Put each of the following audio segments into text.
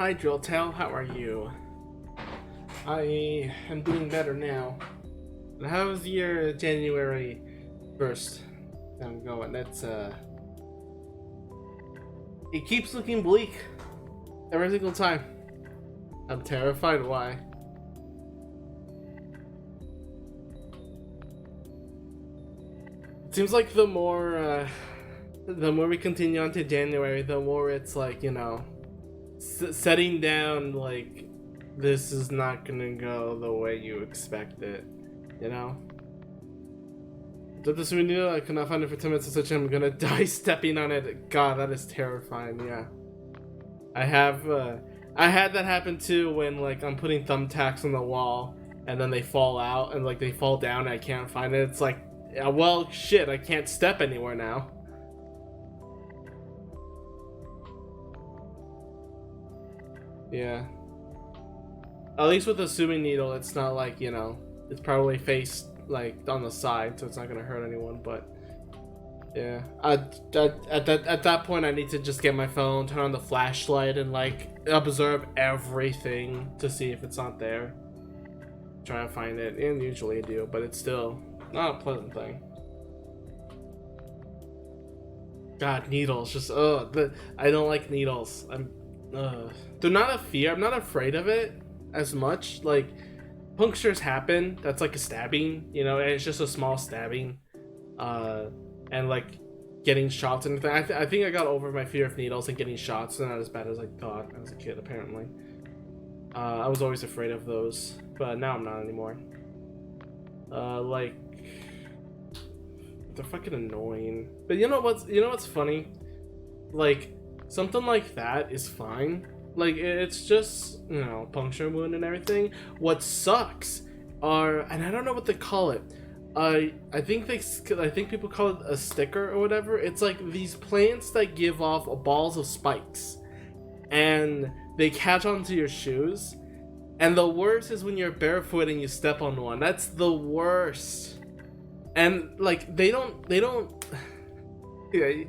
Hi, Drilltail. How are you? I am doing better now. And how's your January 1st? I'm going. It keeps looking bleak every single time. I'm terrified. Why? It seems like the more we continue on to January, the more it's like, setting down, like, this is not gonna go the way you expect it, you know? Did this video? I could not find it for 10 minutes, such I'm gonna die stepping on it. God, that is terrifying. Yeah, I had that happen too when, like, I'm putting thumbtacks on the wall and then they fall out and, like, they fall down and I can't find it. It's like, yeah, well, shit, I can't step anywhere now. Yeah. At least with the sewing needle, it's not like, it's probably faced, like, on the side, so it's not gonna hurt anyone, but yeah. At that point, I need to just get my phone, turn on the flashlight, and, like, observe everything to see if it's not there. Try to find it, and usually I do, but it's still not a pleasant thing. God, needles, just, I don't like needles. They're not a fear, I'm not afraid of it as much. Like, punctures happen, that's like a stabbing, and it's just a small stabbing. And like getting shots and everything. I think I got over my fear of needles and getting shots. They're not as bad as I thought as a kid, apparently. I was always afraid of those, but now I'm not anymore. Like, they're fucking annoying. But you know what's funny? Like, something like that is fine. Like, it's just, puncture wound and everything. What sucks are, and I don't know what they call it. I think people call it a sticker or whatever. It's like these plants that give off balls of spikes, and they catch onto your shoes. And the worst is when you're barefoot and you step on one. That's the worst. And like they don't. Yeah, I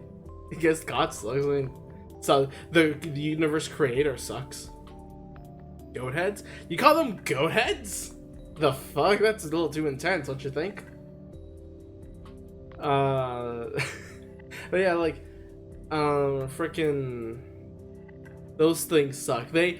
guess God sucks. I mean, so the universe creator sucks. Goat heads? You call them goat heads? The fuck? That's a little too intense, don't you think? But yeah, like, freaking, those things suck. They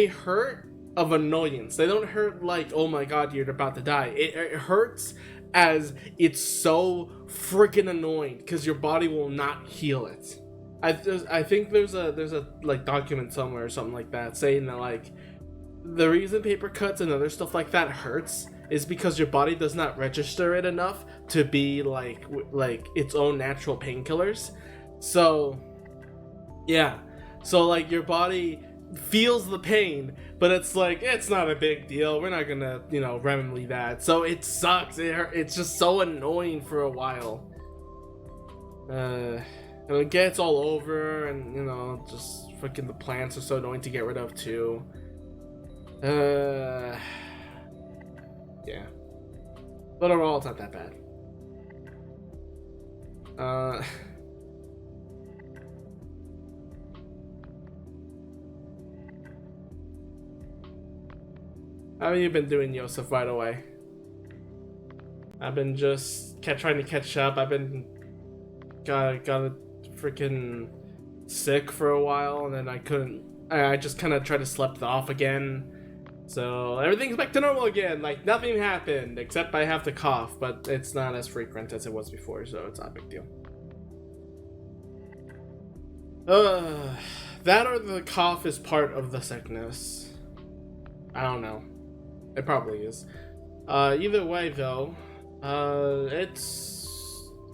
hurt of annoyance. They don't hurt like, oh my god, you're about to die. It hurts as it's so freaking annoying because your body will not heal it. I think there's a like document somewhere or something like that saying that, like, the reason paper cuts and other stuff like that hurts is because your body does not register it enough to be like its own natural painkillers. So yeah, so like your body feels the pain, but it's like, it's not a big deal, we're not gonna remedy that. So it sucks. It's just so annoying for a while. And it gets all over, and just freaking the plants are so annoying to get rid of too. Yeah. But overall, it's not that bad. How have you been doing, Yosef, right away? I've been just trying to catch up. I've been got freaking sick for a while, and then I just kind of tried to sleep off again. So everything's back to normal again, like nothing happened, except I have to cough, but it's not as frequent as it was before, so it's not a big deal. That or the cough is part of the sickness. I don't know. It probably is. Either way, though, it's,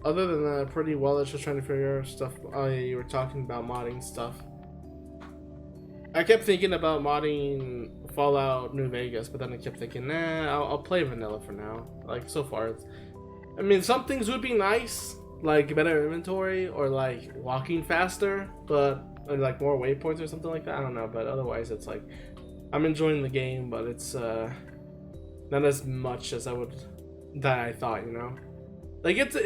other than that, pretty well. It's just trying to figure out stuff. You were talking about modding stuff. I kept thinking about modding Fallout New Vegas, but then I kept thinking, nah, I'll play vanilla for now. Like, so far, I mean, some things would be nice, like better inventory or like walking faster, but or like more waypoints or something like that. I don't know, but otherwise, it's like I'm enjoying the game, but it's not as much as I thought. Like it's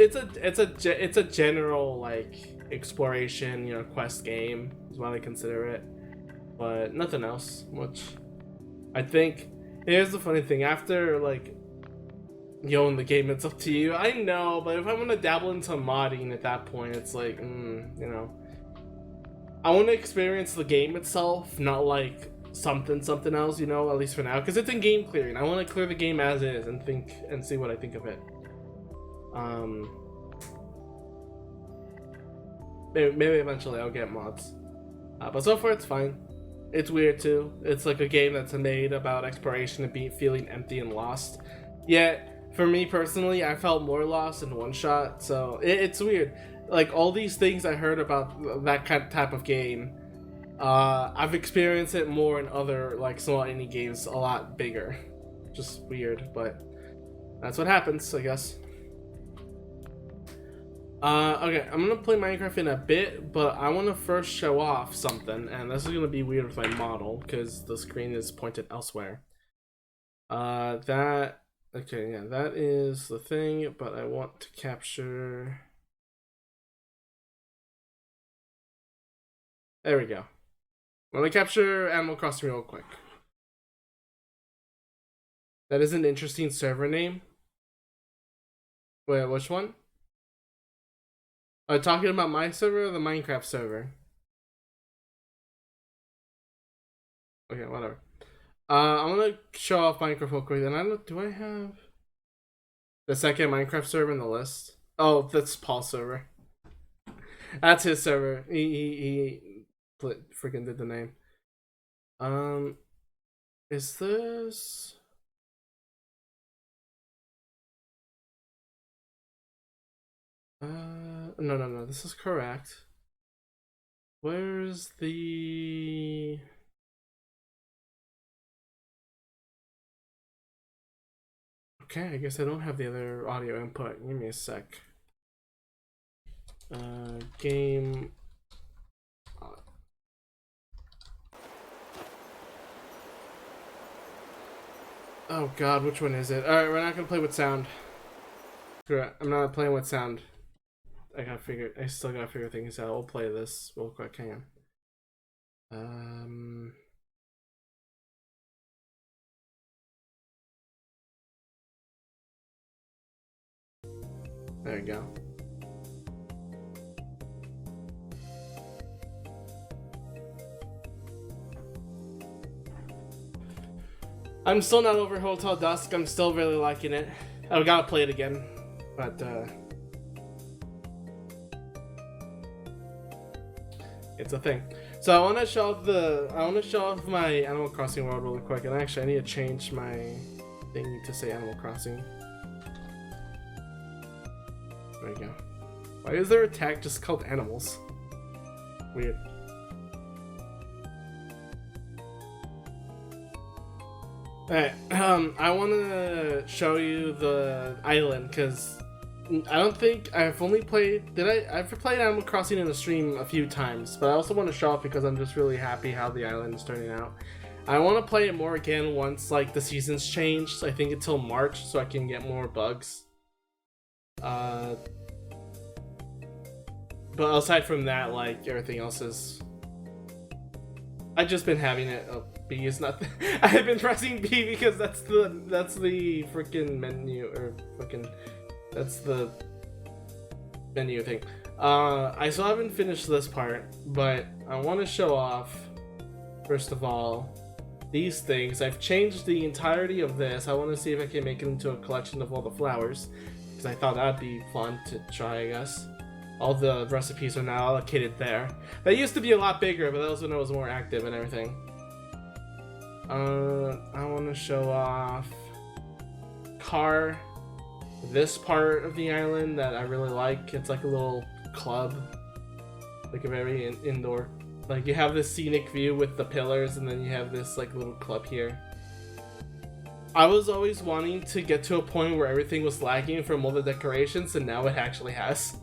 a general, like, exploration, quest game is what I consider it, but nothing else. Which I think, here's the funny thing: after like you own the game, it's up to you. I know, but if I'm gonna dabble into modding at that point, it's like, I want to experience the game itself, not like something else, at least for now, because it's in game clearing. I want to clear the game as is and think and see what I think of it. Maybe eventually I'll get mods, but so far it's fine. It's weird too. It's like a game that's made about exploration and feeling empty and lost. Yet for me personally, I felt more lost in One Shot, so it's weird. Like all these things I heard about that kind of type of game, I've experienced it more in other like small indie games, a lot bigger. Just weird, but that's what happens, I guess. Okay, I'm gonna play Minecraft in a bit, but I want to first show off something, and this is gonna be weird with my model because the screen is pointed elsewhere. Okay, yeah, that is the thing, but I want to capture. There we go. I'm gonna capture Animal Crossing real quick. That is an interesting server name. Wait, which one? Are you talking about my server or the Minecraft server? Okay, whatever. I'm gonna show off Minecraft real quick, and I don't. Do I have the second Minecraft server in the list? Oh, that's Paul's server. That's his server. He freaking did the name. Is this? No. This is correct. Where's the? Okay, I guess I don't have the other audio input. Give me a sec. Game. Oh god, which one is it? Alright, we're not gonna play with sound. Screw it. I'm not playing with sound. I still gotta figure things out. We'll play this real quick, hang on. There you go. I'm still not over Hotel Dusk. I'm still really liking it. I gotta play it again, but it's a thing. So I want to show off my Animal Crossing world really quick, and actually I need to change my thing to say Animal Crossing. There you go. Why is there a tag just called Animals? Weird. Alright, I want to show you the island, because I don't think I've only played... I've played Animal Crossing in the stream a few times, but I also want to show off because I'm just really happy how the island is turning out. I want to play it more again once, like, the seasons change, I think until March, so I can get more bugs. But aside from that, like, everything else is... I've just been having it... Oh, B is not... I've been pressing B because that's the freaking menu, or fucking... That's the menu thing. I still haven't finished this part, but I want to show off, first of all, these things. I've changed the entirety of this. I want to see if I can make it into a collection of all the flowers, because I thought that'd be fun to try, I guess. All the recipes are now allocated there. That used to be a lot bigger, but that was when it was more active and everything. I want to show off Car, this part of the island that I really like. It's like a little club, like a very indoor. Like you have this scenic view with the pillars, and then you have this like little club here. I was always wanting to get to a point where everything was lagging from all the decorations, and now it actually has.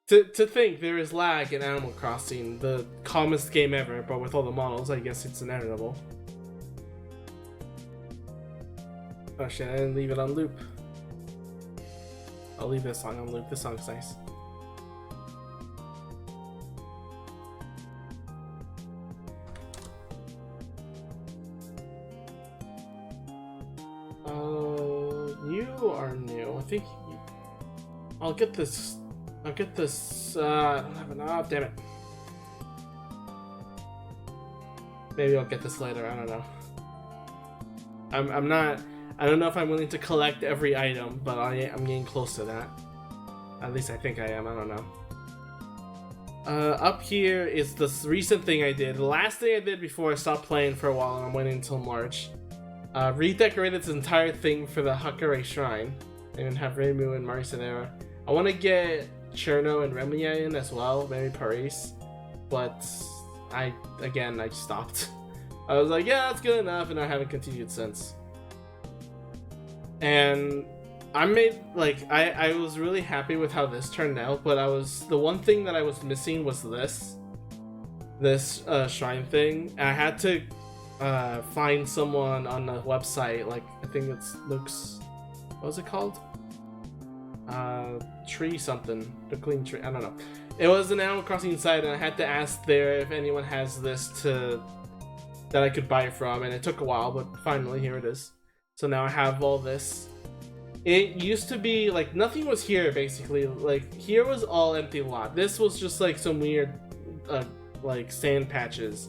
To think there is lag in Animal Crossing, the calmest game ever, but with all the models, I guess it's inevitable. Oh shit, I didn't leave it on loop. I'll leave this song on loop. This song's nice. are new. I think I'll get this. I don't have enough. Damn it. Maybe I'll get this later. I don't know. I'm not. I don't know if I'm willing to collect every item, but I'm getting close to that. At least I think I am. I don't know. Up here is this recent thing I did. The last thing I did before I stopped playing for a while, and I'm waiting until March. Redecorated this entire thing for the Hakurei Shrine. I even have Reimu and Marisadera. I want to get Cherno and Remiya in as well, maybe Paris. But I stopped. I was like, yeah, that's good enough, and I haven't continued since. And I made, like, I was really happy with how this turned out, but the one thing that I was missing was this shrine thing. And I had to find someone on the website, like, I think it's Luke's, what was it called? Tree something, the clean tree, I don't know. It was an Animal Crossing site, and I had to ask there if anyone has this that I could buy from, and it took a while, but finally here it is. So now I have all this. It used to be like nothing was here basically. Like here was all empty lot. This was just like some weird like sand patches,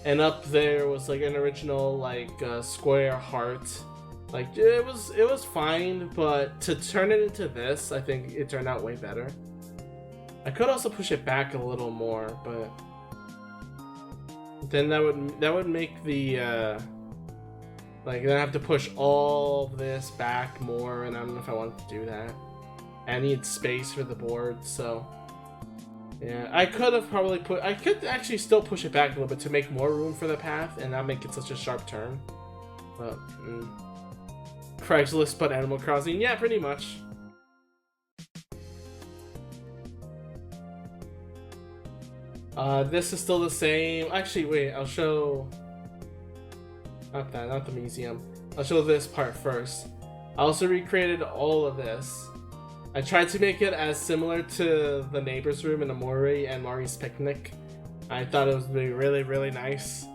and up there was like an original like square heart. Like it was fine, but to turn it into this, I think it turned out way better. I could also push it back a little more, but then that would make the like then I have to push all this back more, and I don't know if I want to do that. I need space for the board, so yeah, I could actually still push it back a little bit to make more room for the path and not make it such a sharp turn. But Craigslist but Animal Crossing, yeah, pretty much. This is still the same. Actually, wait, I'll show. Not the museum. I'll show this part first. I also recreated all of this. I tried to make it as similar to the neighbor's room in Amori and Mari's picnic. I thought it would be really, really nice.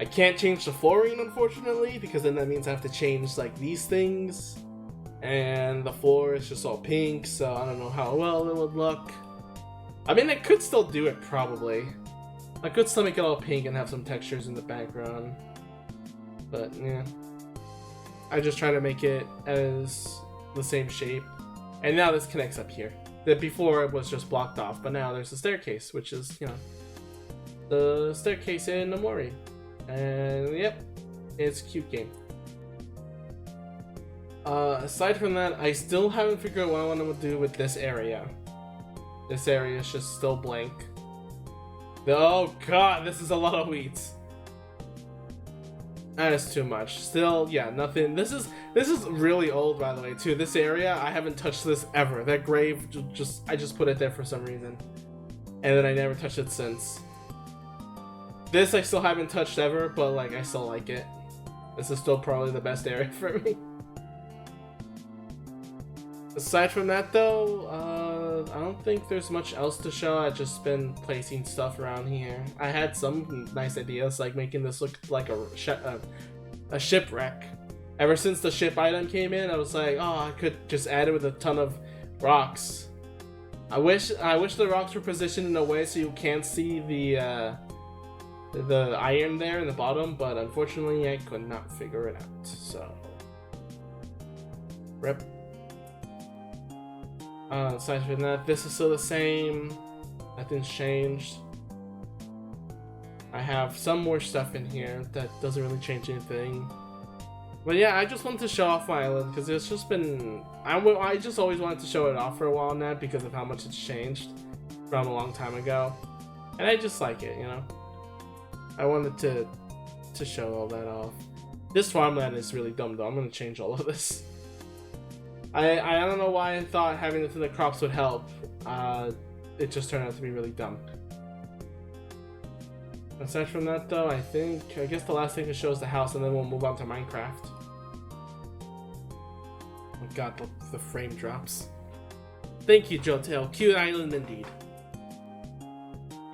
I can't change the flooring, unfortunately, because then that means I have to change like these things. And the floor is just all pink, so I don't know how well it would look. I mean, I could still do it, probably. I could still make it all pink and have some textures in the background. But, yeah. I just try to make it as the same shape. And now this connects up here. Before it was just blocked off, but now there's a staircase, which is, you know, the staircase in Amori. And, yep, it's a cute game. Aside from that, I still haven't figured out what I want to do with this area. This area is just still blank. Oh god, this is a lot of weeds. That is too much. Still, yeah, nothing. This is really old, by the way, too. This area, I haven't touched this ever. That grave, I just put it there for some reason. And then I never touched it since. This I still haven't touched ever, but like, I still like it. This is still probably the best area for me. Aside from that, though, I don't think there's much else to show. I've just been placing stuff around here. I had some nice ideas, like making this look like a shipwreck. Ever since the ship item came in, I was like, oh, I could just add it with a ton of rocks. I wish the rocks were positioned in a way so you can't see the iron there in the bottom, but unfortunately, I could not figure it out. So, rip. Aside from that, this is still the same. Nothing's changed. I have some more stuff in here that doesn't really change anything. But yeah, I just wanted to show off my island because it's just been... I just always wanted to show it off for a while now because of how much it's changed from a long time ago. And I just like it, you know? I wanted to show all that off. This farmland is really dumb though. I'm going to change all of this. I don't know why I thought having it to the crops would help. It just turned out to be really dumb. Aside from that though, I guess the last thing to show is the house, and then we'll move on to Minecraft. Oh god, the frame drops. Thank you, Jotail. Cute island indeed.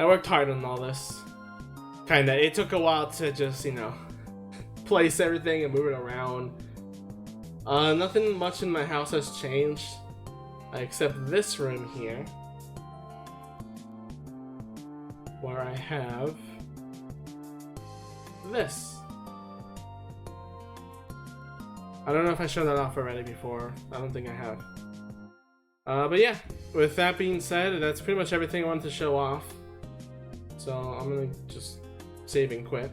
I worked hard on all this. Kinda. It took a while to just, you know, place everything and move it around. Nothing much in my house has changed, except this room here, where I have this. I don't know if I showed that off already before. I don't think I have. But yeah, with that being said, that's pretty much everything I wanted to show off. So I'm gonna just save and quit.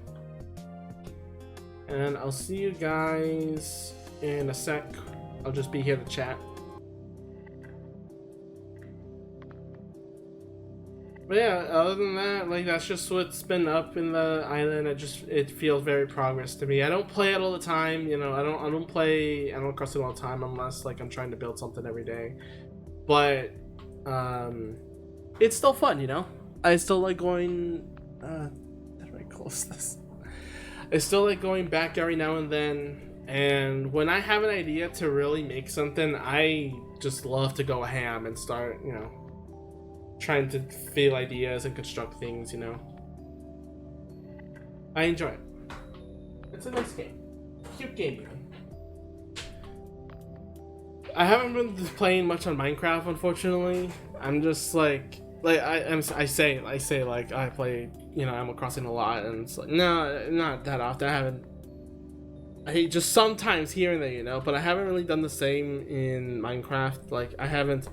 And I'll see you guys in a sec. I'll just be here to chat. But yeah, other than that, like, that's just what's been up in the island. It feels very progress to me. I don't play it all the time, you know. I don't play Animal Crossing all the time unless like I'm trying to build something every day. But it's still fun, you know. I still like going. How do I close this? I still like going back every now and then. And when I have an idea to really make something, I just love to go ham and start, you know, trying to feel ideas and construct things, you know. I enjoy it. It's a nice game. Cute game. I haven't been playing much on Minecraft, unfortunately. I'm just like I say like I play, you know, Animal Crossing a lot, and it's like, no, not that often. I just sometimes here and there, you know, but I haven't really done the same in Minecraft. Like, I haven't.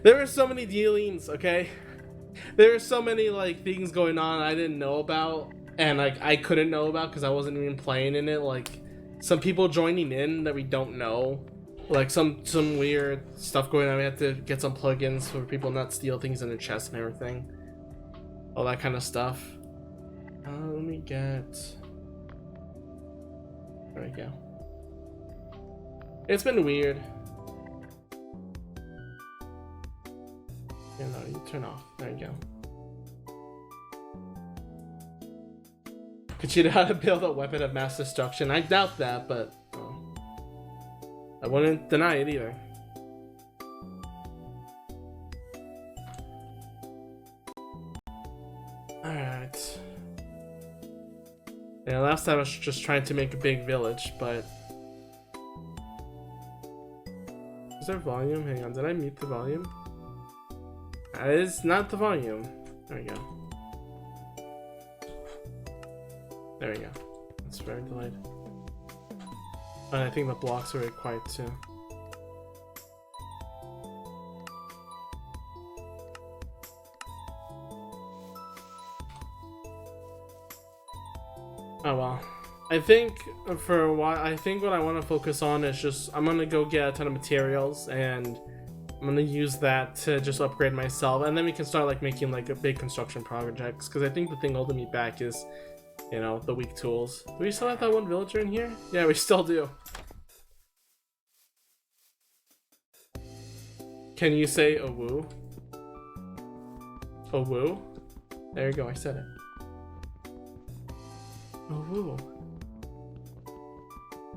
There are so many dealings, okay? There are so many like things going on I didn't know about, and like I couldn't know about because I wasn't even playing in it. Like, some people joining in that we don't know, like some weird stuff going on. We have to get some plugins for people not steal things in their chest and everything, all that kind of stuff. Let me get. There we go. It's been weird. Yeah, no, you turn off. There you go. Could you know how to build a weapon of mass destruction? I doubt that, but I wouldn't deny it either. Alright. Yeah, last time I was just trying to make a big village, but... Is there volume? Hang on, did I mute the volume? It's not the volume. There we go. There we go. That's very delayed. And I think the blocks are very quiet too. Oh well. I think for a while, I think what I want to focus on is just, I'm gonna go get a ton of materials and I'm gonna use that to just upgrade myself, and then we can start like making like a big construction projects, because I think the thing holding me back is, you know, the weak tools. Do we still have that one villager in here? Yeah, we still do. Can you say a woo? A woo? There you go, I said it. A woo.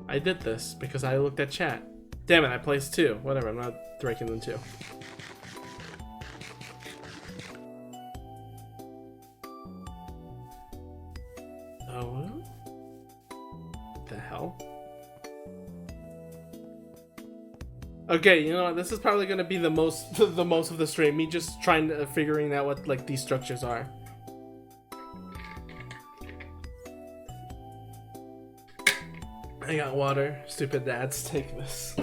I did this because I looked at chat. Damn it, I placed 2. Whatever, I'm not breaking them 2. Oh, what the hell? Okay, you know what? This is probably gonna be the most of the stream. Me just trying to figuring out what like these structures are. I got water. Stupid dads, take this.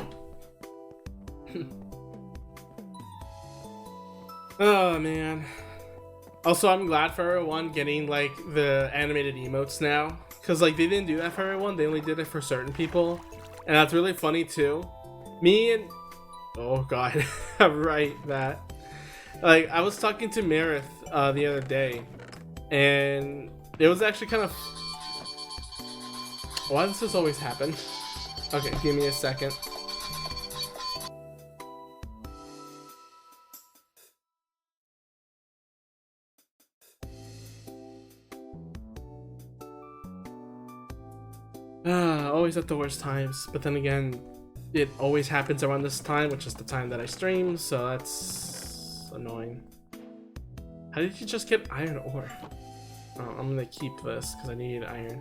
Oh man. Also, I'm glad for everyone getting like the animated emotes now, because like they didn't do that for everyone. They only did it for certain people, and that's really funny too. Me and oh god, right, that. Like, I was talking to Meredith the other day, and it was actually kind of. Why does this always happen? Okay, give me a second. Always at the worst times, but then again, it always happens around this time, which is the time that I stream, so that's annoying. How did you just get iron ore? Oh, I'm gonna keep this because I need iron.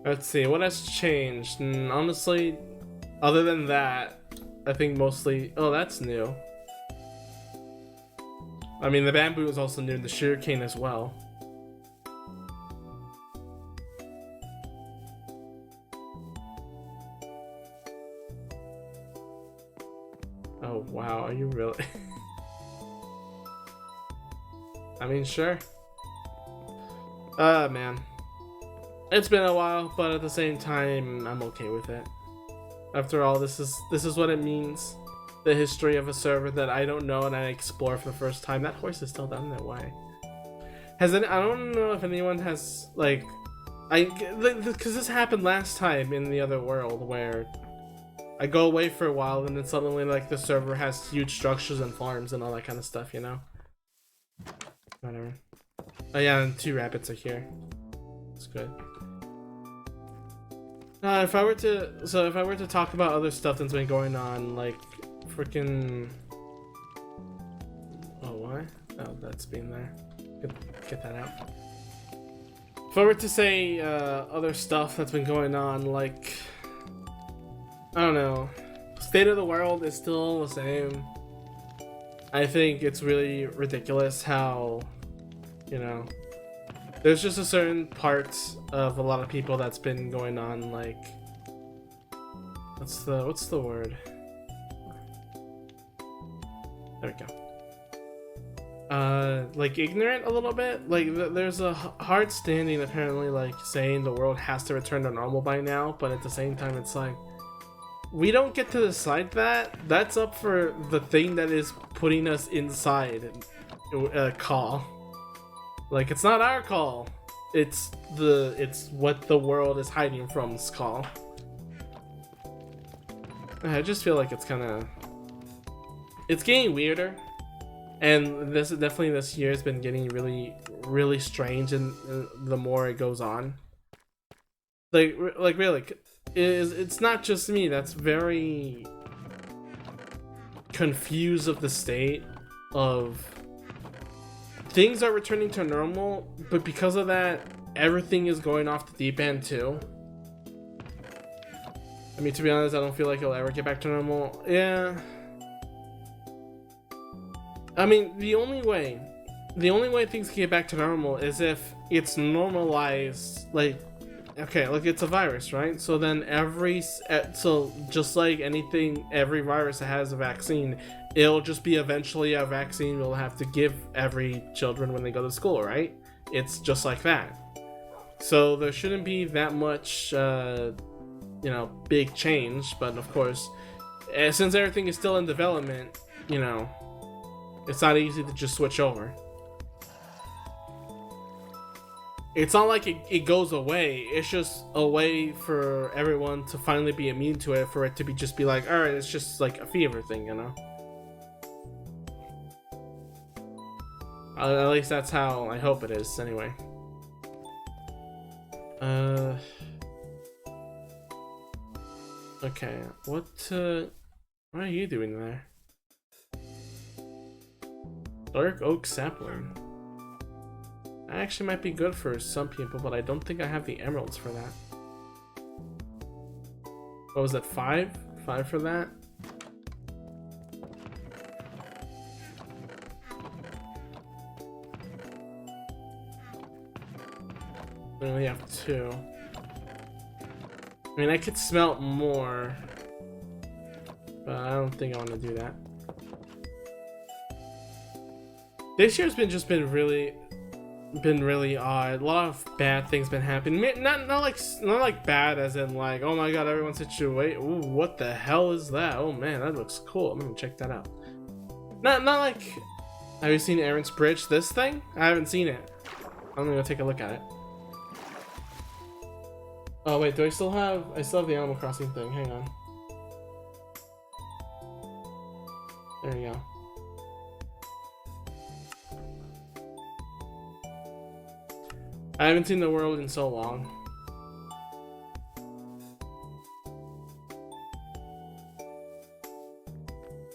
Let's see, what has changed? Honestly, other than that, I think mostly... Oh, that's new. I mean, the bamboo is also new, and the sugarcane as well. Oh, wow, are you really... I mean, sure. Man. It's been a while, but at the same time, I'm okay with it. After all, this is what it means. The history of a server that I don't know and I explore for the first time. That horse is still down that way. I don't know if anyone has, like... Because this happened last time in the other world, where I go away for a while and then suddenly, like, the server has huge structures and farms and all that kind of stuff, you know? Whatever. Oh yeah, and 2 rabbits are here. That's good. If I were to talk about other stuff that's been going on, like freaking... Oh, why? Oh, that's been there. Get that out. If I were to say other stuff that's been going on, like, I don't know, state of the world is still the same. I think it's really ridiculous how, you know, there's just a certain part of a lot of people that's been going on, like, what's the word? There we go. Like ignorant a little bit. Like there's a hard standing apparently, like saying the world has to return to normal by now, but at the same time it's like, we don't get to decide that. That's up for the thing that is putting us inside a call. Like, it's not our call. It's what the world is hiding from's call. I just feel like it's getting weirder, and this year has been getting really, really strange, and the more it goes on. Like really, it's not just me that's very confused of the state of things are returning to normal, but because of that, everything is going off the deep end too. I mean, to be honest, I don't feel like it'll ever get back to normal. Yeah. I mean, the only way things can get back to normal is if it's normalized, like, okay, like it's a virus, right? So then so just like anything, every virus that has a vaccine, it'll just be eventually a vaccine we'll have to give every children when they go to school, right? It's just like that. So there shouldn't be that much, you know, big change, but of course, since everything is still in development, you know, it's not easy to just switch over. It's not like it goes away. It's just a way for everyone to finally be immune to it, for it to just be like, alright, it's just like a fever thing, you know? At least that's how I hope it is, anyway. Okay, what are you doing there? Dark oak sapling. That actually might be good for some people, but I don't think I have the emeralds for that. What was that, 5? 5 for that? I only have 2. I mean, I could smelt more, but I don't think I want to do that. This year's been really odd. A lot of bad things been happening. Not like bad as in like, oh my god, everyone's situated. Ooh, what the hell is that? Oh man, that looks cool. I'm gonna check that out. Not like, have you seen Aaron's Bridge? This thing? I haven't seen it. I'm gonna go take a look at it. Oh wait, I still have the Animal Crossing thing. Hang on. There you go. I haven't seen the world in so long.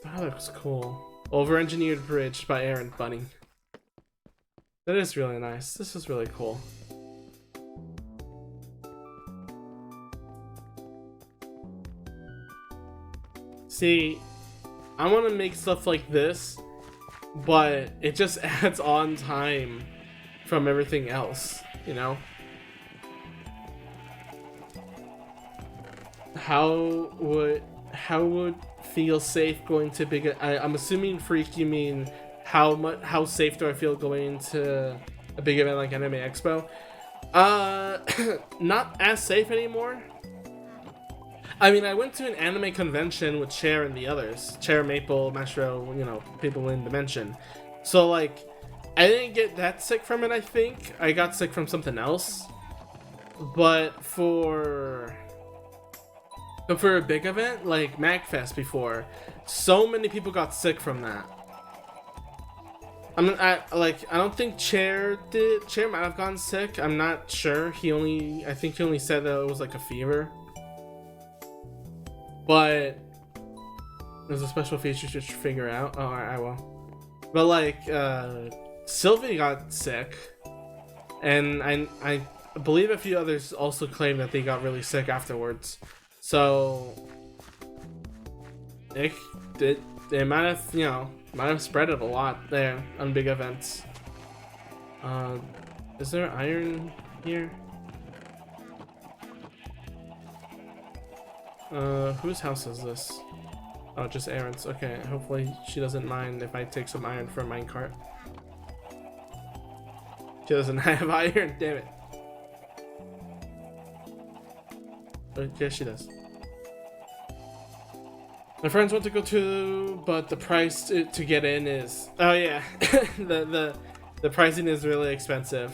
That looks cool. Over-engineered bridge by Aaron Bunny. That is really nice. This is really cool. See, I want to make stuff like this, but it just adds on time from everything else, you know? How would feel safe going to big? I'm assuming freak you mean how safe do I feel going to a big event like Anime Expo? Not as safe anymore. I mean, I went to an anime convention with Cher and the others. Cher, Maple, Mastro, you know, people in Dimension. So, like, I didn't get that sick from it, I think. I got sick from something else. But for a big event, like MagFest before, so many people got sick from that. I don't think Cher did. Cher might have gotten sick. I'm not sure. I think he only said that it was like a fever. But there's a special feature to figure out. Oh, I will. But like, Sylvie got sick, and I believe a few others also claimed that they got really sick afterwards. So it might have, you know, might have spread it a lot there on big events. Is there iron here? Whose house is this? Oh, just Aaron's. Okay, hopefully she doesn't mind if I take some iron for a minecart. She doesn't have iron, damn it. But yes, she does. My friends want to go too, but the price to get in is... Oh yeah, the pricing is really expensive.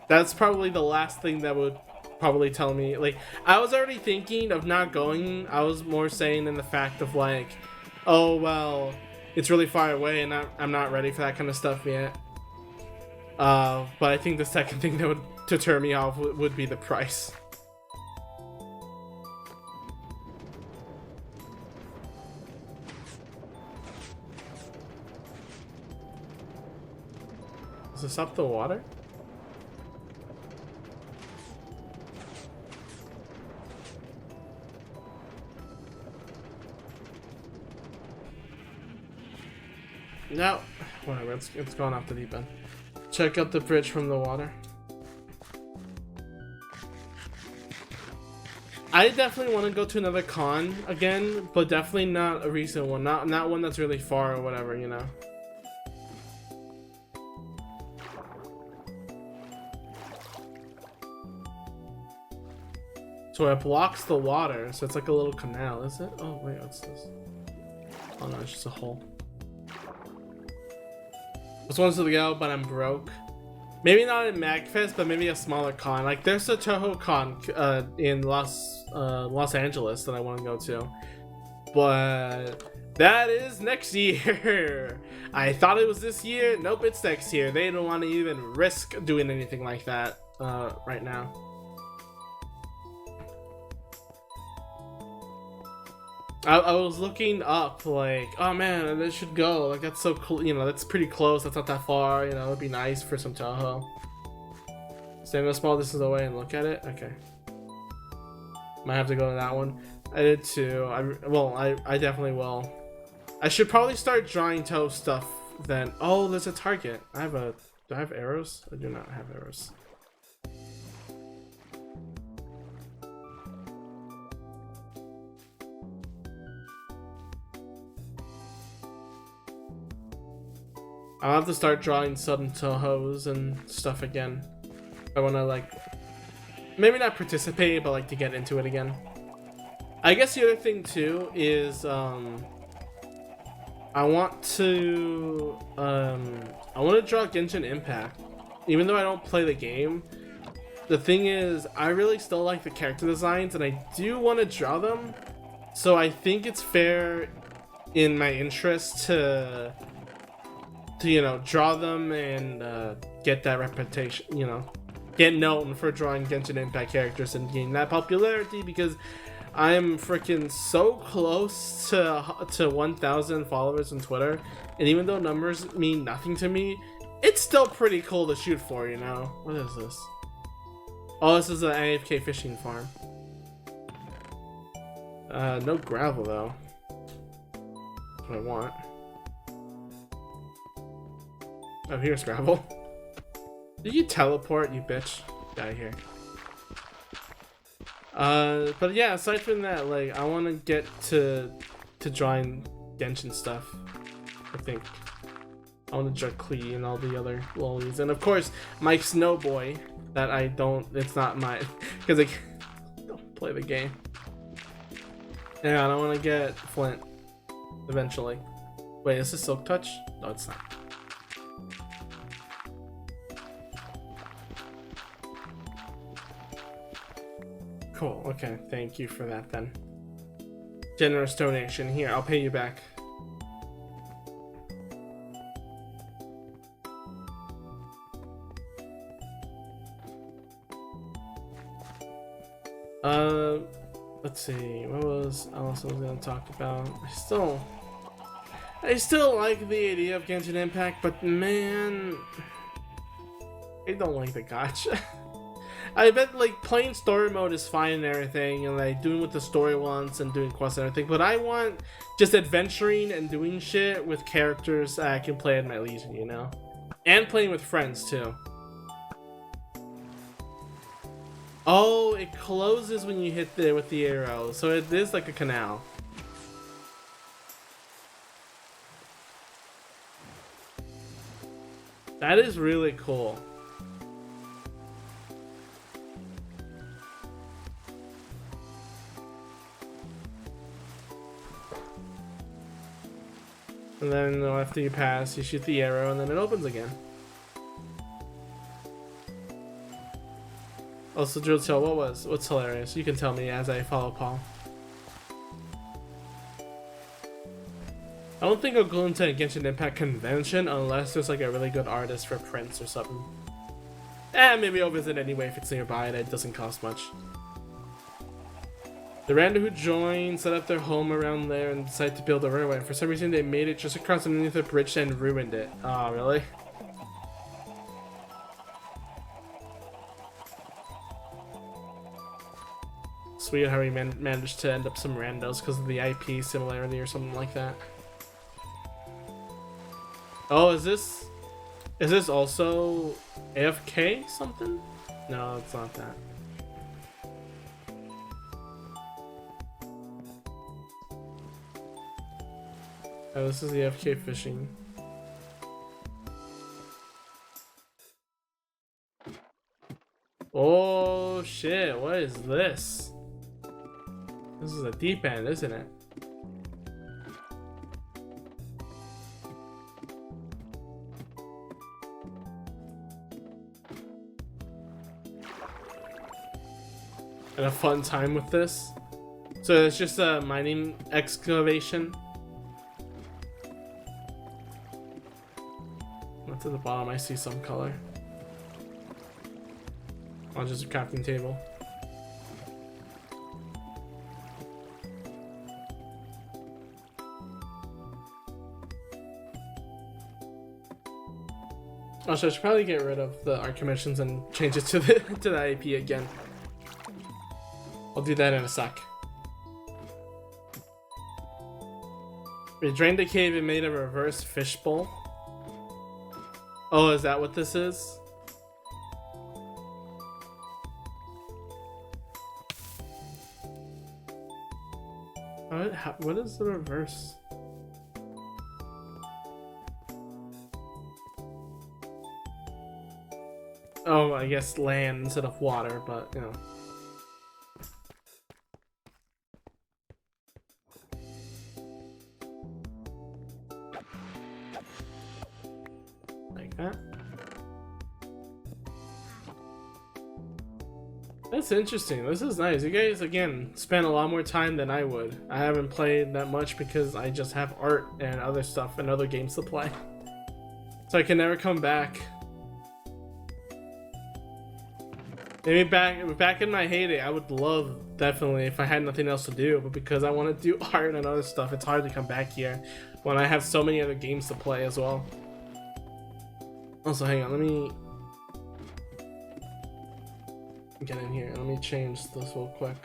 That's probably the last thing that would probably tell me. Like, I was already thinking of not going. I was more saying in the fact of like, oh well, it's really far away and I'm not ready for that kind of stuff yet. But I think the second thing that would deter me off would be the price. Does this up the water? No, whatever, it's gone off the deep end. Check out the bridge from the water. I definitely want to go to another con again, but definitely not a recent one. Not one that's really far or whatever, you know. So it blocks the water, so it's like a little canal, is it? Oh wait, what's this? Oh no, it's just a hole. This one's to go, but I'm broke. Maybe not in MagFest, but maybe a smaller con. Like there's a Toho Con in Los Angeles that I want to go to, but that is next year. I thought it was this year. Nope, it's next year. They don't want to even risk doing anything like that right now. I was looking up like, oh man, this should go. Like that's so cool, you know, that's pretty close. That's not that far, you know. It'd be nice for some Toho. Stand a small distance away and look at it. Okay, might have to go to that one. I did too. I definitely will. I should probably start drawing Toho stuff then. Oh, there's a target. Do I have arrows? I do not have arrows. I'll have to start drawing some Tohos and stuff again. I want to like, maybe not participate, but like to get into it again. I guess the other thing too is I want to draw Genshin Impact, even though I don't play the game. The thing is, I really still like the character designs, and I do want to draw them. So I think it's fair, in my interest, to you know, draw them and get that reputation, you know, get known for drawing Genshin Impact characters and gain that popularity, because I am freaking so close to 1,000 followers on Twitter, and even though numbers mean nothing to me, it's still pretty cool to shoot for, you know. What is this? Oh, this is an AFK fishing farm. No gravel though. what I want. Oh, here's gravel. Did you teleport, you bitch? Get out of here. But yeah, aside from that, like, I want to get to drawing Genshin stuff. I think I want to draw Klee and all the other lollies, and of course my Snowboy. That I don't. It's not mine because I don't play the game. Yeah, I want to get Flint eventually. Wait, is this Silk Touch? No, it's not. Cool, okay, thank you for that then. Generous donation. Here, I'll pay you back. Let's see, what else I was gonna talk about? I still like the idea of Genshin Impact, but man, I don't like the gacha. I bet like playing story mode is fine and everything, and like doing what the story wants and doing quests and everything, but I want just adventuring and doing shit with characters I can play at my leisure, you know? And playing with friends too. Oh, it closes when you hit with the arrow, so it is like a canal. That is really cool. And then after you pass, you shoot the arrow and then it opens again. Also, Drill Tail, what's hilarious? You can tell me as I follow Paul. I don't think I'll go into a Genshin Impact convention unless there's like a really good artist for prints or something. Maybe I'll visit anyway if it's nearby and it doesn't cost much. The random who joined set up their home around there and decided to build a railway. For some reason they made it just across underneath the bridge and ruined it. Oh, really? Sweet how he managed to end up some randos because of the IP similarity or something like that. Oh, is this also AFK something? No, it's not that. Oh, this is the AFK fishing. Oh shit, what is this? This is a deep end, isn't it? And a fun time with this. So it's just a mining excavation. What's at the bottom? I see some color. Oh, just a crafting table. Also, I should probably get rid of the art commissions and change it to the IP again. I'll do that in a sec. We drained the cave and made a reverse fishbowl. Oh, is that what this is? What is the reverse? Oh, I guess land instead of water, but you know. Like that. That's interesting. This is nice. You guys, again, spend a lot more time than I would. I haven't played that much because I just have art and other stuff and other games to play. So I can never come back. Maybe back in my heyday, I would love, definitely, if I had nothing else to do, but because I want to do art and other stuff, it's hard to come back here when I have so many other games to play as well. Also, hang on, let me get in here. Let me change this real quick.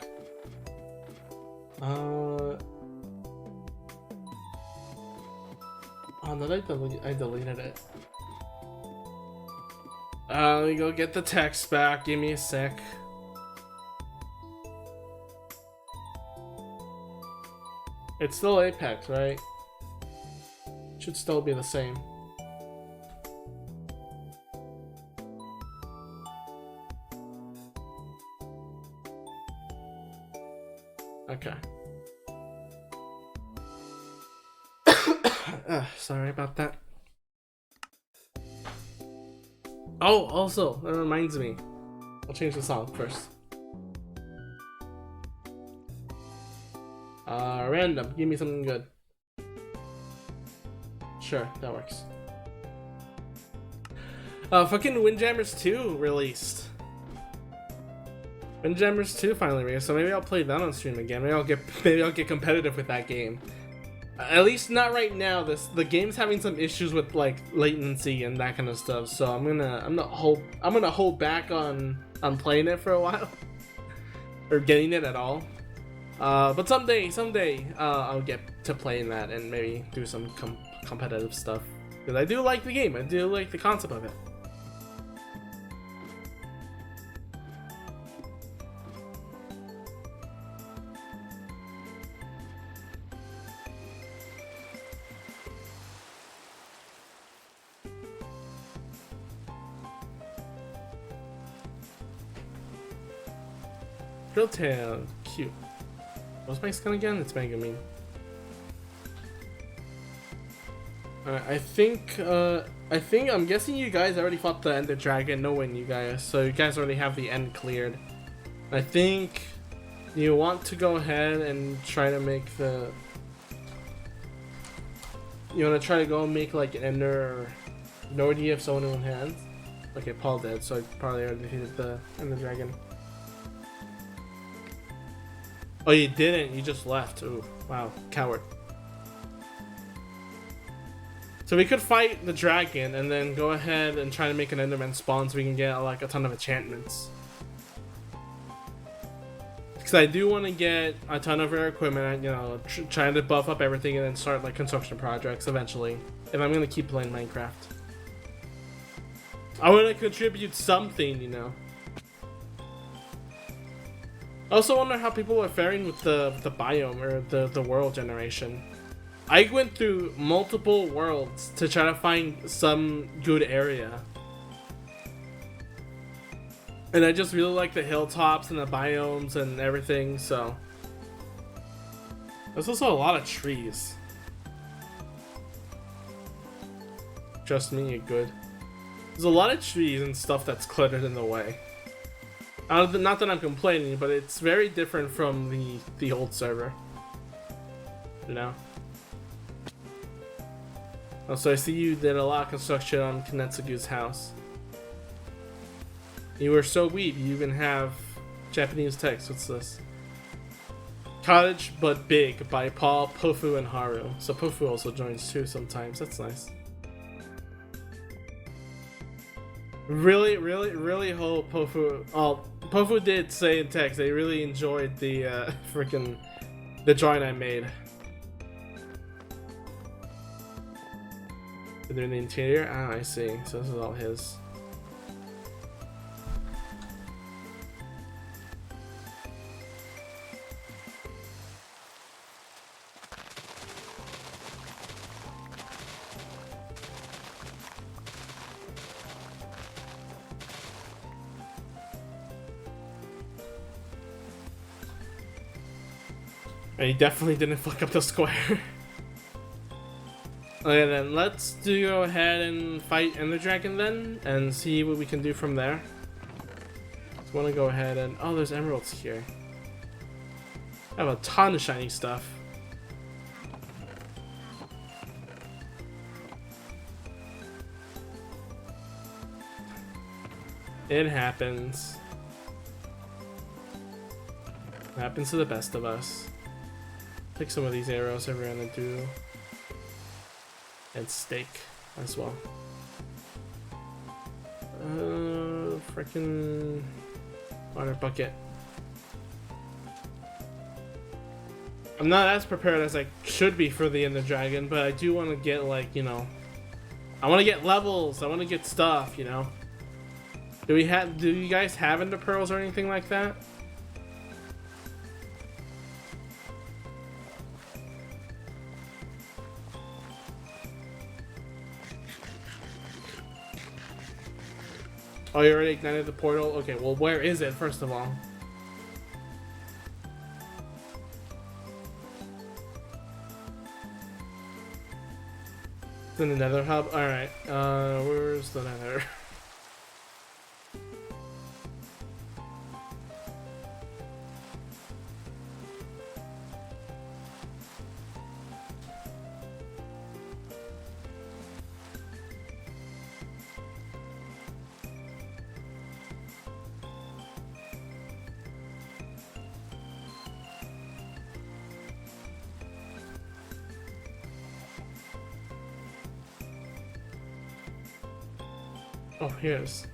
Oh no, I deleted it. Let me go get the text back. Give me a sec. It's still Apex, right? Should still be the same. Okay. Sorry about that. Oh, also, that reminds me. I'll change the song first. Random. Give me something good. Sure, that works. Fucking Windjammers 2 released. Windjammers 2 finally released, so maybe I'll play that on stream again. Maybe I'll get competitive with that game. At least not right now. The game's having some issues with like latency and that kind of stuff. So I'm gonna hold back on playing it for a while, or getting it at all. But someday I'll get to playing that and maybe do some competitive stuff, because I do like the game. I do like the concept of it. Drilltail, cute. What's my skin again? It's Megumin. I think I'm guessing you guys already fought the Ender Dragon. No win, you guys. So you guys already have the end cleared. I think you want to go ahead and try to make the. You want to try to go and make like an Ender. No idea if someone in hands. Okay, Paul did, so I probably already defeated the Ender Dragon. Oh, you didn't. You just left. Ooh, wow, coward. So we could fight the dragon and then go ahead and try to make an Enderman spawn so we can get like a ton of enchantments. Because I do want to get a ton of rare equipment, you know, trying to buff up everything and then start like construction projects eventually. If I'm gonna keep playing Minecraft, I want to contribute something, you know. I also wonder how people are faring with the biome or the world generation. I went through multiple worlds to try to find some good area. And I just really like the hilltops and the biomes and everything, so. There's also a lot of trees. Trust me, you're good. There's a lot of trees and stuff that's cluttered in the way. Not that I'm complaining, but it's very different from the old server. You know? Also, I see you did a lot of construction on Kinetsugu's house. You were so weak, you even have Japanese text. What's this? Cottage But Big by Paul, Pofu, and Haru. So Pofu also joins too sometimes. That's nice. Really hope Pofu. Oh, Pofu did say in text they really enjoyed the the drawing I made. They're in the interior. Ah, I see. So this is all his. He definitely didn't fuck up the square. Okay, then let's go ahead and fight Ender Dragon then, and see what we can do from there. Just want to go ahead and oh, there's emeralds here. I have a ton of shiny stuff. It happens. It happens to the best of us. Take some of these arrows if we're gonna do, and steak as well. Freaking water bucket. I'm not as prepared as I should be for the Ender Dragon, but I do want to get, like, you know, I want to get levels. I want to get stuff, you know. Do you guys have Ender Pearls or anything like that? Oh, you already ignited the portal? Okay, well, where is it, first of all? It's in the Nether hub? Alright, where's the Nether? Oh, here's.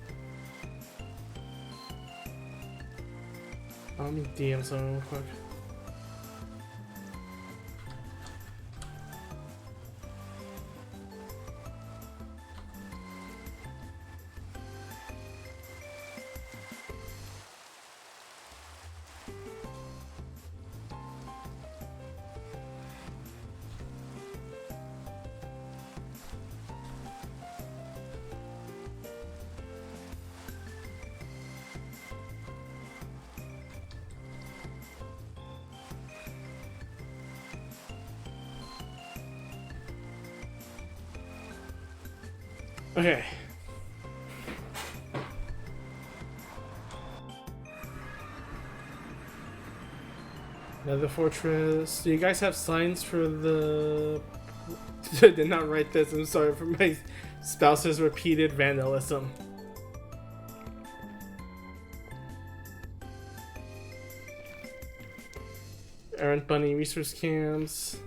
Let me DM someone real quick. Okay. Nether Fortress. Do you guys have signs for the... I did not write this. I'm sorry for my spouse's repeated vandalism. Errant Bunny resource camps.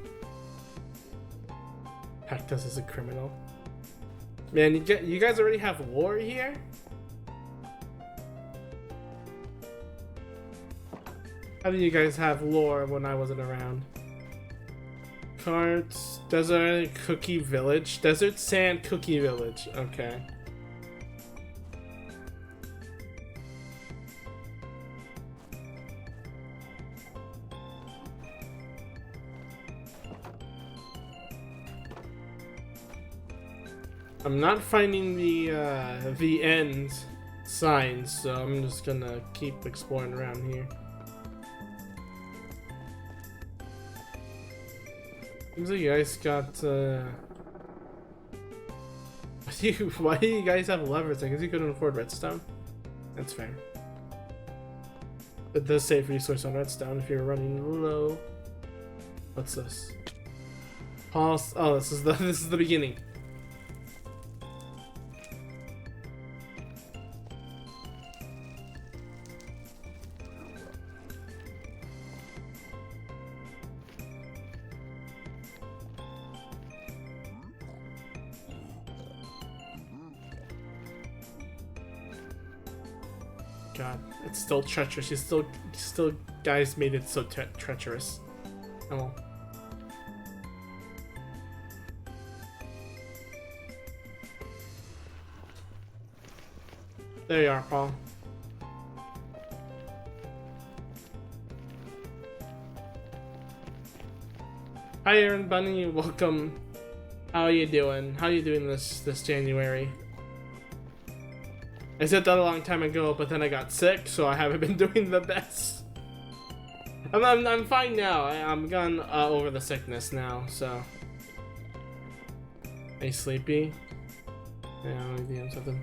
Cactus is a criminal. Man, you guys already have war here? How do you guys have lore when I wasn't around? Carts, Desert Cookie Village. Desert Sand Cookie Village. Okay. I'm not finding the end signs, so I'm just gonna keep exploring around here. Seems like you guys got why do you guys have levers? I guess you couldn't afford redstone. That's fair. It does save resource on redstone if you're running low. What's this? Pulse. Oh, this is the beginning. God, it's still treacherous. You still guys made it so treacherous. Oh well. There you are, Paul. Hi, Aaron Bunny. Welcome. How are you doing? How are you doing this January? I said that a long time ago, but then I got sick, so I haven't been doing the best. I'm fine now. I'm gone over the sickness now, so. Are you sleepy? Yeah, I'm gonna DM something.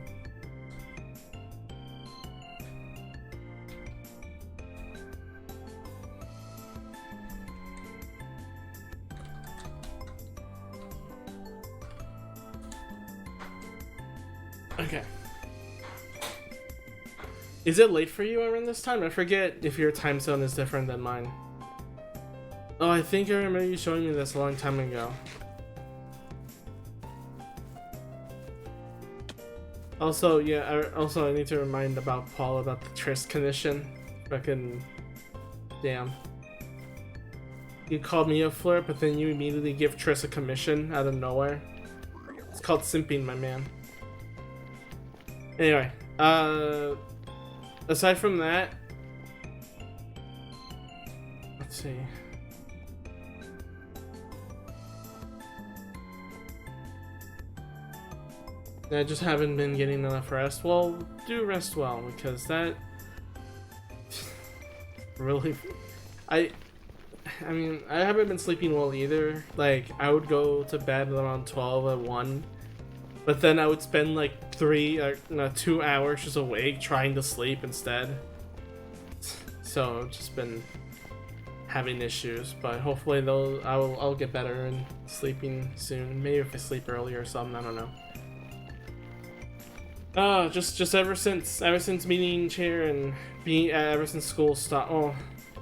Okay. Is it late for you around this time? I forget if your time zone is different than mine. Oh, I think I remember you showing me this a long time ago. Also, yeah, I need to remind about Paul about the Triss condition. Fucking damn. You called me a flirt, but then you immediately give Triss a commission out of nowhere. It's called simping, my man. Anyway, aside from that, let's see. I just haven't been getting enough rest. Well, do rest well, because that really, I mean, I haven't been sleeping well either. Like, I would go to bed around 12 at 1, but then I would spend like 2 hours just awake trying to sleep instead. So I've just been having issues, but hopefully I'll get better and sleeping soon. Maybe if I sleep earlier or something, I don't know. Just ever since meeting Chair and being ever since school stopped. Oh,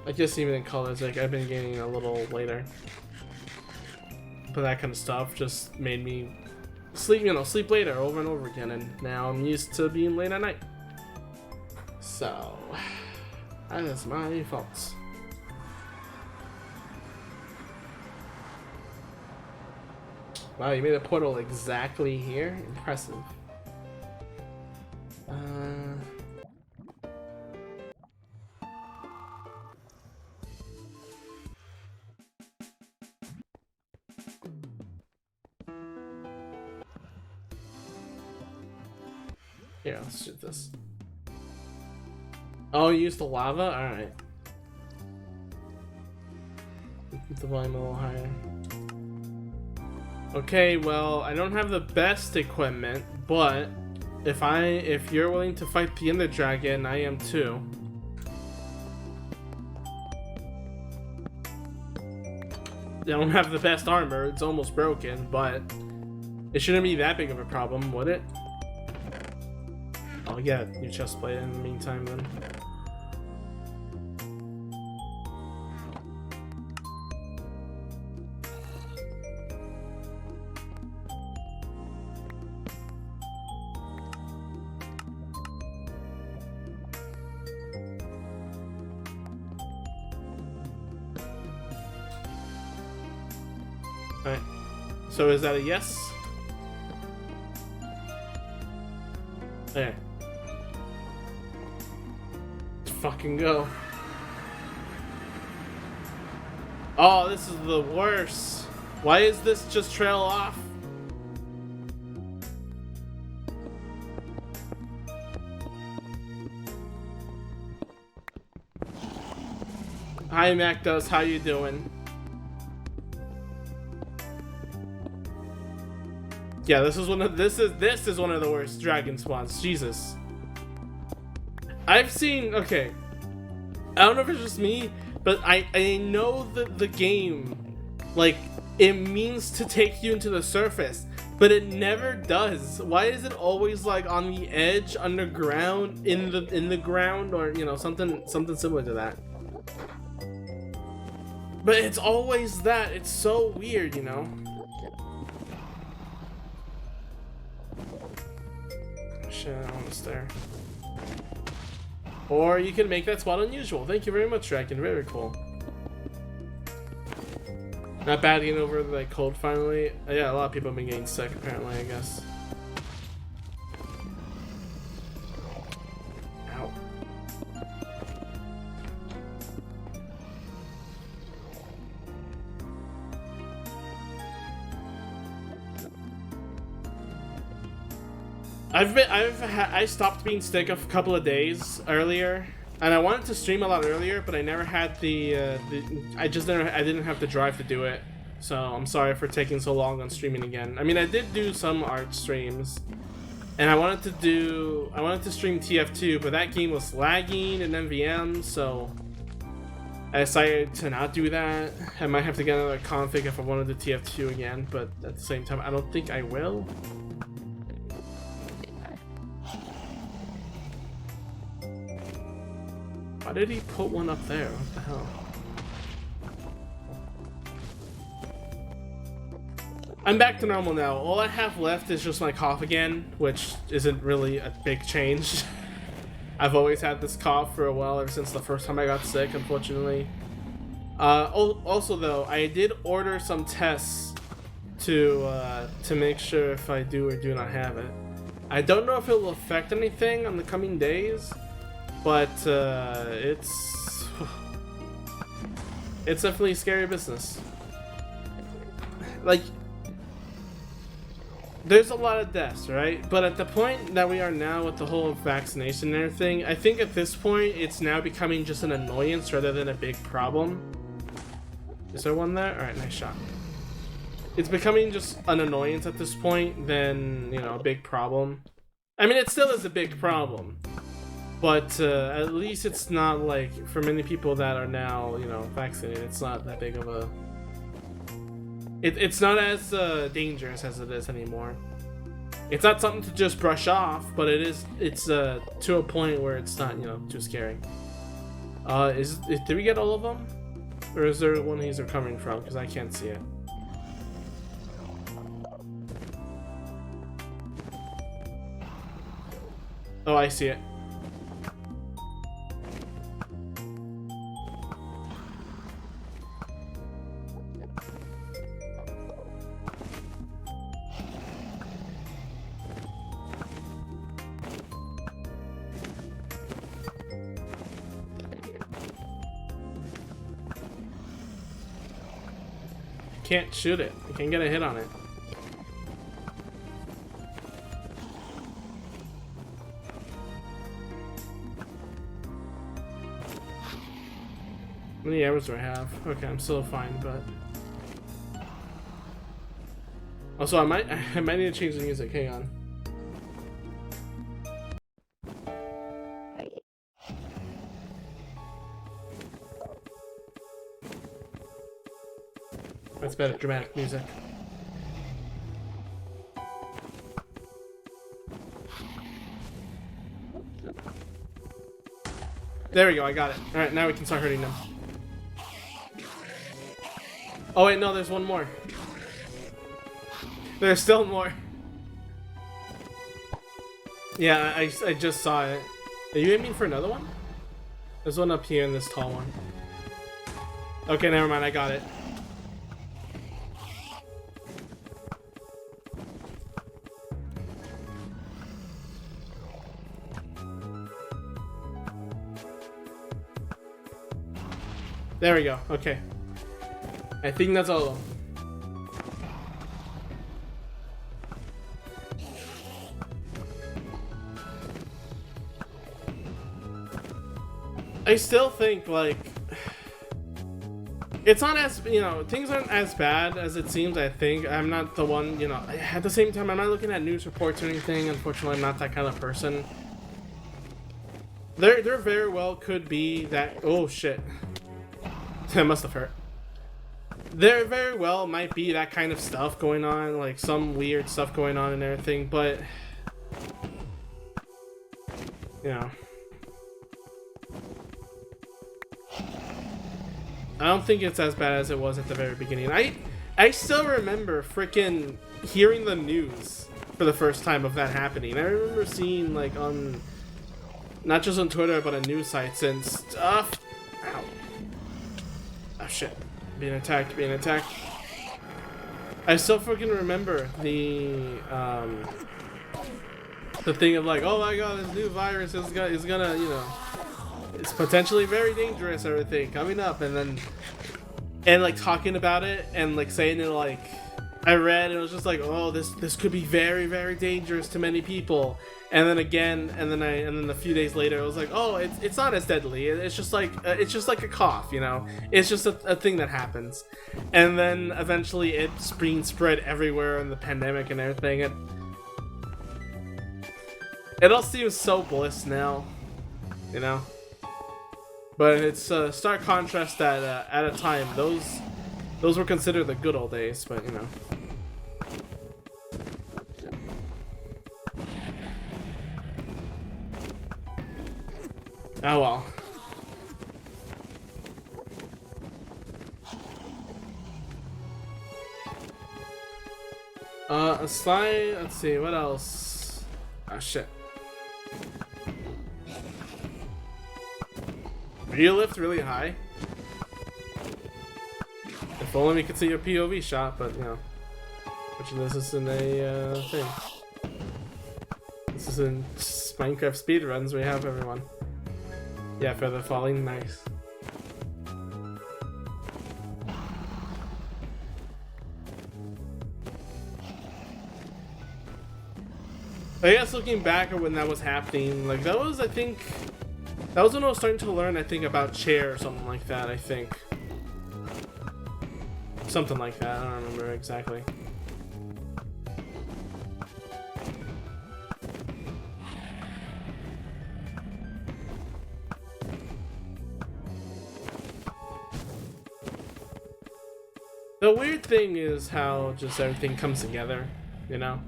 I guess even in college, like I've been getting a little later. But that kind of stuff just made me sleep later over and over again, and now I'm used to being late at night. So that is my fault. Wow, you made a portal exactly here? Impressive. Here, let's shoot this. Oh, you used the lava? Alright. Keep the volume a little higher. Okay, well, I don't have the best equipment, but if you're willing to fight the Ender Dragon, I am too. I don't have the best armor, it's almost broken, but it shouldn't be that big of a problem, would it? I'll get a new chest plate in the meantime then. Alright, so is that a yes? There. Let's fucking go. Oh, this is the worst. Why is this just trail off? Hi Macdos, how you doing? Yeah, this is one of the worst dragon spawns. Jesus. I've seen, okay, I don't know if it's just me, but I know that the game, like, it means to take you into the surface, but it never does. Why is it always like on the edge, underground, in the ground, or you know, something similar to that? But it's always that. It's so weird, you know. Shit, I want to stare. Or you can make that spot unusual. Thank you very much, Draken. Very cool. Not bad getting over the cold finally. Yeah, a lot of people have been getting sick apparently, I guess. Ow. I stopped being sick a couple of days earlier, and I wanted to stream a lot earlier, but I never had I didn't have the drive to do it. So I'm sorry for taking so long on streaming again. I mean, I did do some art streams, and I wanted to stream TF2, but that game was lagging in MVM, so I decided to not do that. I might have to get another config if I wanted to TF2 again, but at the same time, I don't think I will. Why did he put one up there? What the hell? I'm back to normal now. All I have left is just my cough again, which isn't really a big change. I've always had this cough for a while, ever since the first time I got sick, unfortunately. Also though, I did order some tests to make sure if I do or do not have it. I don't know if it will affect anything on the coming days, but it's definitely scary business. Like, there's a lot of deaths, right? But at the point that we are now with the whole vaccination and everything, I think at this point it's now becoming just an annoyance rather than a big problem. Is there one there? Alright, nice shot. It's becoming just an annoyance at this point than, you know, a big problem. I mean, it still is a big problem. But at least it's not like, for many people that are now, you know, vaccinated, it's not that big of a... It's not as dangerous as it is anymore. It's not something to just brush off, but it's to a point where it's not, you know, too scary. Did we get all of them? Or is there one these are coming from? Because I can't see it. Oh, I see it. Can't shoot it. I can't get a hit on it. How many arrows do I have? Okay, I'm still fine, but also I might need to change the music. Hang on. That's better, dramatic music. There we go, I got it. Alright, now we can start hurting them. Oh wait, no, there's one more. There's still more. Yeah, I just saw it. Are you aiming for another one? There's one up here in this tall one. Okay, never mind, I got it. There we go. Okay. I think that's all of them. I still think, like, it's not as, you know, things aren't as bad as it seems, I think. I'm not the one, you know, at the same time, I'm not looking at news reports or anything. Unfortunately, I'm not that kind of person. There very well could be that, oh shit. That must have hurt. There very well might be that kind of stuff going on, like some weird stuff going on and everything, but you know, I don't think it's as bad as it was at the very beginning. I still remember freaking hearing the news for the first time of that happening. I remember seeing, like, on, not just on Twitter, but on news sites and stuff. Ow. Oh shit. Being attacked, being attacked. I still freaking remember the thing of, like, oh my god, this new virus is gonna, you know, it's potentially very dangerous, everything coming up, and like talking about it and like saying it, like, I read and it was just like, oh, this could be very, very dangerous to many people. And then again, and then a few days later, it was like, oh, it's not as deadly. It's just like a cough, you know. It's just a thing that happens. And then eventually, it's being spread everywhere in the pandemic and everything. It all seems so bliss now, you know. But it's stark contrast that at a time those were considered the good old days. But you know. Oh well. A slide, let's see, what else? Ah, shit. Do you lift really high? If only we could see your POV shot, but you know, fortunately this isn't a thing. This is in Minecraft speedruns. We have everyone. Yeah, feather falling, nice. I guess looking back at when that was happening, like that was, I think, that was when I was starting to learn, I think, about chair or something like that, I think. Something like that, I don't remember exactly. The weird thing is how just everything comes together, you know?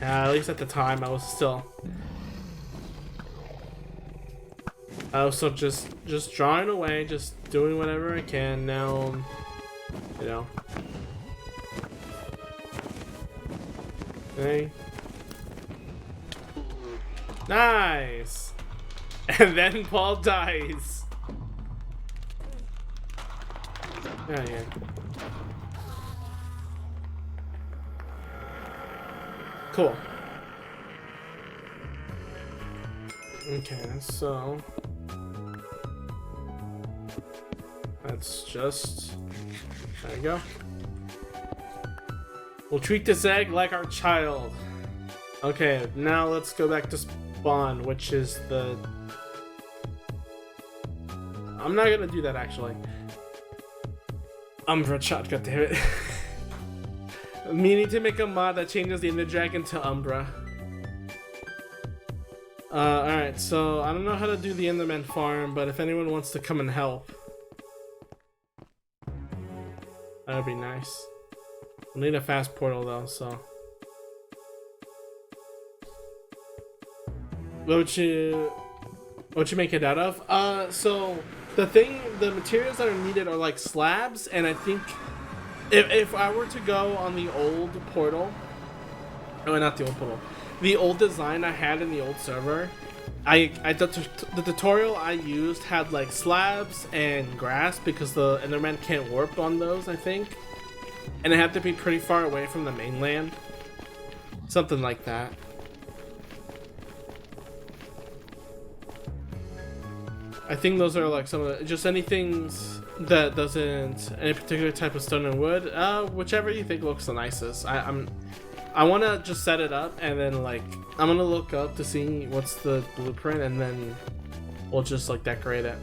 At least at the time, I was still just drawing away, just doing whatever I can. Now, you know. Okay. Nice. And then Paul dies. Yeah, yeah. Cool. Okay, so let's just, there you go. We'll treat this egg like our child. Okay, now let's go back to spawn, which is the, I'm not gonna do that actually. Umbra shot, god damn it. We need to make a mod that changes the Ender Dragon to Umbra. Alright, so I don't know how to do the Enderman farm, but if anyone wants to come and help, that would be nice. We'll need a fast portal though, so. What would you make it out of? So the materials that are needed are like slabs, and I think if I were to go on the old portal, oh, not the old portal, the old design I had in the old server, the tutorial I used had like slabs and grass because the Enderman can't warp on those, I think, and it had to be pretty far away from the mainland, something like that. I think those are like some of the, just anything that doesn't, any particular type of stone and wood, whichever you think looks the nicest. I want to just set it up, and then like I'm gonna look up to see what's the blueprint, and then we'll just like decorate it.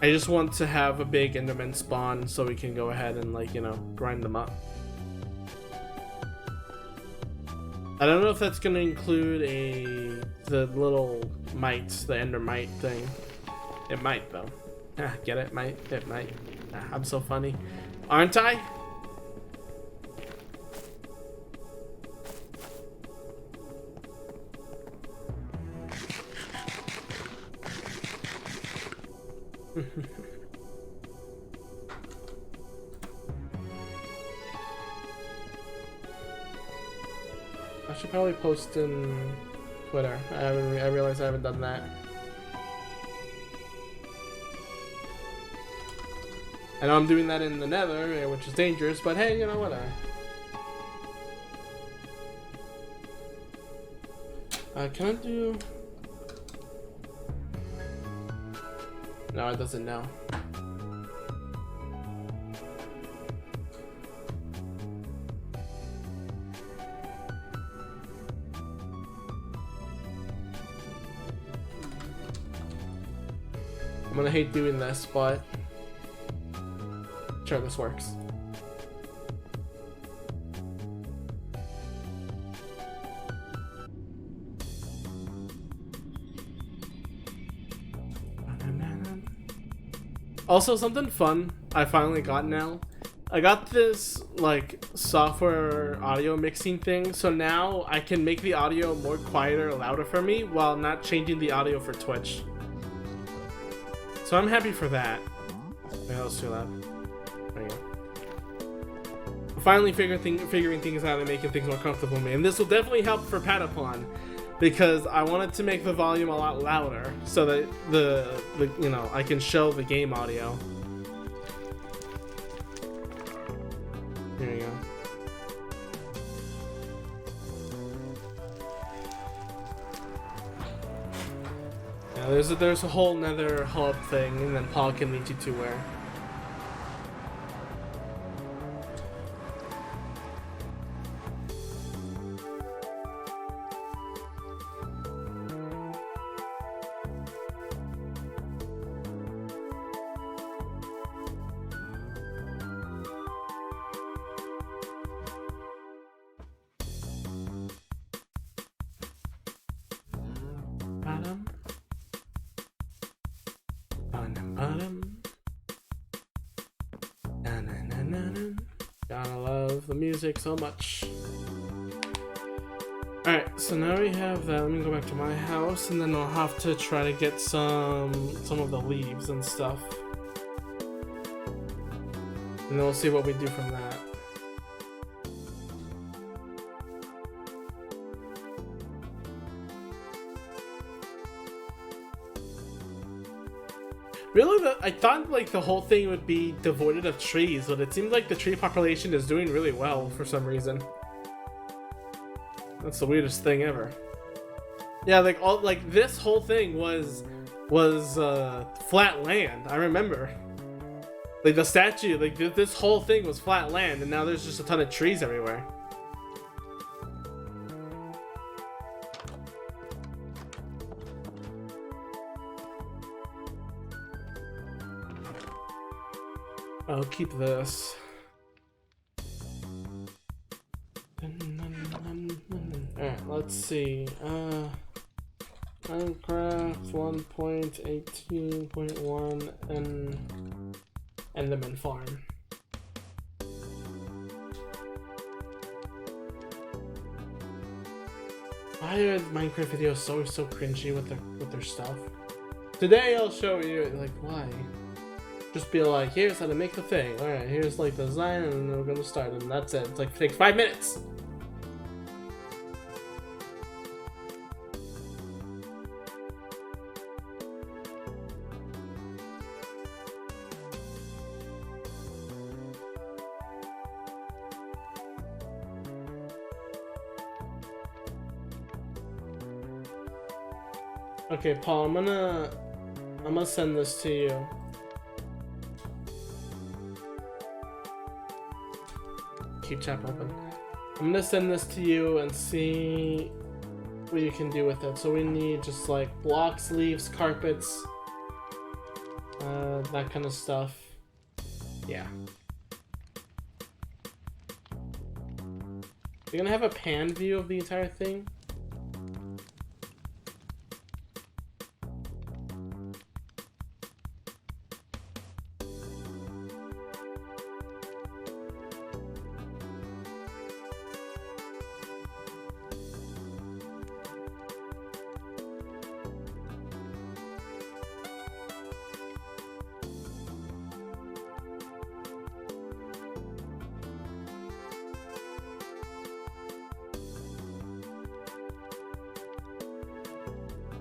I just want to have a big Enderman spawn so we can go ahead and, like, you know, grind them up. I don't know if that's gonna include the little mite, the Ender Mite thing. It might though. Get it? Might? It might. I'm so funny, aren't I? I should probably post in Twitter. I realize I haven't done that. I know I'm doing that in the Nether, which is dangerous, but hey, you know, whatever. Can I do? No, it doesn't know. I'm gonna hate doing this, but sure, this works. Also, something fun I finally got now. I got this like software audio mixing thing, so now I can make the audio more quieter or louder for me while not changing the audio for Twitch. So I'm happy for that. Wait, that was too loud. There you go. Finally figuring things out and making things more comfortable for me. And this will definitely help for Patapon, because I wanted to make the volume a lot louder so that the you know, I can show the game audio. Here you go. Yeah, there's a whole nether hub thing, and then Paul can lead you to where. Gotta love the music so much. Alright, so now we have that. Let me go back to my house, and then I'll have to try to get some of the leaves and stuff. And then we'll see what we do from that. Really, I thought like the whole thing would be devoid of trees, but it seems like the tree population is doing really well for some reason. That's the weirdest thing ever. Yeah, like this whole thing was flat land. I remember. Like the statue, like this whole thing was flat land, and now there's just a ton of trees everywhere. I'll keep this. Alright, let's see. Minecraft 1.18.1 and Enderman Farm. Why are Minecraft videos so cringy with their stuff? Today I'll show you, like, why? Just be like, here's how to make the thing. Alright, here's like the design, and we're gonna start, and that's it. It's like, take 5 minutes! Okay, Paul, I'm gonna send this to you. Keep chat open. I'm gonna send this to you and see what you can do with it. So we need just like blocks, leaves, carpets, that kind of stuff. Yeah. You're gonna have a pan view of the entire thing.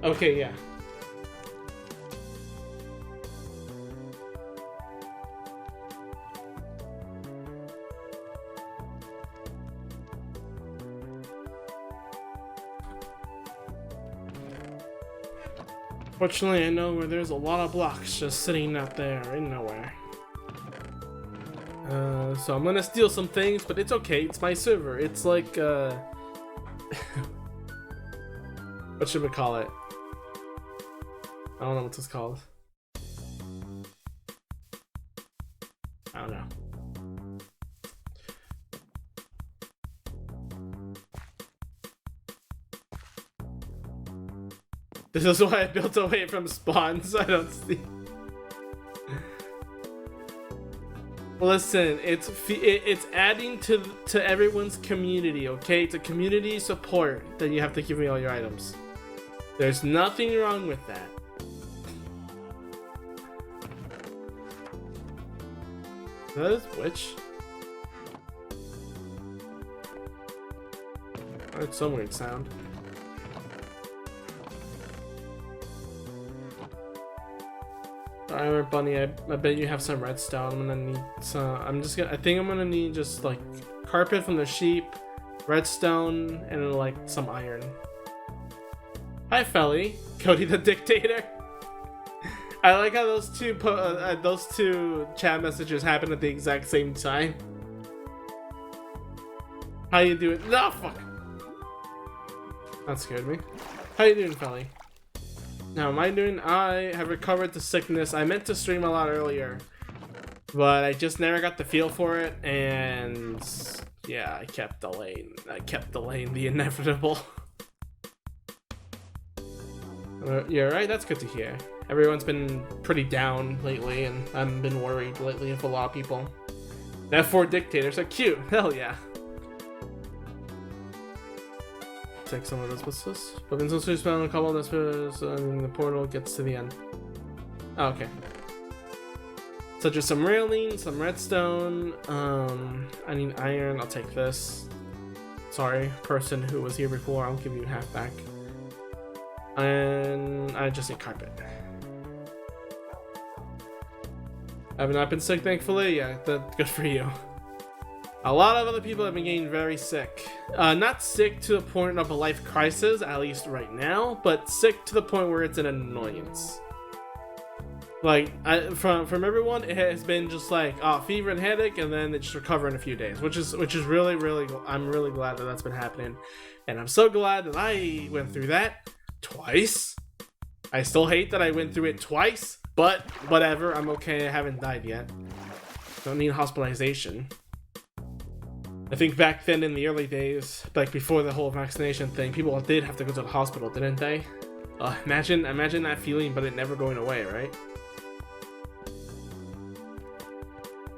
Okay, yeah. Fortunately, I know where there's a lot of blocks just sitting out there in nowhere. So I'm gonna steal some things, but it's okay. It's my server. It's like, what should we call it? I don't know what this is called. I don't know. This is why I built away from spawns. I don't see. Listen, it's adding to everyone's community, okay? It's a community support that you have to give me all your items. There's nothing wrong with that. That is witch. That's some weird sound. Alright, Bunny, I bet you have some redstone. I'm gonna need some. I think I'm gonna need just like carpet from the sheep, redstone, and like some iron. Hi, Felly. Cody the Dictator. I like how those two chat messages happen at the exact same time. How you doing? No, fuck. That scared me. How you doing, Felly? Now, I have recovered the sickness. I meant to stream a lot earlier, but I just never got the feel for it, and yeah, I kept delaying the inevitable. You're right, that's good to hear. Everyone's been pretty down lately, and I've been worried lately of a lot of people. That 4 dictators are cute, hell yeah. Take some of this. What's this? But since we spend a couple of this, the portal gets to the end. Oh, okay. So just some railing, some redstone. I need iron. I'll take this. Sorry, person who was here before. I'll give you half back. And I just need carpet. I've not been sick, thankfully. Yeah, that's good for you. A lot of other people have been getting very sick. Not sick to the point of a life crisis, at least right now, but sick to the point where it's an annoyance. Like, from everyone, it has been just like, fever and headache, and then they just recover in a few days, which is really, I'm really glad that that's been happening. And I'm so glad that I went through that twice. I still hate that I went through it twice, but whatever, I'm okay, I haven't died yet. Don't need hospitalization. I think back then in the early days, like before the whole vaccination thing, people did have to go to the hospital, didn't they? Imagine that feeling, but it never going away, right?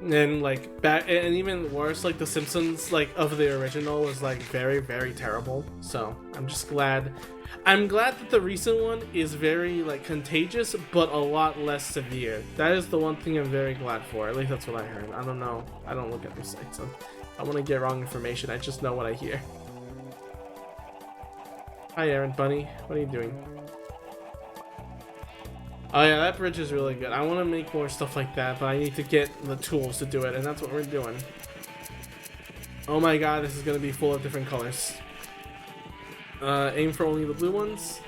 And like and even worse, like The Simpsons, like of the original, was like very, very terrible. So I'm just glad. I'm glad that the recent one is very like contagious, but a lot less severe. That is the one thing I'm very glad for. At least that's what I heard. I don't know. I don't look at the site, so I want to get wrong information. I just know what I hear. Hi, Aaron Bunny. What are you doing? Oh yeah, that bridge is really good. I want to make more stuff like that, but I need to get the tools to do it, and that's what we're doing. Oh my god, this is going to be full of different colors. Aim for only the blue ones.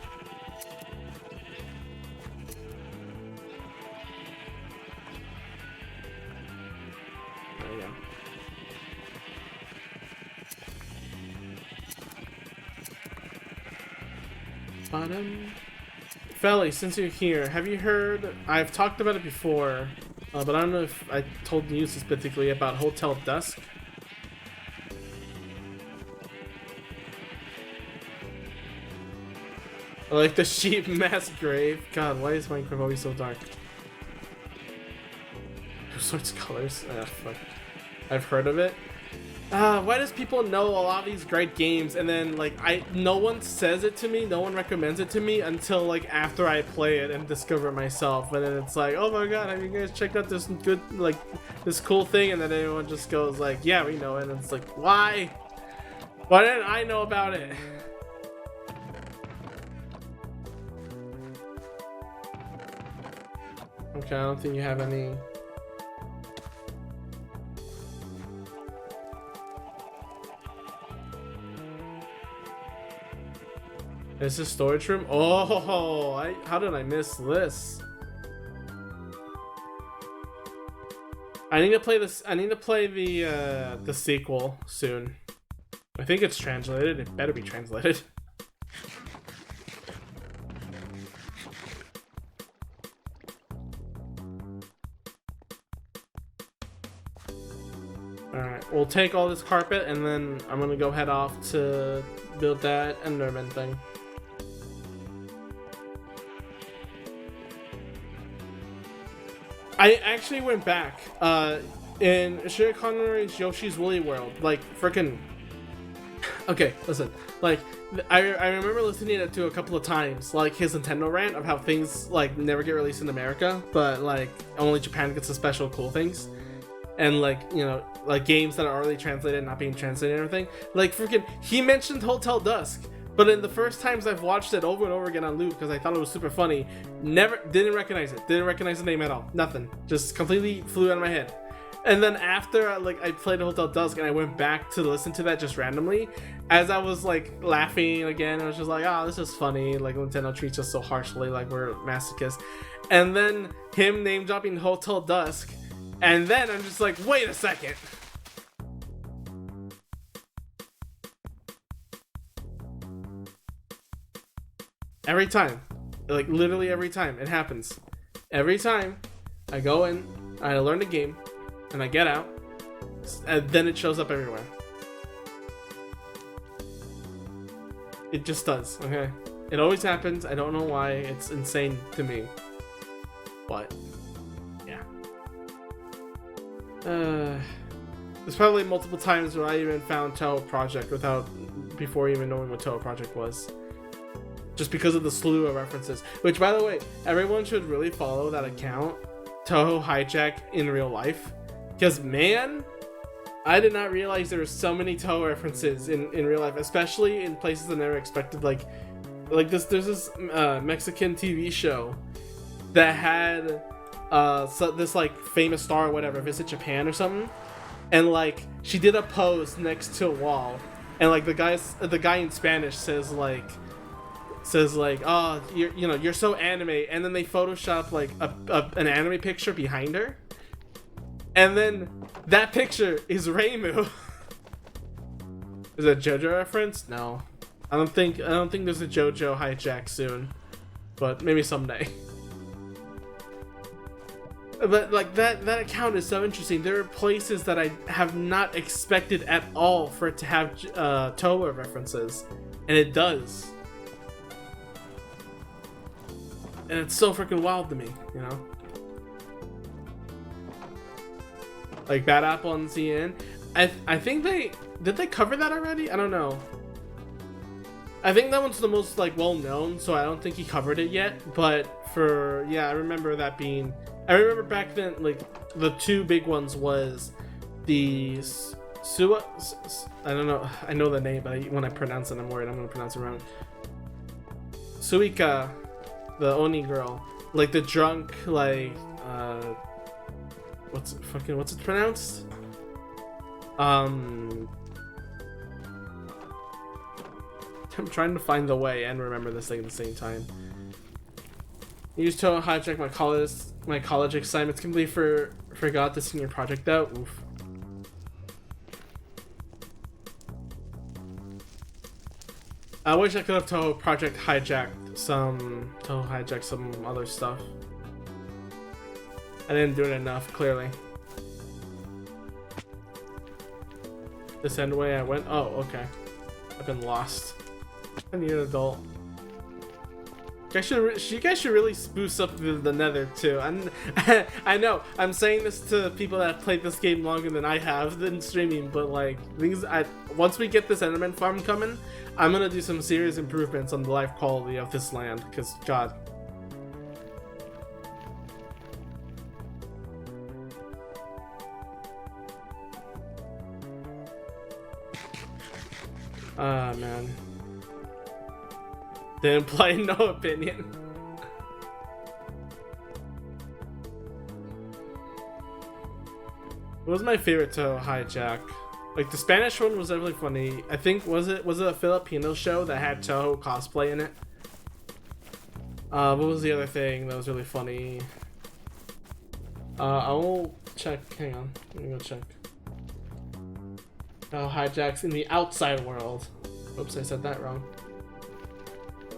There we go. Bottom. Felly, since you're here, have you heard? I've talked about it before, but I don't know if I told you specifically about Hotel Dusk. I like the sheep mass grave. God, why is Minecraft always so dark? Who sorts colors? Ah, fuck. I've heard of it. Why does people know a lot of these great games and then like no one says it to me, no one recommends it to me until like after I play it and discover it myself, and then it's like, oh my god, have you guys checked out this good, like, this cool thing? And then everyone just goes like, yeah, we know it, and it's like, why didn't I know about it? Okay, I don't think you have any. Is this storage room? Oh, how did I miss this? I need to play this. I need to play the sequel soon. I think it's translated. It better be translated. Alright, we'll take all this carpet and then I'm gonna go head off to build that Enderman thing. I actually went back in Shigeru Konori's Yoshi's Woolly World, like freaking. Okay, listen, like I remember listening to a couple of times, like his Nintendo rant of how things like never get released in America, but like only Japan gets the special cool things, and like, you know, like games that are already translated not being translated and everything. Like freaking, he mentioned Hotel Dusk, But in the first times I've watched it over and over again on loop because I thought it was super funny, didn't recognize it. Didn't recognize the name at all. Nothing. Just completely flew out of my head. And then after I played Hotel Dusk and I went back to listen to that just randomly, as I was like laughing again, I was just like, oh, this is funny. Like Nintendo treats us so harshly, like we're masochists. And then him name dropping Hotel Dusk, and then I'm just like, wait a second. Every time, like literally every time it happens. Every time I go in, I learn the game, and I get out, and then it shows up everywhere. It just does, okay? It always happens. I don't know why. It's insane to me. But, yeah. There's probably multiple times where I even found Toho Project before even knowing what Toho Project was. Just because of the slew of references. Which, by the way, everyone should really follow that account, Toho Hijack in real life. Because, man, I did not realize there were so many Toho references in real life, especially in places I never expected. Like this, there's this Mexican TV show that had this like famous star or whatever visit Japan or something, and like she did a pose next to a wall, and like the guy in Spanish says like, oh, you're so anime, and then they Photoshop like an anime picture behind her. And then that picture is Reimu. Is that a JoJo reference? No, I don't think there's a JoJo Hijack soon, but maybe someday. But like that account is so interesting. There are places that I have not expected at all for it to have Toho references, and it does. And it's so freaking wild to me, you know. Like Bad Apple and ZN. I think did they cover that already? I don't know. I think that one's the most like well known, so I don't think he covered it yet. But I remember that being. I remember back then, like the two big ones was the I don't know. I know the name, but when I pronounce it, I'm worried I'm gonna pronounce it wrong. Suika, the Oni girl, like the drunk like. What's it pronounced? I'm trying to find the way and remember this thing at the same time. I used to hijack my college assignments completely forgot the senior project out. Oof. I wish I could have Toho Project hijacked some other stuff. I didn't do it enough, clearly. This end way I went. Oh, okay. I've been lost. I need an adult. You guys should really spruce up the Nether too. I know I'm saying this to people that have played this game longer than I have in streaming, but like once we get this Enderman farm coming, I'm gonna do some serious improvements on the life quality of this land. Because God. Ah, man. Didn't play, no opinion. What was my favorite Toho Hijack? Like the Spanish one was definitely funny. I think was it a Filipino show that had Toho cosplay in it? What was the other thing that was really funny? I will check. Hang on, let me go check. Hijacks in the outside world. Oops, I said that wrong.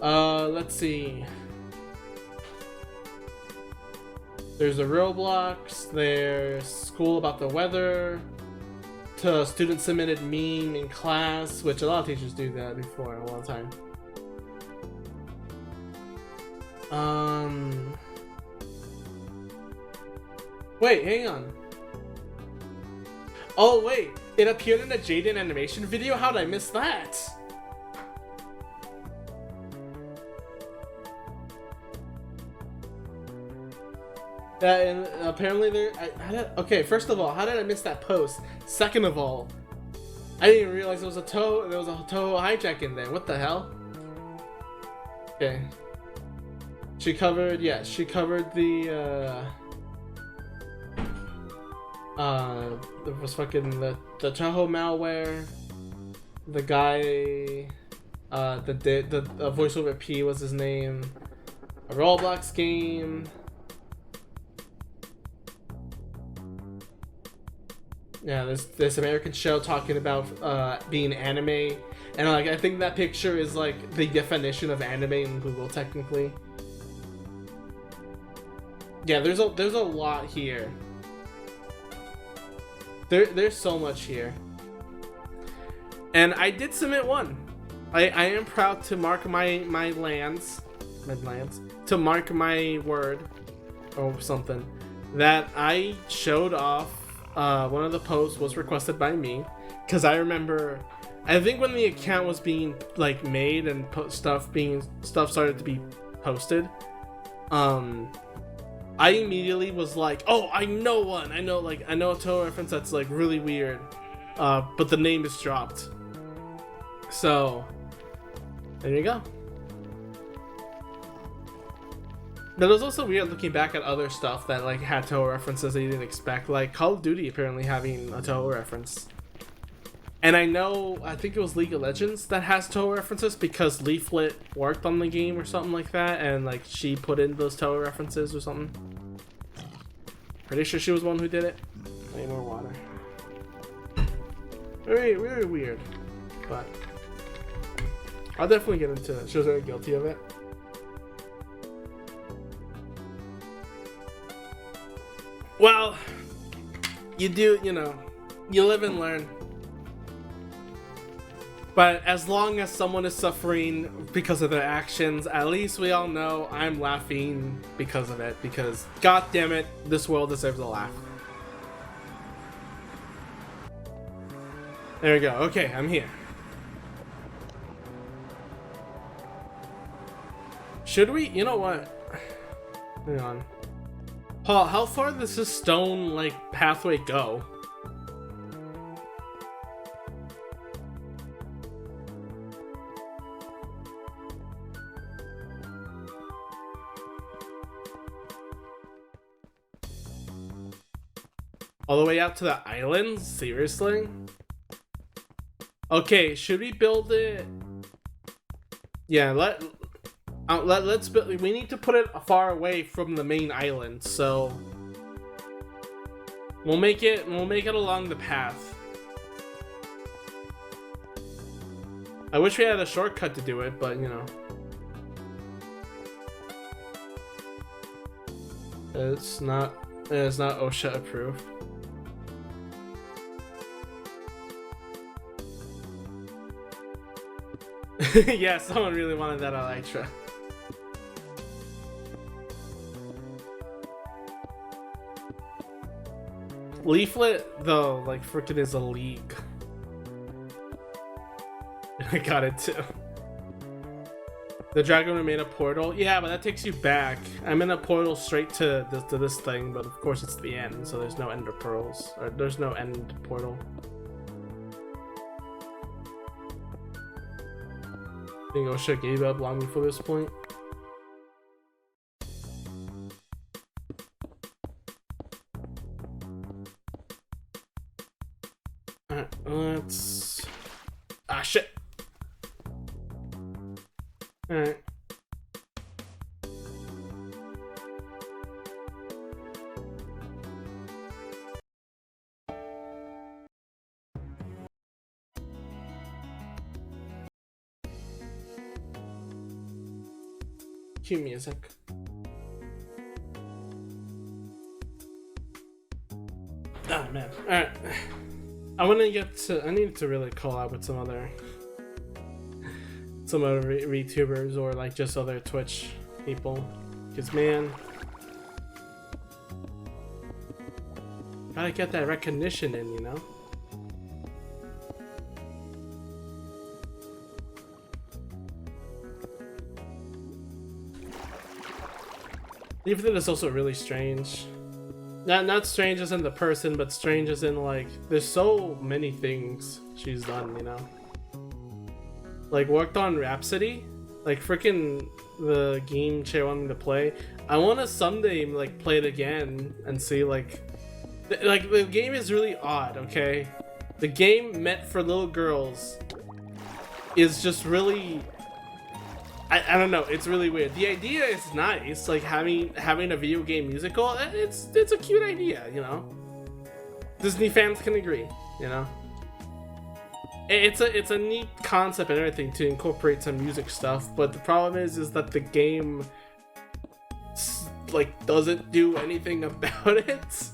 Let's see. There's a Roblox, there's school about the weather, to student submitted meme in class, which a lot of teachers do that before a long time. Wait, hang on. Oh wait, it appeared in a Jaden animation video? How did I miss that? And apparently there. Okay, first of all, how did I miss that post? Second of all, I didn't even realize there was a Toho Hijack in there. What the hell? Okay. She covered the there was fucking the Tahoe malware, the guy, the voice over P was his name, a Roblox game. Yeah, this American show talking about being anime, and like I think that picture is like the definition of anime in Google technically. Yeah, there's a lot here. There's so much here. And I did submit one. I am proud to mark my lands, to mark my word or something, that I showed off. One of the posts was requested by me, because I remember, I think when the account was being like made and stuff started to be posted, I immediately was like, oh, I know one. I know a Toho reference that's like really weird, but the name is dropped. So there you go. But it was also weird looking back at other stuff that like had Toho references that you didn't expect, like Call of Duty apparently having a Toho reference. And I think it was League of Legends that has Toho references because Leaflet worked on the game or something like that, and like she put in those Toho references or something. Pretty sure she was the one who did it. I need more water. Very, very weird. But I'll definitely get into it. She was very guilty of it. Well, you live and learn. But as long as someone is suffering because of their actions, at least we all know I'm laughing because of it. Because, god damn it, this world deserves a laugh. There we go. Okay, I'm here. Should we? You know what? Hang on. Paul, how far does this stone, like, pathway go? All the way out to the island? Seriously? Okay, should we build it? Yeah, let's build. We need to put it far away from the main island, so we'll make it along the path. I wish we had a shortcut to do it, but you know, it's not OSHA approved. Yeah, someone really wanted that Elytra. Leaflet, though, like, frickin' is a league. I got it too. The dragon remained a portal? Yeah, but that takes you back. I'm in a portal straight to this thing, but of course it's the end, so there's no ender pearls. Or there's no end portal. I think OSHA gave up long before this point. Alright, let's... Ah, shit! Alright. Cue music. Ah, man. Alright. I need to really collab with some other VTubers or like just other Twitch people. Cause man, gotta get that recognition in, you know? Leaflet is also really strange. Not strange as in the person, but strange as in like there's so many things she's done, you know? Like worked on Rhapsody, Like freaking the game Che wanted me to play. I want to someday like play it again and see like the game is really odd. Okay, the game meant for little girls is just really. I don't know. It's really weird. The idea is nice, like having a video game musical. It's a cute idea, you know. Disney fans can agree, you know. It's a neat concept and everything to incorporate some music stuff, but the problem is that the game like doesn't do anything about it.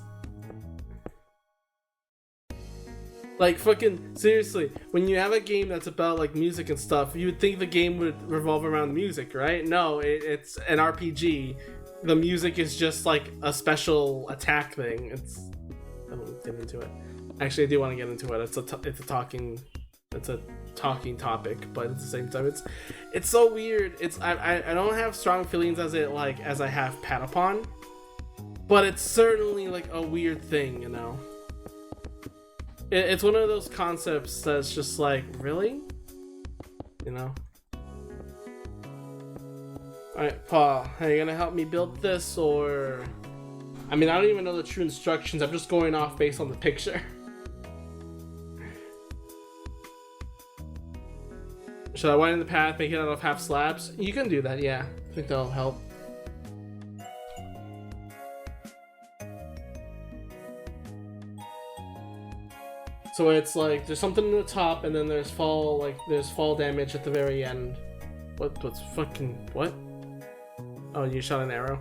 Like fucking seriously, when you have a game that's about like music and stuff, you would think the game would revolve around music, right? No, it's an RPG. The music is just like a special attack thing. I won't get into it. Actually, I do want to get into it. It's a talking topic, but at the same time, it's so weird. I don't have strong feelings as I have Patapon, but it's certainly like a weird thing, you know. It's one of those concepts that's just like, really? You know? Alright, Paul, are you gonna help me build this, or... I mean, I don't even know the true instructions, I'm just going off based on the picture. Should I widen the path, make it out of half slabs? You can do that, yeah. I think that'll help. So it's like there's something in the top, and then there's fall damage at the very end. What's fucking what? Oh, you shot an arrow.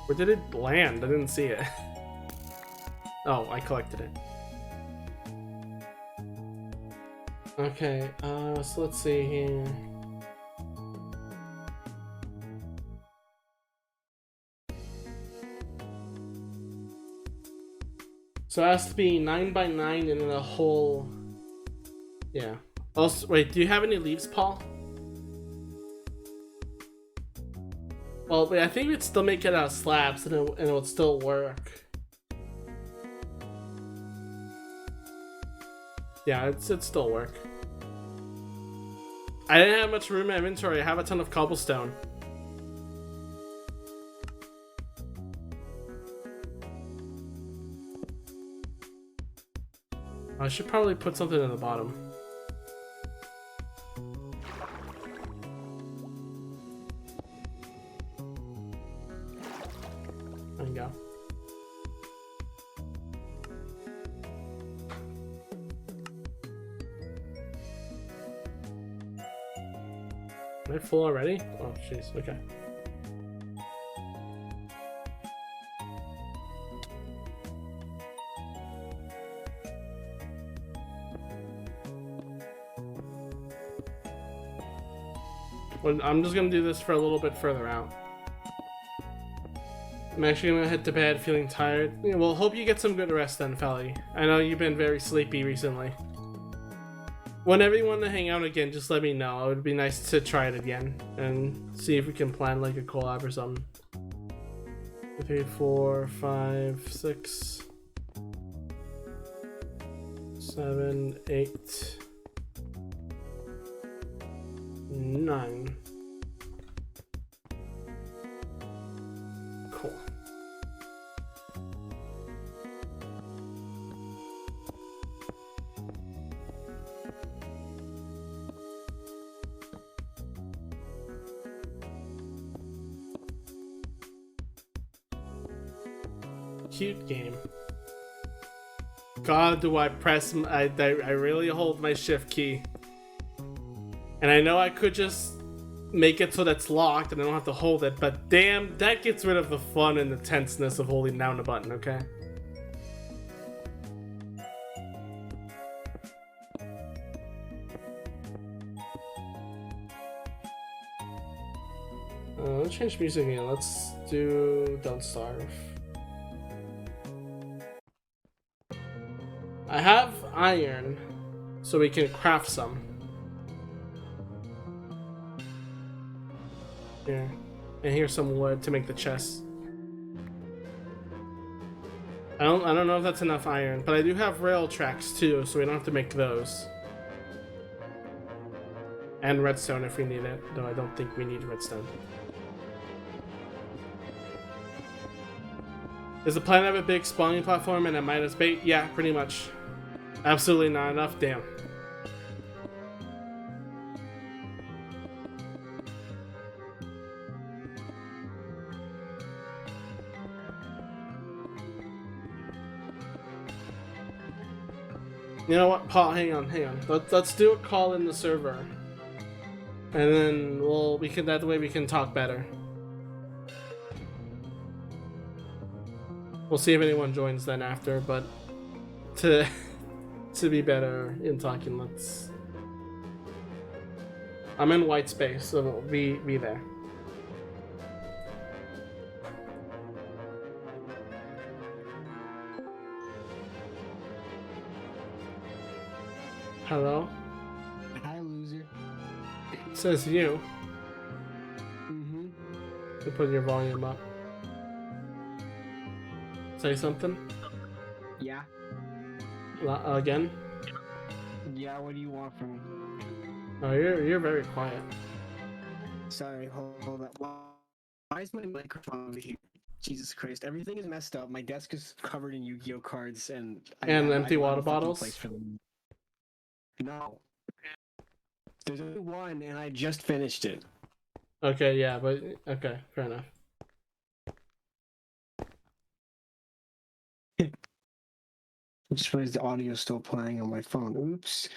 Where did it land? I didn't see it. Oh, I collected it. Okay, so let's see here. So it has to be 9 by 9 and then a whole... Yeah. Also, wait, do you have any leaves, Paul? Well, wait, I think we'd still make it out of slabs and it would still work. Yeah, it'd still work. I didn't have much room in my inventory. I have a ton of cobblestone. I should probably put something in the bottom. There you go. Am I full already? Oh, jeez, okay. Well, I'm just gonna do this for a little bit further out. I'm actually gonna head to bed feeling tired. Yeah, well, hope you get some good rest then, Fally. I know you've been very sleepy recently. Whenever you want to hang out again, just let me know. It would be nice to try it again and see if we can plan like a collab or something. 3, 4, 5, 6, 7, 8, 9. Cool. Cute game. God, do I press... I really hold my shift key. And I know I could just make it so that's locked and I don't have to hold it, but damn, that gets rid of the fun and the tenseness of holding down the button, okay? Let's change music again. Let's do Don't Starve. I have iron, so we can craft some. Here. And here's some wood to make the chest. I don't know if that's enough iron, but I do have rail tracks too, so we don't have to make those. And redstone if we need it, though I don't think we need redstone. Is the planet have a big spawning platform and a Midas bait? Yeah, pretty much. Absolutely not enough, damn. You know what, Paul, hang on. Let's do a call in the server. And then that way we can talk better. We'll see if anyone joins then after, but to be better in talking, I'm in white space, so be there. Hello? Hi, loser. It says you. Mm-hmm. You put your volume up. Say something? Yeah. Again? Yeah, what do you want from me? Oh, you're very quiet. Sorry, hold up. Why is my microphone over here? Jesus Christ, everything is messed up. My desk is covered in Yu-Gi-Oh cards and Empty I water don't have a fucking bottles? place for them. No. There's only one and I just finished it. Okay, yeah, but okay, fair enough. I just realized the audio is still playing on my phone. Oops.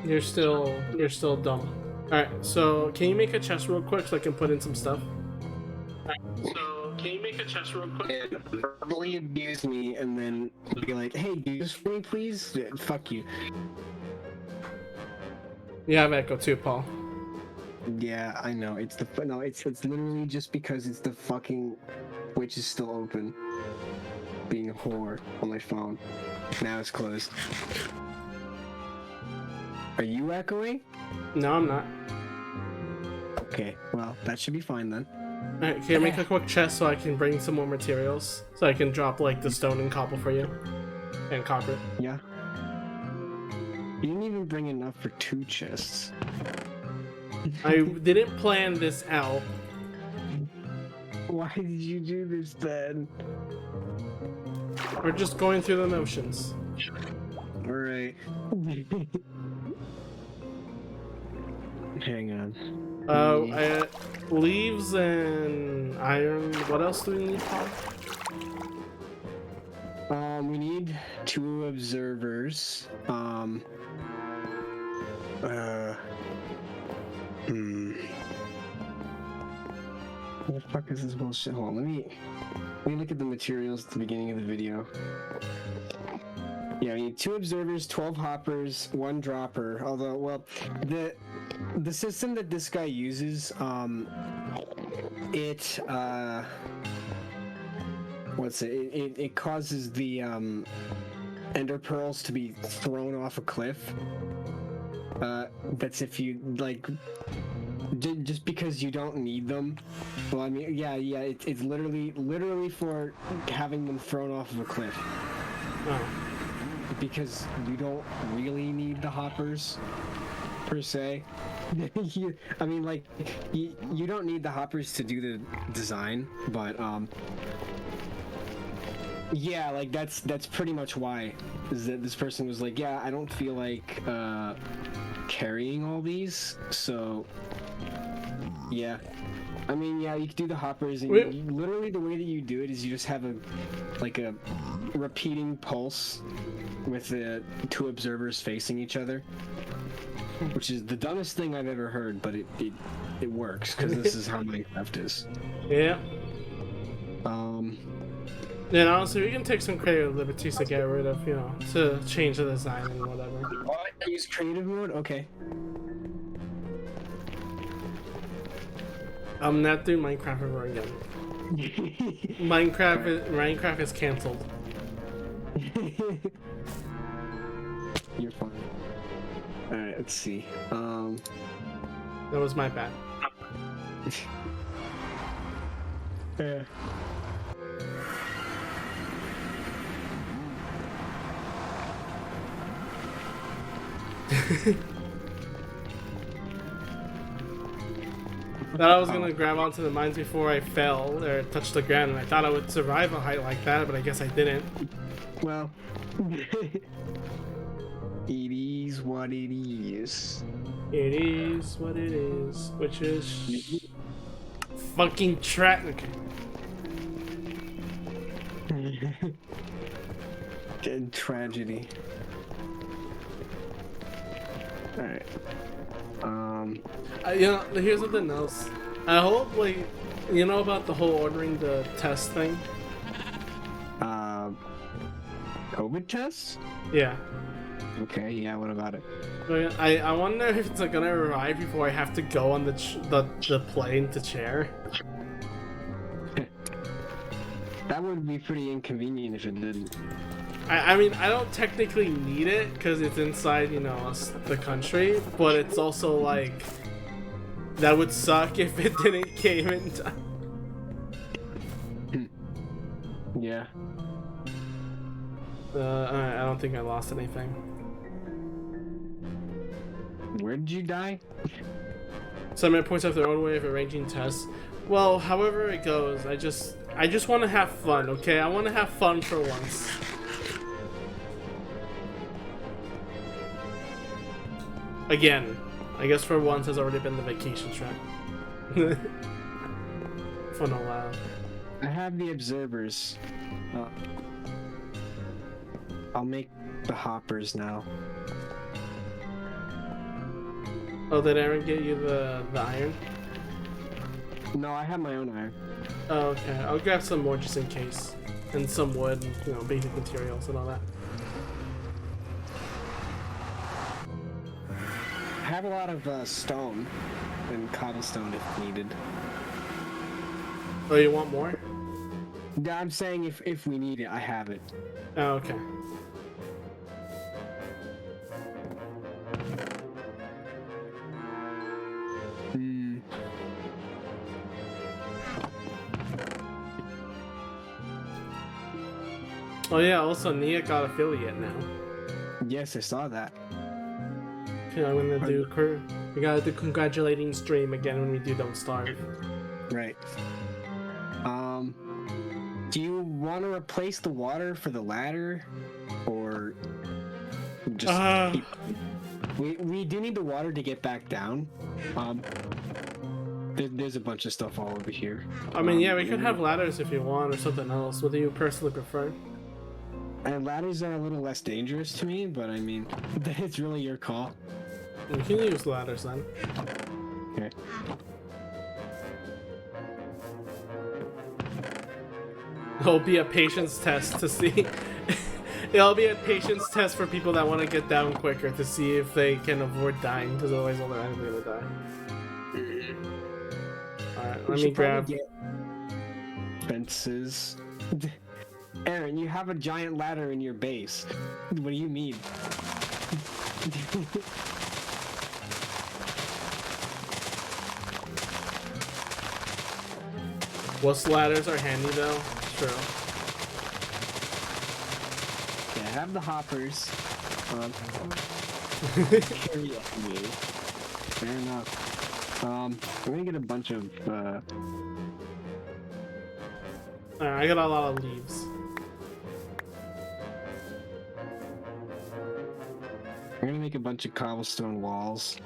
You're still dumb. Alright, so can you make a chest real quick so I can put in some stuff? Verbally abuse me and then be like, hey, do this for me, please? Yeah, fuck you. You have echo too, Paul. Yeah, I know. It's literally just because it's the fucking Twitch is still open. Being a whore on my phone. Now it's closed. Are you echoing? No, I'm not. Okay, well, that should be fine then. Alright, can you make a quick chest so I can bring some more materials? So I can drop like the stone and cobble for you. And copper. Yeah. You didn't even bring enough for 2 chests. I didn't plan this out. Why did you do this then? We're just going through the motions. Alright. Hang on. Leaves and iron. What else do we need, Paul? We need 2 observers. What the fuck is this bullshit? Hold on, let me look at the materials at the beginning of the video. Yeah, we need 2 observers, 12 hoppers, 1 dropper. Although, well, the system that this guy uses, it causes the ender pearls to be thrown off a cliff. That's if you like. Just because you don't need them. Well, I mean, yeah, it's literally for having them thrown off of a cliff. Oh. Because you don't really need the hoppers, per se. I mean, like, you don't need the hoppers to do the design, but, yeah, like, that's pretty much why. Is that this person was like, yeah, I don't feel like, carrying all these, so... Yeah. I mean, yeah, you can do the hoppers, and literally the way that you do it is you just have a repeating pulse with the 2 observers facing each other, which is the dumbest thing I've ever heard, but it works, because this is how Minecraft is. Yeah. And honestly, we can take some creative liberties to get rid of, to change the design and whatever. Oh, I use creative mode? Okay. I'm not doing Minecraft ever again. Minecraft is canceled. You're fine. Alright, let's see. That was my bad. Yeah. Thought I was gonna grab onto the mines before I fell or touched the ground, and I thought I would survive a height like that, but I guess I didn't. Well, it is what it is. It is what it is, which is fucking tragic. Dead tragedy. All right. You know, here's something else. I hope, like, you know about the whole ordering the test thing? COVID tests? Yeah. Okay, yeah, what about it? But I wonder if it's like, gonna arrive before I have to go on the plane to chair. That would be pretty inconvenient if it didn't. I mean, I don't technically need it because it's inside, you know, the country, but it's also like, that would suck if it didn't came in time. Yeah. I don't think I lost anything. Where did you die? Some points have their own way of arranging tests. Well, however it goes, I just want to have fun, okay? I want to have fun for once. Again, I guess for once has already been the vacation trip. Fun a while. I have the observers. I'll make the hoppers now. Oh, did Aaron get you the iron? No, I have my own iron. Oh, okay. I'll grab some more just in case. And some wood, and, you know, basic materials and all that. I have a lot of stone and cobblestone if needed. Oh, you want more? I'm saying if we need it, I have it. Oh, okay. Oh yeah, also Nia got affiliate now. Yes, I saw that. Okay, I'm gonna do we gotta do congratulating stream again when we do Don't Starve. Right. Do you want to replace the water for the ladder, or just keep... we do need the water to get back down. There's a bunch of stuff all over here. I mean, yeah, we could have ladders if you want, or something else. What do you personally prefer? And ladders are a little less dangerous to me, but I mean, it's really your call. You can use ladders then. Okay. It'll be a patience test to see. It'll be a patience test for people that want to get down quicker to see if they can avoid dying, because otherwise they're gonna die. Alright, let me grab fences. Aaron, you have a giant ladder in your base. What do you mean? What's ladders are handy though? True. Yeah, I have the hoppers. Carry up me. Fair enough. I'm gonna get a bunch of I got a lot of leaves. I'm gonna make a bunch of cobblestone walls.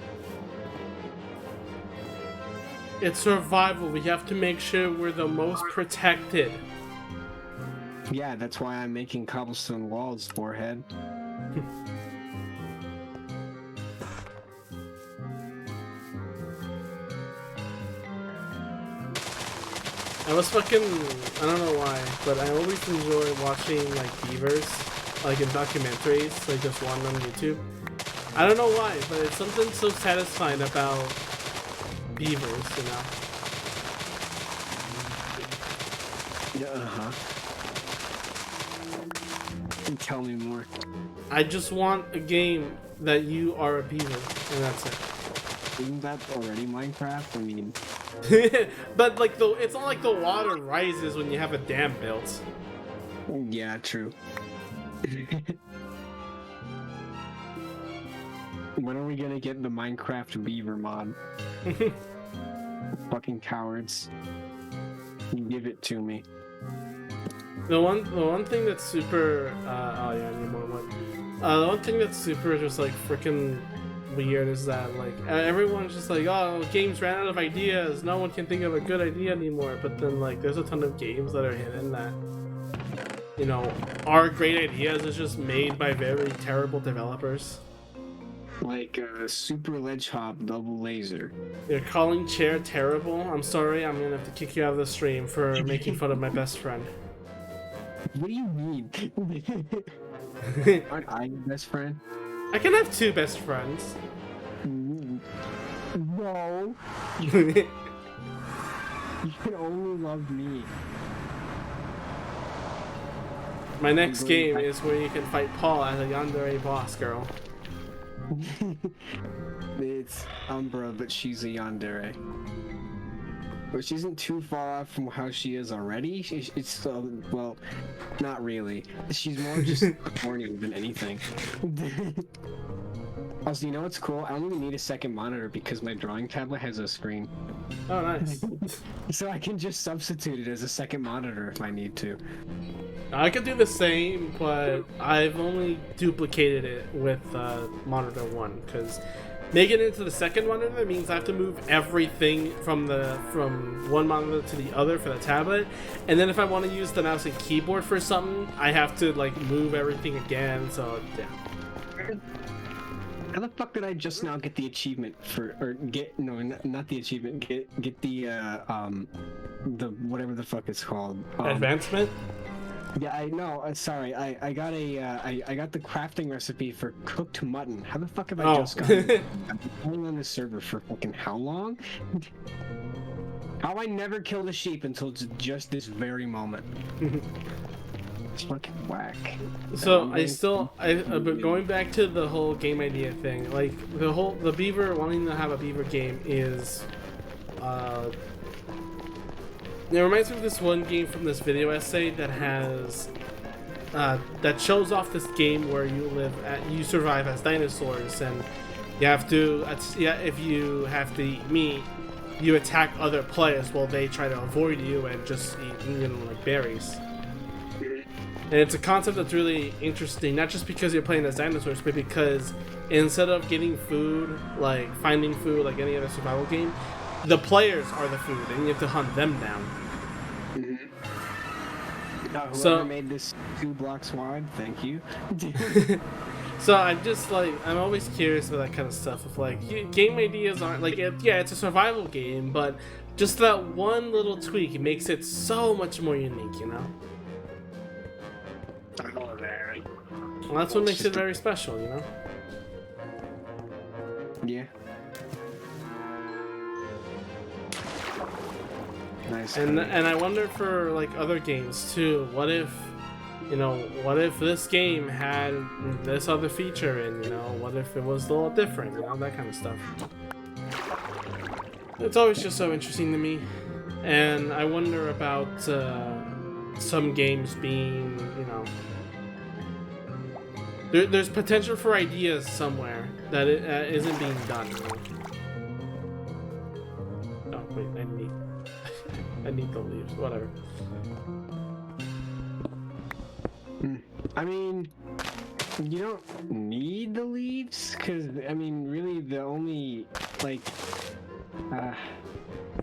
It's survival. We have to make sure we're the most protected. Yeah, that's why I'm making cobblestone walls, forehead. I don't know why, but I always enjoy watching like beavers, like in documentaries, like just one on YouTube. I don't know why, but it's something so satisfying about beavers, you know? Yeah, Tell me more. I just want a game that you are a beaver, and that's it. Isn't that already Minecraft? I mean... But like it's not like the water rises when you have a dam built. Yeah, true. When are we gonna get the Minecraft Beaver mod? Fucking cowards. Give it to me. The one thing that's super oh yeah, I need more wood. The one thing that's super just like freaking weird is that like everyone's just like, oh, games ran out of ideas. No one can think of a good idea anymore. But then like there's a ton of games that are hidden that, you know, are great ideas. It's just made by very terrible developers. Like Super Ledgehop Double Laser. You're calling Chair terrible? I'm sorry, I'm gonna have to kick you out of the stream for making fun of my best friend. What do you mean? Aren't I your best friend? I can have two best friends. No. You can only love me. My next game is where you can fight Paul as a yandere boss girl. It's Umbra, but she's a yandere. But she isn't too far off from how she is already. It's well, not really. She's more just horny than anything. Also, you know what's cool? I don't even need a second monitor because my drawing tablet has a screen. Oh, nice. So I can just substitute it as a second monitor if I need to. I could do the same, but I've only duplicated it with monitor 1, because making it into the second monitor means I have to move everything from one monitor to the other for the tablet, and then if I want to use the mouse and keyboard for something, I have to like move everything again. So yeah. How the fuck did I just now get the achievement for, or get, no, not the achievement, get the whatever the fuck it's called. Advancement? Yeah, I know. Sorry, I got I got the crafting recipe for cooked mutton. How the fuck have I just got it? I've been playing on this server for fucking how long? How I never killed a sheep until just this very moment. It's fucking whack. So but going back to the whole game idea thing, like the beaver wanting to have a beaver game is, it reminds me of this one game from this video essay that has, that shows off this game where you survive as dinosaurs, and you have to, if you have to eat meat, you attack other players while they try to avoid you and just eat, you know, like berries. And it's a concept that's really interesting, not just because you're playing as dinosaurs, but because instead of getting food, like finding food like any other survival game, the players are the food, and you have to hunt them down. Whoever made this 2 blocks wide, thank you. So I'm just like, I'm always curious about that kind of stuff. Of like, game ideas aren't like, yeah, it's a survival game, but just that one little tweak, it makes it so much more unique, you know? Well, that's what makes it very special, you know? Yeah. Nice. And I wonder for like other games too. What if, you know, what if this game had this other feature, and you know, what if it was a little different, you know, that kind of stuff. It's always just so interesting to me, and I wonder about some games being, you know, there's potential for ideas somewhere that it isn't being done. You know? Oh wait, I need the leaves. Whatever. I mean, you don't need the leaves, because I mean, really, the only like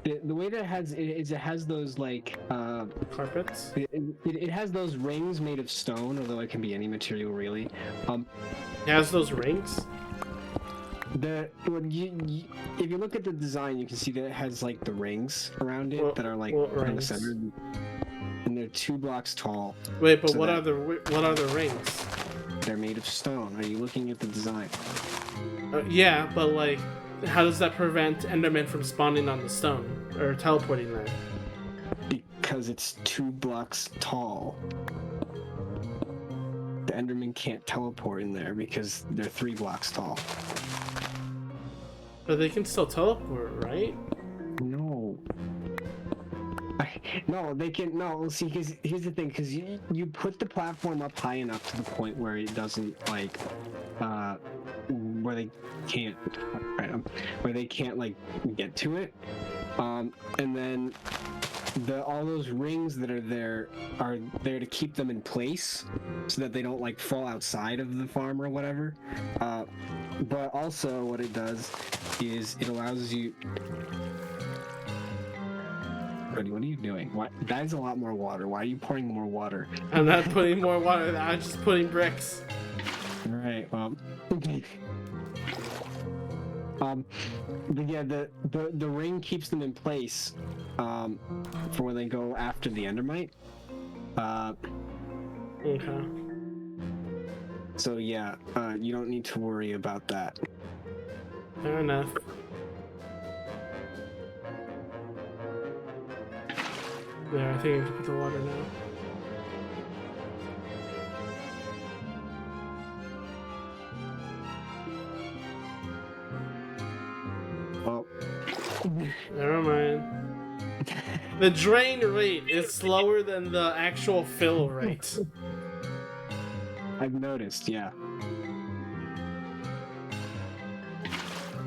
the way that it has those like Carpets. It has those rings made of stone, although it can be any material really. It has those rings. If you look at the design, you can see that it has like the rings around it that are like in the center, and they're 2 blocks tall. Wait, but so what are the rings? They're made of stone. Are you looking at the design? Yeah, but like, how does that prevent Enderman from spawning on the stone or teleporting there? Because it's 2 blocks tall. The Enderman can't teleport in there because they're 3 blocks tall. But they can still teleport, right? No. No, they can. No, see, because here's the thing. Because you put the platform up high enough to the point where it doesn't like where they can't, where they can't like get to it. And then all those rings that are there to keep them in place so that they don't like fall outside of the farm or whatever. But also what it does is it allows you. Cody, what are you doing? That is a lot more water. Why are you pouring more water? I'm not putting more water. I'm just putting bricks. All right. Well. But yeah, the ring keeps them in place for when they go after the Endermite. Okay. So yeah, you don't need to worry about that. Fair enough. There, I think I can put the water now. Oh. Never mind. The drain rate is slower than the actual fill rate. I've noticed, yeah.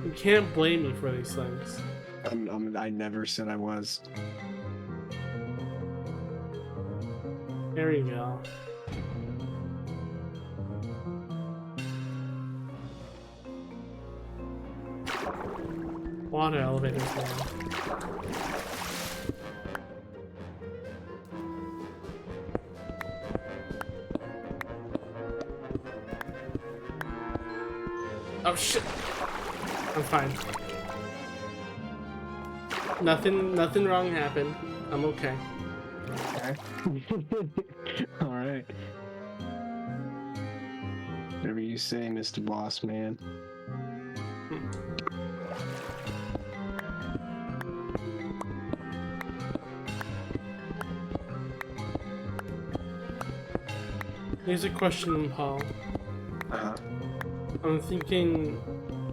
You can't blame me for these things. I never said I was. There you go. Water elevators now. Oh shit! I'm fine. Nothing wrong happened. I'm okay. Okay. All right. Whatever you say, Mr. Boss Man. Here's a question, Paul. Uh-huh. I'm thinking,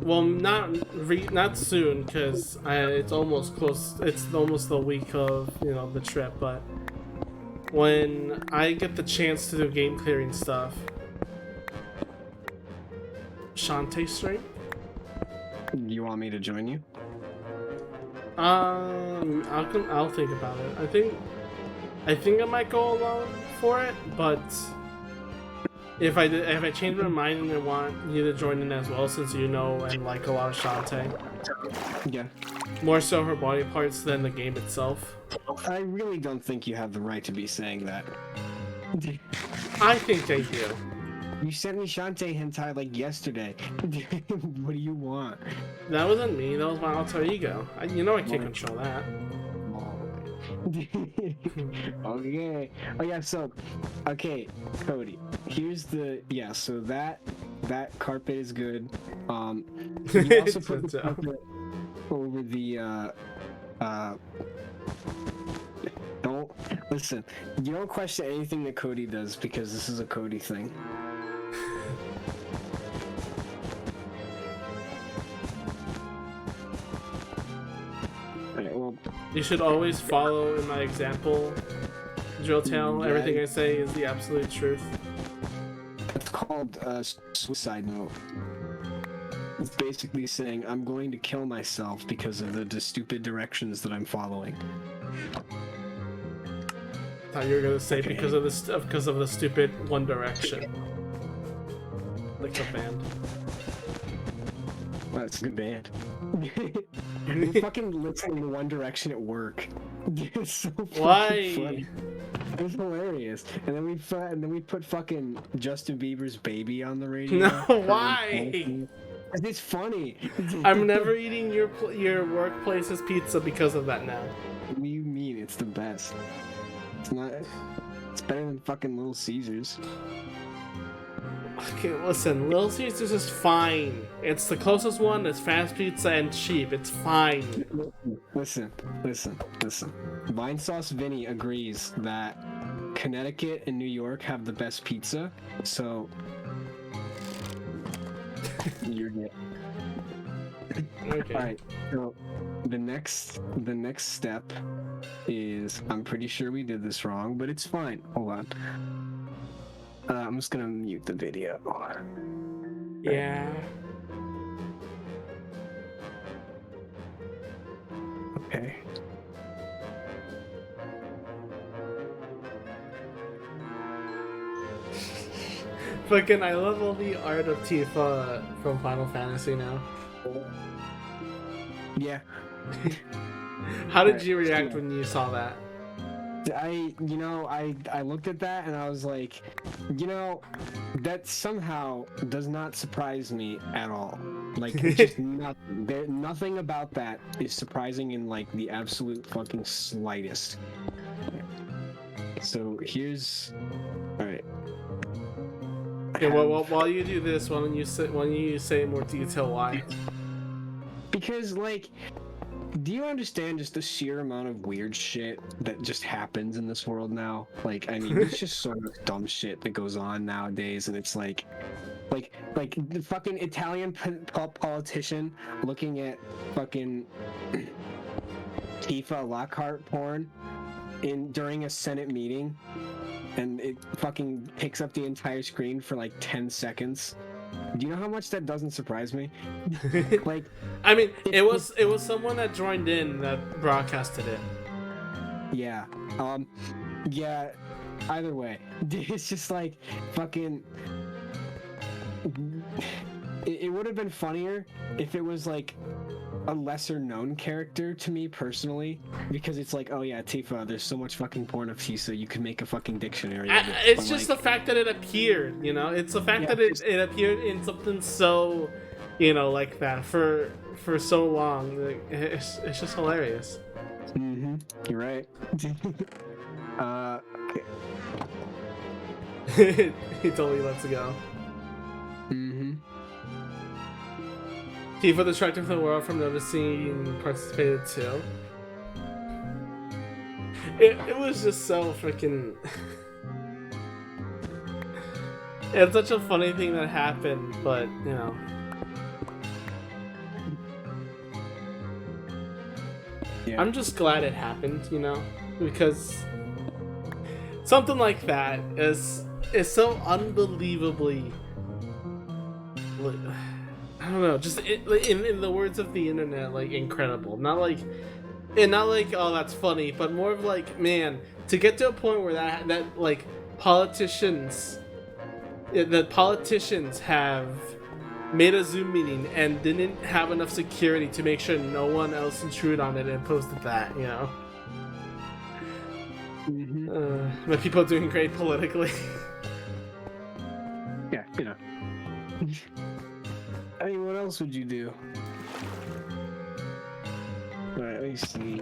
well, not soon, because it's almost close. It's almost the week of the trip. But when I get the chance to do game clearing stuff, Shantae stream. You want me to join you? I'll think about it. I think I might go alone for it, but if I change my mind and I want you to join in as well, since you know and like a lot of Shantae. Yeah. More so her body parts than the game itself. I really don't think you have the right to be saying that. I think I do. You sent me Shantae hentai like yesterday. What do you want? That wasn't me. That was my alter ego. I can't control that. Okay. Oh yeah. So, okay, Cody. Here's so that carpet is good. You also put the carpet over the Don't listen. You don't question anything that Cody does because this is a Cody thing. Alright, well, You should always follow in my example, Drilltail. Yeah. Everything I say is the absolute truth. it's called suicide note. It's basically saying I'm going to kill myself because of the stupid directions that I'm following. Thought you were gonna say Okay. because of the stupid One Direction, like the band. Well, that's a good band. We're fucking listening to One Direction at work. It's so fucking Why? funny. It's hilarious. And then we put fucking Justin Bieber's "Baby" on the radio. No, why? It's funny. I'm never eating your workplace's pizza because of that now. What do you mean? It's the best. It's not. It's better than fucking Little Caesars. Okay, listen, Little Caesars is fine. It's the closest one. It's fast pizza and cheap. It's fine. Listen. Vine Sauce Vinny agrees that Connecticut and New York have the best pizza, so you're good. Okay. Alright, so the next step is, I'm pretty sure we did this wrong, but it's fine. Hold on. I'm just gonna mute the video. Yeah. Okay. Fucking, I love all the art of Tifa from Final Fantasy now. Yeah. How did Right, you react yeah. when you saw that? I looked at that and I was like, that somehow does not surprise me at all. Like, it's just nothing about that is surprising in like the absolute fucking slightest. So here's, all right. Okay, well, while you do this, why don't you say in more detail why? Because like, do you understand just the sheer amount of weird shit that just happens in this world now? Like, I mean, there's just so much dumb shit that goes on nowadays, and it's like the fucking Italian politician looking at fucking Tifa Lockhart porn during a Senate meeting, and it fucking picks up the entire screen for like 10 seconds. Do you know how much that doesn't surprise me? Like, I mean, it was someone that joined in that broadcasted it. yeah. Yeah. Either way, it's just like fucking. It would have been funnier if it was like a lesser known character to me personally, because it's like, oh yeah, Tifa, there's so much fucking porn of Tifa, you could make a fucking dictionary of it. It's But, just like, the fact that it appeared, it's the fact Yeah, that it appeared in something so, like that for so long. Like, it's just hilarious. You're right. Okay. He totally lets it go. Mm-hmm. Tifa distracted from the world from noticing participated too. It was just so freaking. It's such a funny thing that happened, but Yeah. I'm just glad it happened, because something like that is so unbelievably. I don't know, just in the words of the internet, like incredible. Not like, oh that's funny, but more of like, man, to get to a point where that like politicians have made a Zoom meeting and didn't have enough security to make sure no one else intruded on it and posted that, But people are doing great politically. Yeah, I mean, what else would you do? Alright, let me see.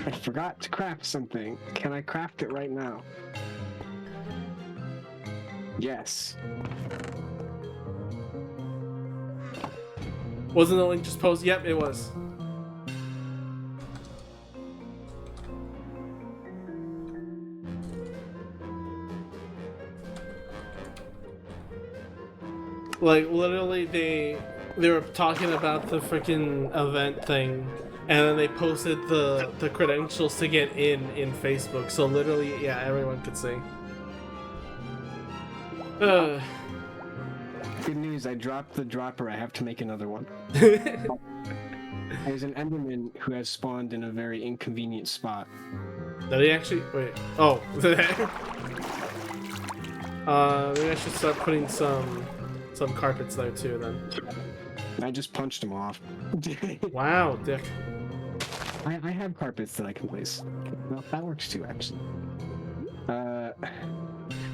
I forgot to craft something. Can I craft it right now? Yes. Wasn't the link just posted? Yep, it was. Like, literally, they were talking about the freaking event thing, and then they posted the credentials to get in Facebook. So literally, yeah, everyone could see. Good news, I dropped the dropper. I have to make another one. There's an Enderman who has spawned in a very inconvenient spot. Did he actually? Wait. Oh. Maybe I should start putting some carpets there too then. I just punched him off. Wow, dick. I have carpets that I can place. Well, that works too, actually.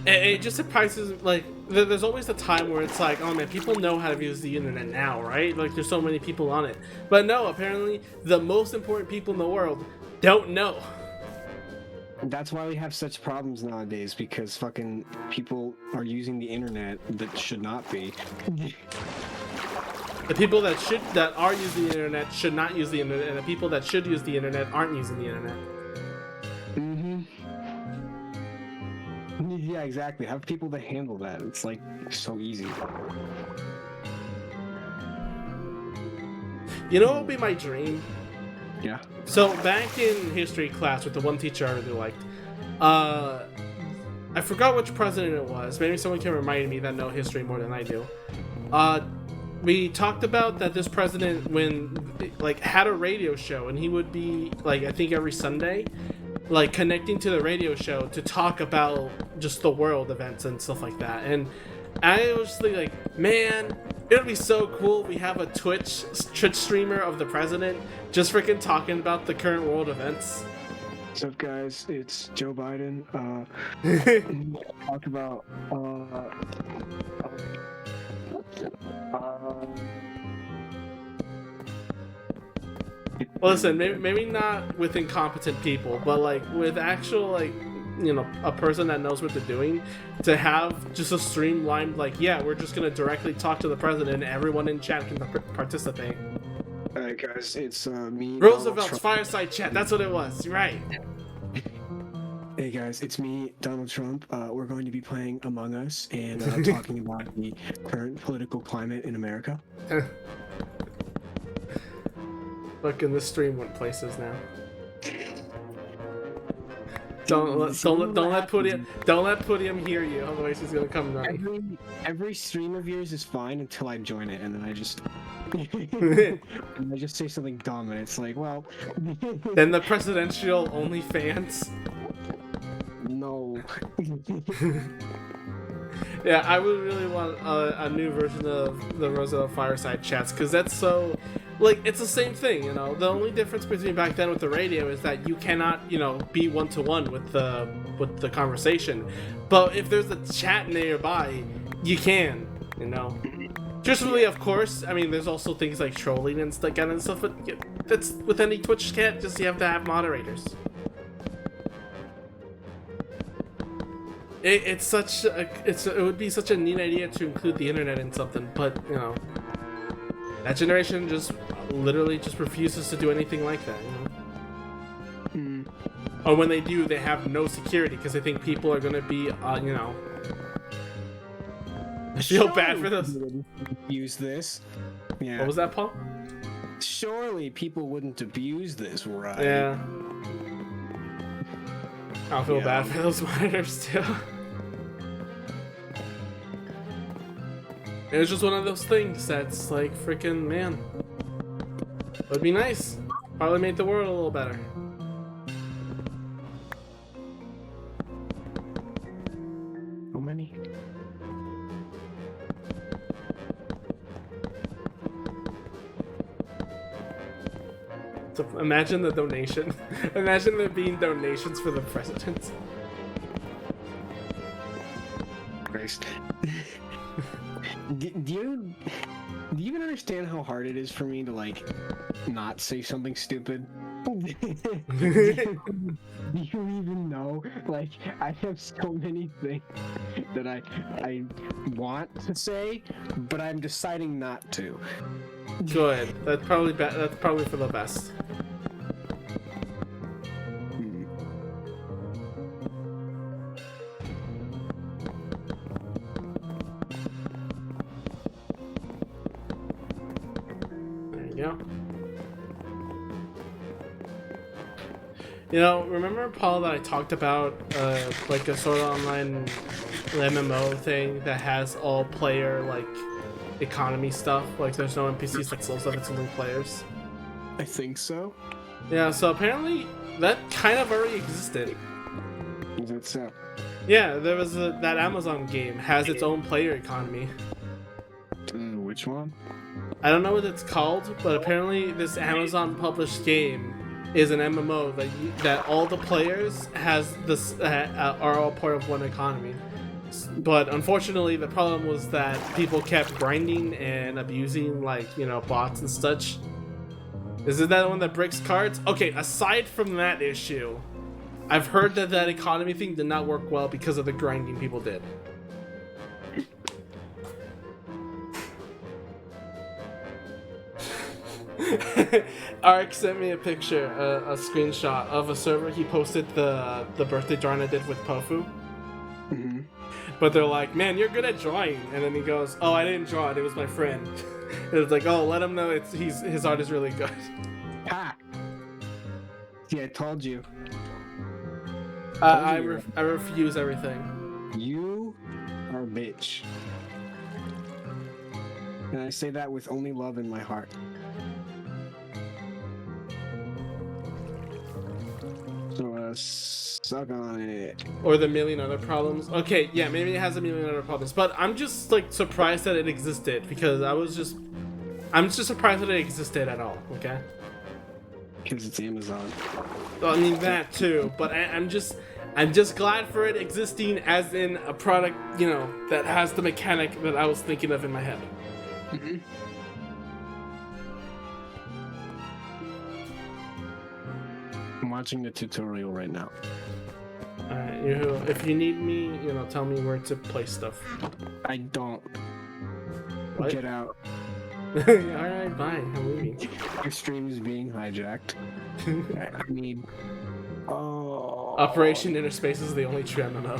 It just surprises, like, there's always a time where it's like, oh man, people know how to use the internet now, right? Like, there's so many people on it. But no, apparently, the most important people in the world don't know. That's why we have such problems nowadays, because fucking people are using the internet that should not be. The people that are using the internet should not use the internet, and the people that should use the internet aren't using the internet. Yeah, exactly. Have people that handle that. It's like so easy. You know what would be my dream? Yeah. So back in history class with the one teacher I really liked, I forgot which president it was. Maybe someone can remind me that know history more than I do. we talked about that this president, when like had a radio show, and he would be like, I think every Sunday, like connecting to the radio show to talk about just the world events and stuff like that. And I was just like, man, it would be so cool if we have a Twitch streamer of the president just freaking talking about the current world events. What's up, guys? It's Joe Biden. Talk about Well, listen, maybe not with incompetent people, but like with actual, like, you know, a person that knows what they're doing, to have just a streamlined, like, yeah, we're just gonna directly talk to the president and everyone in chat can participate. Alright, guys, it's me. Roosevelt's fireside chat, that's what it was. You're right. Hey guys, it's me, Donald Trump. We're going to be playing Among Us and talking about the current political climate in America. Fucking this stream went places now. Don't let Podium hear you, otherwise he's gonna come running. Every stream of yours is fine until I join it, and then I just and I just say something dumb, and it's like, well. Then the presidential OnlyFans. No. Yeah, I would really want a new version of the Roosevelt Fireside Chats, because that's so, like, it's the same thing, you know. The only difference between back then with the radio is that you cannot, you know, be one-to-one with the conversation. But if there's a chat nearby, you can, you know. Truthfully, of course, I mean, there's also things like trolling and stuff, but that's with any Twitch chat, just you have to have moderators. It would be such a neat idea to include the internet in something, but, you know, that generation just literally just refuses to do anything like that, you know? Or when they do, they have no security because they think people are gonna be, you know. I feel bad for those. Use this. Yeah. What was that, Paul? Surely people wouldn't abuse this, right? Yeah. I'll feel bad for those monitors too. It was just one of those things that's like, freaking, man. It would be nice. Probably made the world a little better. How many? So imagine the donation. Imagine there being donations for the president. Christ. Do you even understand how hard it is for me to, like, not say something stupid? Do you even know? Like, I have so many things that I want to say, but I'm deciding not to. Good. That's probably for the best. You know, remember, Paul, that I talked about, like a sort of online MMO thing that has all player, like, economy stuff? Like, there's no NPCs like Souls, it's only players. I think so. Yeah, so apparently that kind of already existed. Is that so? Yeah, there was that Amazon game has its own player economy. Which one? I don't know what it's called, but apparently this Amazon published game is an MMO that all the players has this are all part of one economy. But unfortunately, the problem was that people kept grinding and abusing, like, you know, bots and such. Is it that one that breaks cards? Okay, aside from that issue, I've heard that economy thing did not work well because of the grinding people did. Ark sent me a picture, a screenshot of a server he posted the birthday drawing I did with Pofu. Mm-hmm. But they're like, man, you're good at drawing. And then he goes, oh, I didn't draw it, it was my friend. And it's like, oh, let him know his art is really good. Ha! See, I told you. I refuse everything. You are a bitch. And I say that with only love in my heart. So, suck on it. Or the million other problems. Okay, yeah, maybe it has a million other problems, but I'm just like surprised that it existed because I'm just surprised that it existed at all. Okay. Because it's Amazon. Well, I mean that too, but I'm just glad for it existing as in a product, you know, that has the mechanic that I was thinking of in my head. Mm-hmm. I'm watching the tutorial right now. Alright, if you need me, you know, tell me where to place stuff. I don't. What? Get out. Alright, bye. I'm leaving. Your stream is being hijacked. I mean... Oh... Operation Interspace is the only true MMO.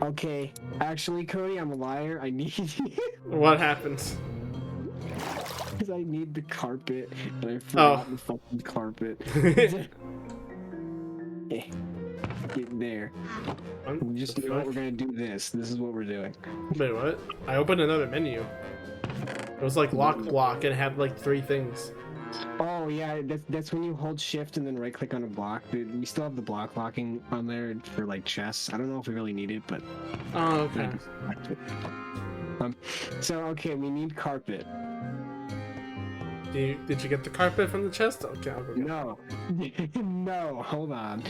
Okay. Actually, Cody, I'm a liar. I need... What happens? Because I need the carpet, and I forgot the fucking carpet. Get there. You just know what we're gonna do this. This is what we're doing. Wait, what? I opened another menu. It was like lock block and it had like 3 things. Oh yeah, that's when you hold shift and then right click on a block. We still have the block locking on there for like chests. I don't know if we really need it, but Oh, okay. So okay, we need carpet. Did you get the carpet from the chest? Okay, I'll go get it. No. No, hold on.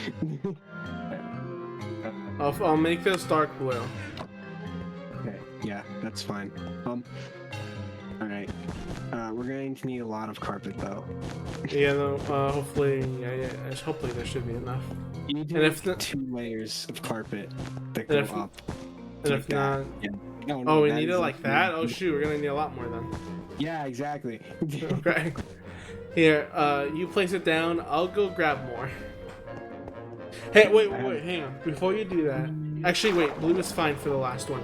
I'll make this dark blue. Okay, yeah, that's fine. Alright. We're going to need a lot of carpet though. Yeah, no, hopefully, hopefully there should be enough. You need to And make if the- 2 layers of carpet that And go if- up. And like if that. not, Yeah. No, oh, we that need is it like that? Oh yeah. shoot, we're gonna need a lot more then. Yeah, exactly. Okay. Here, you place it down. I'll go grab more. Hey, wait, hang on. Before you do that, actually, wait. Blue is fine for the last one.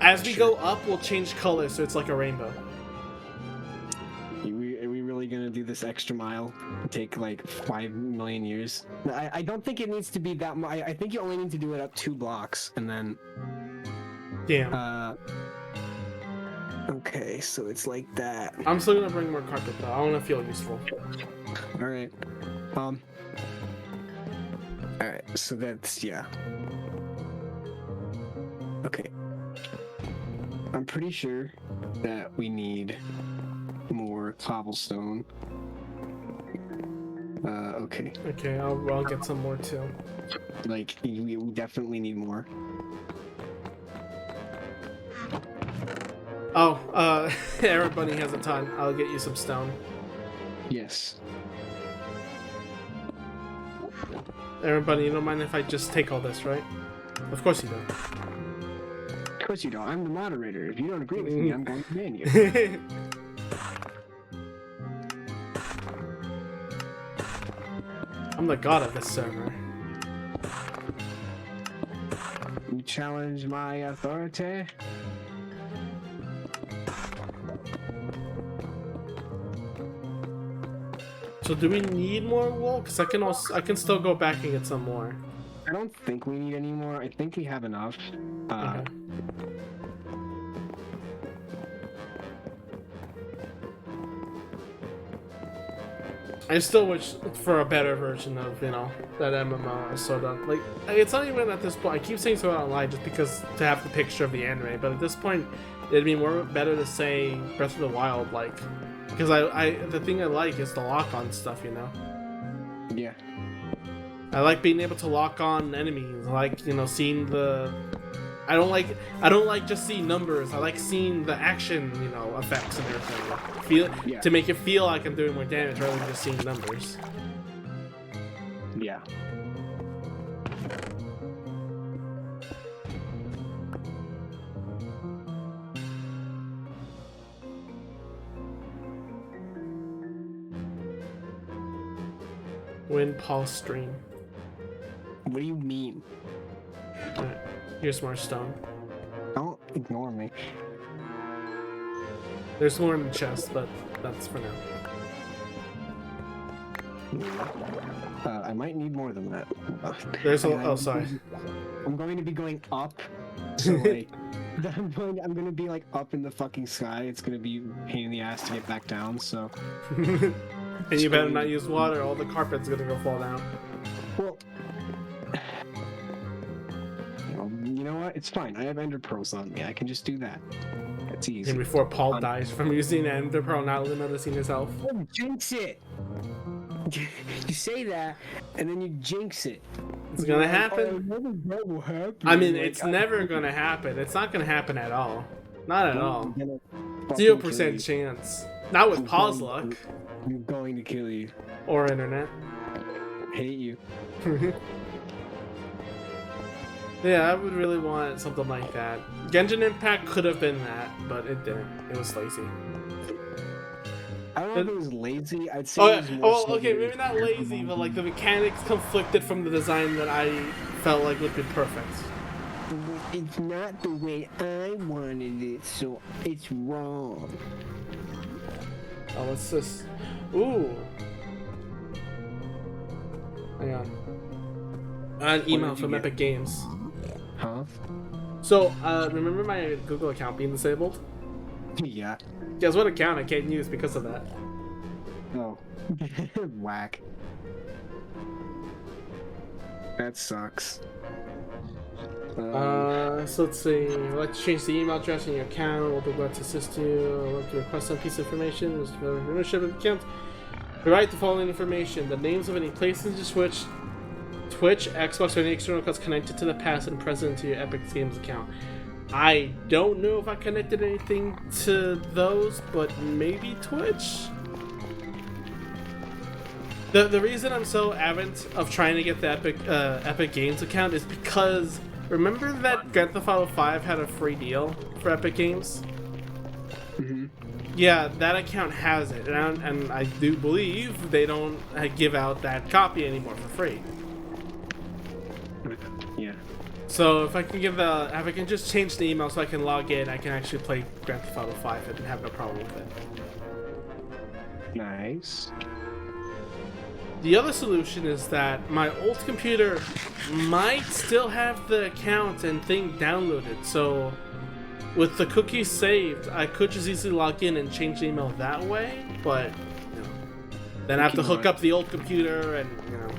As we go up, we'll change colors so it's like a rainbow. Are we really gonna do this extra mile? Take like 5 million years? I don't think it needs to be that much. I think you only need to do it up 2 blocks and then. Damn. Okay, so it's like that. I'm still gonna bring more carpet though. I want to feel useful. All right. All right. So that's yeah. Okay. I'm pretty sure that we need more cobblestone. Okay. Okay, I'll get some more too. Like we definitely need more. Oh, everybody has a ton. I'll get you some stone. Yes. Everybody, you don't mind if I just take all this, right? Of course you don't. Of course you don't. I'm the moderator. If you don't agree with me, I'm going to ban you. I'm the god of this server. You challenge my authority? So do we need more wool? Cause I can still go back and get some more. I don't think we need any more. I think we have enough. Okay. I still wish for a better version of, you know, that MMO is Sword Art. Like, it's not even at this point. I keep saying Sword Art Online just because to have the picture of the anime, but at this point, it'd be more better to say Breath of the Wild, like, because the thing I like is the lock-on stuff, you know. Yeah. I like being able to lock on enemies. I like, you know, seeing the. I don't like just seeing numbers. I like seeing the action, you know, effects and everything. To make it feel like I'm doing more damage rather than just seeing numbers. Yeah. Wind pulse stream. What do you mean? Alright, here's more stone. Don't ignore me. There's more in the chest, but that's for now. I might need more than that. There's a. Oh, sorry. I'm going to be going up. So like, I'm gonna be like up in the fucking sky. It's gonna be a pain in the ass to get back down. So. And you better not use water. All the carpet's gonna go fall down. Well, you know what? It's fine. I have Ender Pearls on me. I can just do that. It's easy. And before Paul dies from using Ender Pearl, not noticing his health. Oh, jinx it! You say that, and then you jinx it. It's gonna happen. That will happen. I mean, Like, it's never gonna happen. It's not gonna happen at all. Not at all. I'm gonna fucking 0% kill chance. Not with Paul's luck. I'm going to kill you. Or internet. Hate you. Yeah, I would really want something like that. Genshin Impact could have been that, but it didn't. It was lazy. I don't know if it was lazy. I'd say Oh, it yeah. was more Oh, so okay, that it maybe not was lazy, but like the mechanics conflicted from the design that I felt like would be perfect. It's not the way I wanted it, so it's wrong. Oh, what's this? Ooh. Hang on. An email did you from get? Epic Games. Huh? So, remember my Google account being disabled? Yeah. Guess what account I can't use because of that? Oh. Whack. That sucks. So let's see. I'd like to change the email address in your account. We'll be glad to assist you. I'd like to request some piece of information. There's no ownership of the account. Provide the following information: the names of any PlayStation, Twitch, Xbox, or any external accounts connected to the past and present to your Epic Games account. I don't know if I connected anything to those, but maybe Twitch? The reason I'm so avid of trying to get the Epic Games account is because remember that Grand Theft Auto 5 had a free deal for Epic Games? Mm-hmm. Yeah, that account has it, and I do believe they don't give out that copy anymore for free. Yeah. So if I can just change the email so I can log in, I can actually play Grand Theft Auto 5 and have no problem with it. Nice. The other solution is that my old computer might still have the account and thing downloaded, so with the cookies saved, I could just easily log in and change the email that way, but, you know, then I have to hook up the old computer and, you know.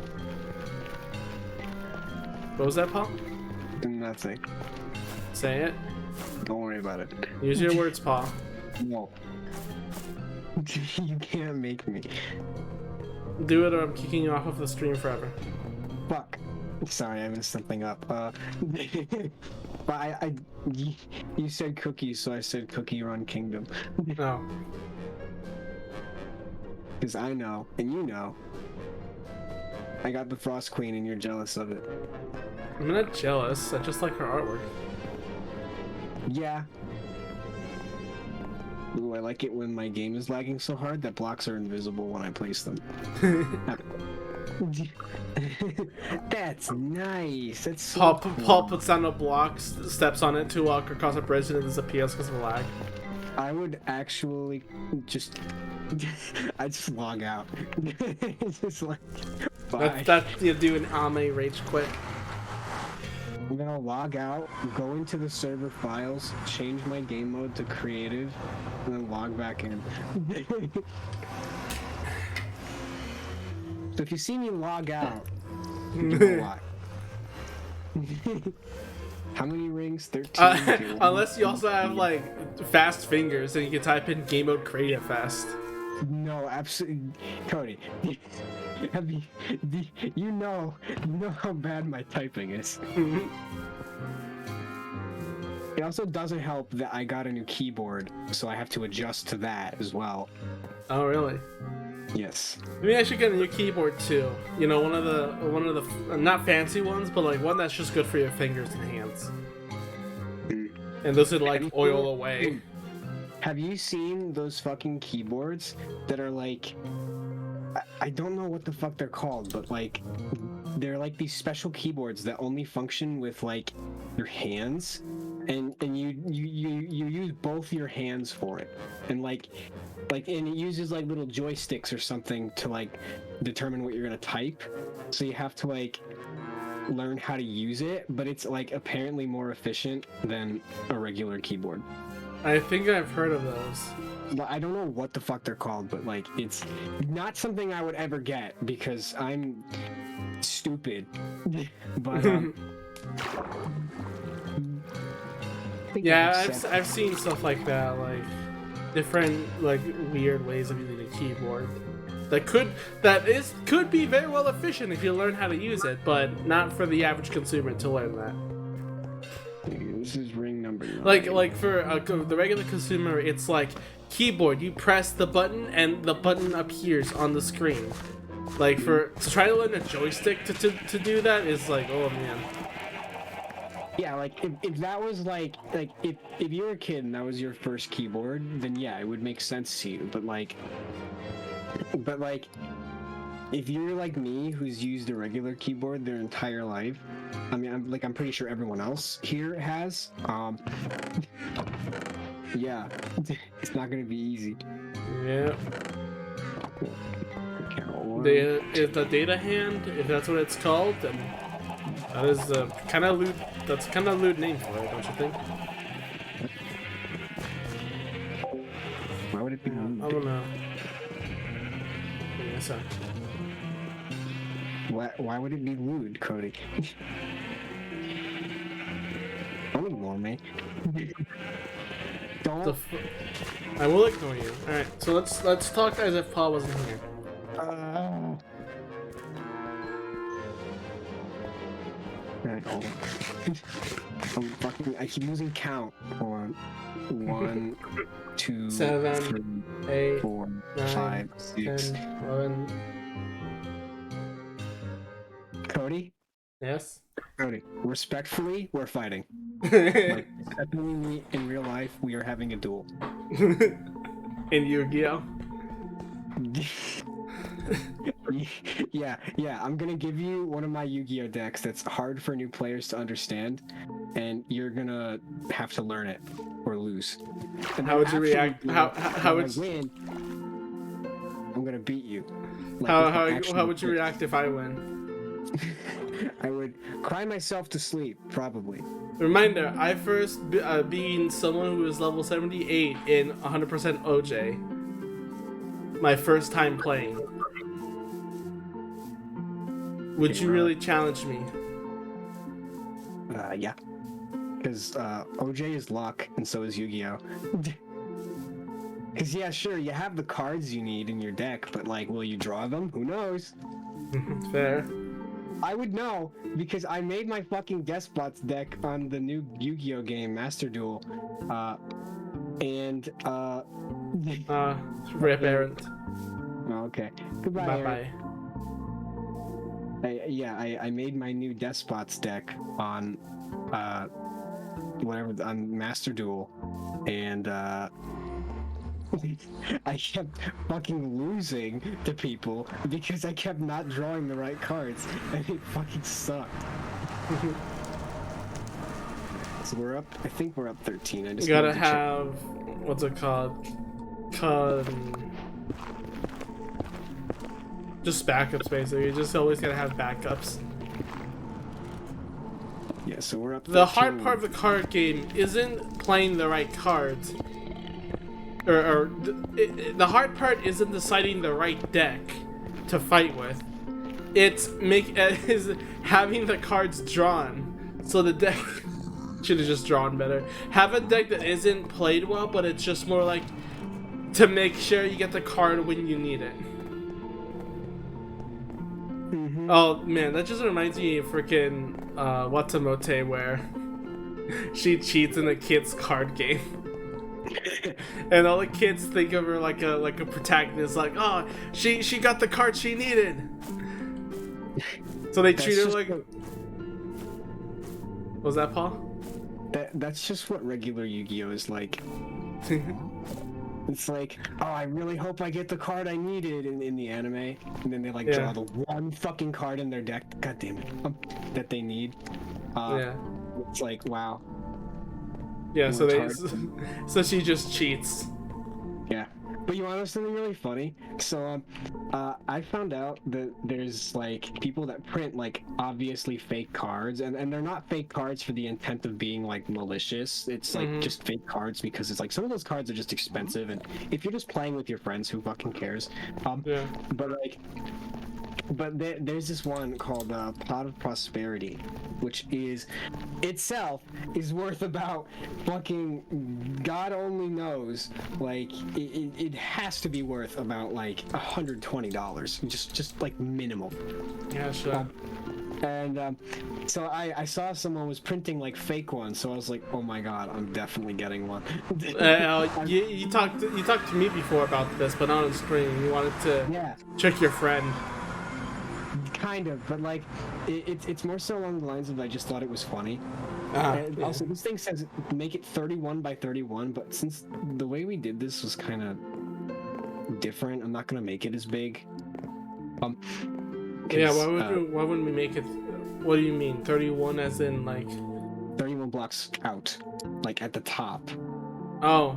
What was that, Paul? Nothing. Say it. Don't worry about it. Use your words, Paul. No. You can't make me. Do it or I'm kicking you off of the stream forever. Fuck. Sorry, I messed something up. But you said cookies, so I said Cookie Run Kingdom. No. Because I know, and you know, I got the Frost Queen and you're jealous of it. I'm not jealous, I just like her artwork. Yeah. Ooh, I like it when my game is lagging so hard that blocks are invisible when I place them. That's nice. That's so cool. Paul puts down a block, steps on it to walk across a bridge, and it disappears because of lag. I would actually just... I'd just log out. Just like... Bye. That's you do an Ame rage quit. I'm gonna log out, go into the server files, change my game mode to creative, and then log back in. So if you see me log out, you know why. How many rings? 13? Okay, Unless you also have like fast fingers and you can type in game mode creative fast. No, absolutely. Cody, you know how bad my typing is. It also doesn't help that I got a new keyboard, so I have to adjust to that as well. Oh really? Yes. Maybe I should get a new keyboard too. You know, one of the not fancy ones, but like one that's just good for your fingers and hands. And those would like oil away. Have you seen those fucking keyboards that are like, I don't know what the fuck they're called, but like, they're like these special keyboards that only function with like your hands, and you use both your hands for it, and like and it uses like little joysticks or something to like determine what you're gonna type, so you have to like learn how to use it, but it's like apparently more efficient than a regular keyboard. I think I've heard of those. But I don't know what the fuck they're called, but like it's not something I would ever get because I'm stupid. But I think Yeah, I accept- I've seen stuff like that, like different like weird ways of using a keyboard. Could be very well efficient if you learn how to use it, but not for the average consumer to learn that. This is ring number 9. Like for the regular consumer, it's like keyboard. You press the button and the button appears on the screen. Like to try to learn a joystick to do that is like, oh man. Yeah, like if that was like if you were a kid and that was your first keyboard, then yeah, it would make sense to you. But like if you're like me who's used a regular keyboard their entire life, I mean I'm pretty sure everyone else here has. Yeah, it's not gonna be easy. Yeah. The data hand, if that's what it's called, then that is kind of lewd. That's kind of a lewd name for it, don't you think? Why would it be? I don't know. Yes, sir. Why would it be lewd, Cody? Don't ignore me. Don't. I will ignore you. All right, so let's talk as if Paul wasn't here. Alright, hold on. I keep losing count. Hold on. 1, 2, 7, 3, 8, 4, 9, 5, 6. 10, 11. Cody? Yes. Cody, respectfully, we're fighting. Like, when we meet in real life, we are having a duel. In Yu-Gi-Oh. Yeah, I'm gonna give you one of my Yu-Gi-Oh decks that's hard for new players to understand, and you're gonna have to learn it or lose. And How would you react? when How I would win? I'm gonna beat you. Like, how with an how would you actual react if I win? fist. I would cry myself to sleep, probably. Reminder: I first being someone who was level 78 in 100% OJ. My first time playing. Would you really challenge me? Yeah. Because OJ is luck, and so is Yu-Gi-Oh. Because, yeah, sure, you have the cards you need in your deck, but, like, will you draw them? Who knows? Fair. I would know, because I made my fucking Despots deck on the new Yu-Gi-Oh game, Master Duel. Rip Errant. Oh, okay. Goodbye, Bye Aaron. bye. I made my new Despots deck on on Master Duel, and I kept fucking losing to people because I kept not drawing the right cards, and it fucking sucked. So we're up. I think we're up 13. I just You gotta wanted to check. have what's it called? Just backups, basically. You just always gotta have backups. Yeah, so we're up. The 13. hard part of the card game isn't playing the right cards, the hard part isn't deciding the right deck to fight with. It's is having the cards drawn, so the deck should have just drawn better. Have a deck that isn't played well, but it's just more like to make sure you get the card when you need it. Oh man, that just reminds me of freaking Watamote, where she cheats in the kids' card game. And all the kids think of her like a protagonist, like, oh, she got the card she needed. So they treat her like. What was that, Paul? That's just what regular Yu-Gi-Oh is like. It's like, oh, I really hope I get the card I needed in the anime, and then they like draw the one fucking card in their deck. God damn it, that they need. Yeah. It's like, wow. Yeah. So so she just cheats. Yeah. But you want to know something really funny? So, I found out that there's like people that print like obviously fake cards, and they're not fake cards for the intent of being like malicious. It's like Mhm. just fake cards because it's like some of those cards are just expensive, and if you're just playing with your friends, who fucking cares? Yeah. But like, there's this one called Pot of Prosperity, which is itself is worth about fucking God only knows. Like it has to be worth about like $120, just like minimal. Yeah, sure. And so I saw someone was printing like fake ones, so I was like, oh my god, I'm definitely getting one. You talked to me before about this, but not on screen. You wanted to Yeah. trick your friend. Kind of, but like it's more so along the lines of I just thought it was funny. And Yeah. also, this thing says make it 31 by 31, but since the way we did this was kind of different, I'm not gonna make it as big. Yeah, 'Cause, why wouldn't we make it? What do you mean? 31 as in like? 31 blocks out, like at the top. Oh.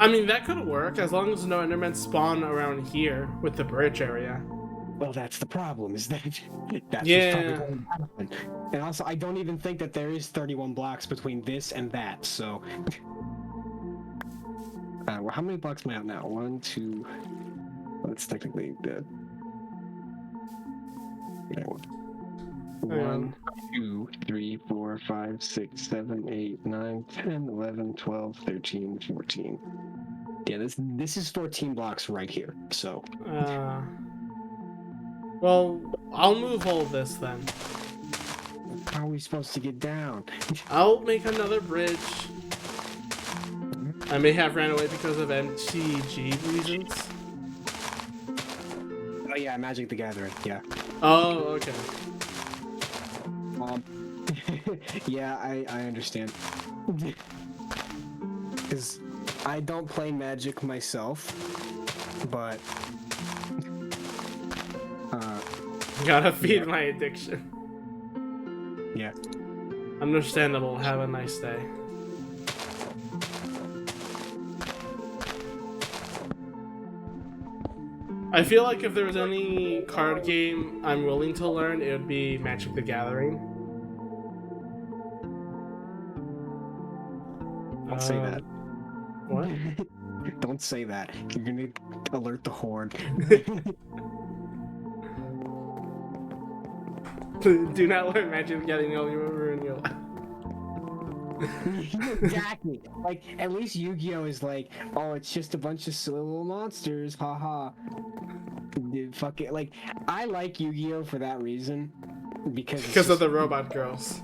I mean, that could work as long as no Endermen spawn around here with the bridge area. Well, that's the problem. Is that that's what's probably Yeah. going to happen. And also, I don't even think that there is 31 blocks between this and that. So, well, how many blocks am I out now? 1, 2. Well, it's technically dead. Okay, 1, 2, 3, 4, 5, 6, 7, 8, 9, 10, 11, 12, 13, 14. Yeah, this is 14 blocks right here. So, Well, I'll move all of this then. how are we supposed to get down? I'll make another bridge. I may have ran away because of MTG reasons. Oh yeah, Magic the Gathering. Yeah. Oh, okay. Yeah, I understand. Because I don't play Magic myself, but Gotta feed my addiction. yeah. Understandable. Have a nice day. I feel like if there was any card game I'm willing to learn, it would be Magic the Gathering. Don't say that. What? Don't say that. You're gonna alert the horde. Do not learn Magic the Gathering, you will ruin your life. Exactly. Like, at least Yu-Gi-Oh is like, oh, it's just a bunch of silly little monsters, haha. Dude, fuck it. Like, I like Yu-Gi-Oh for that reason. Because Of the robot girls.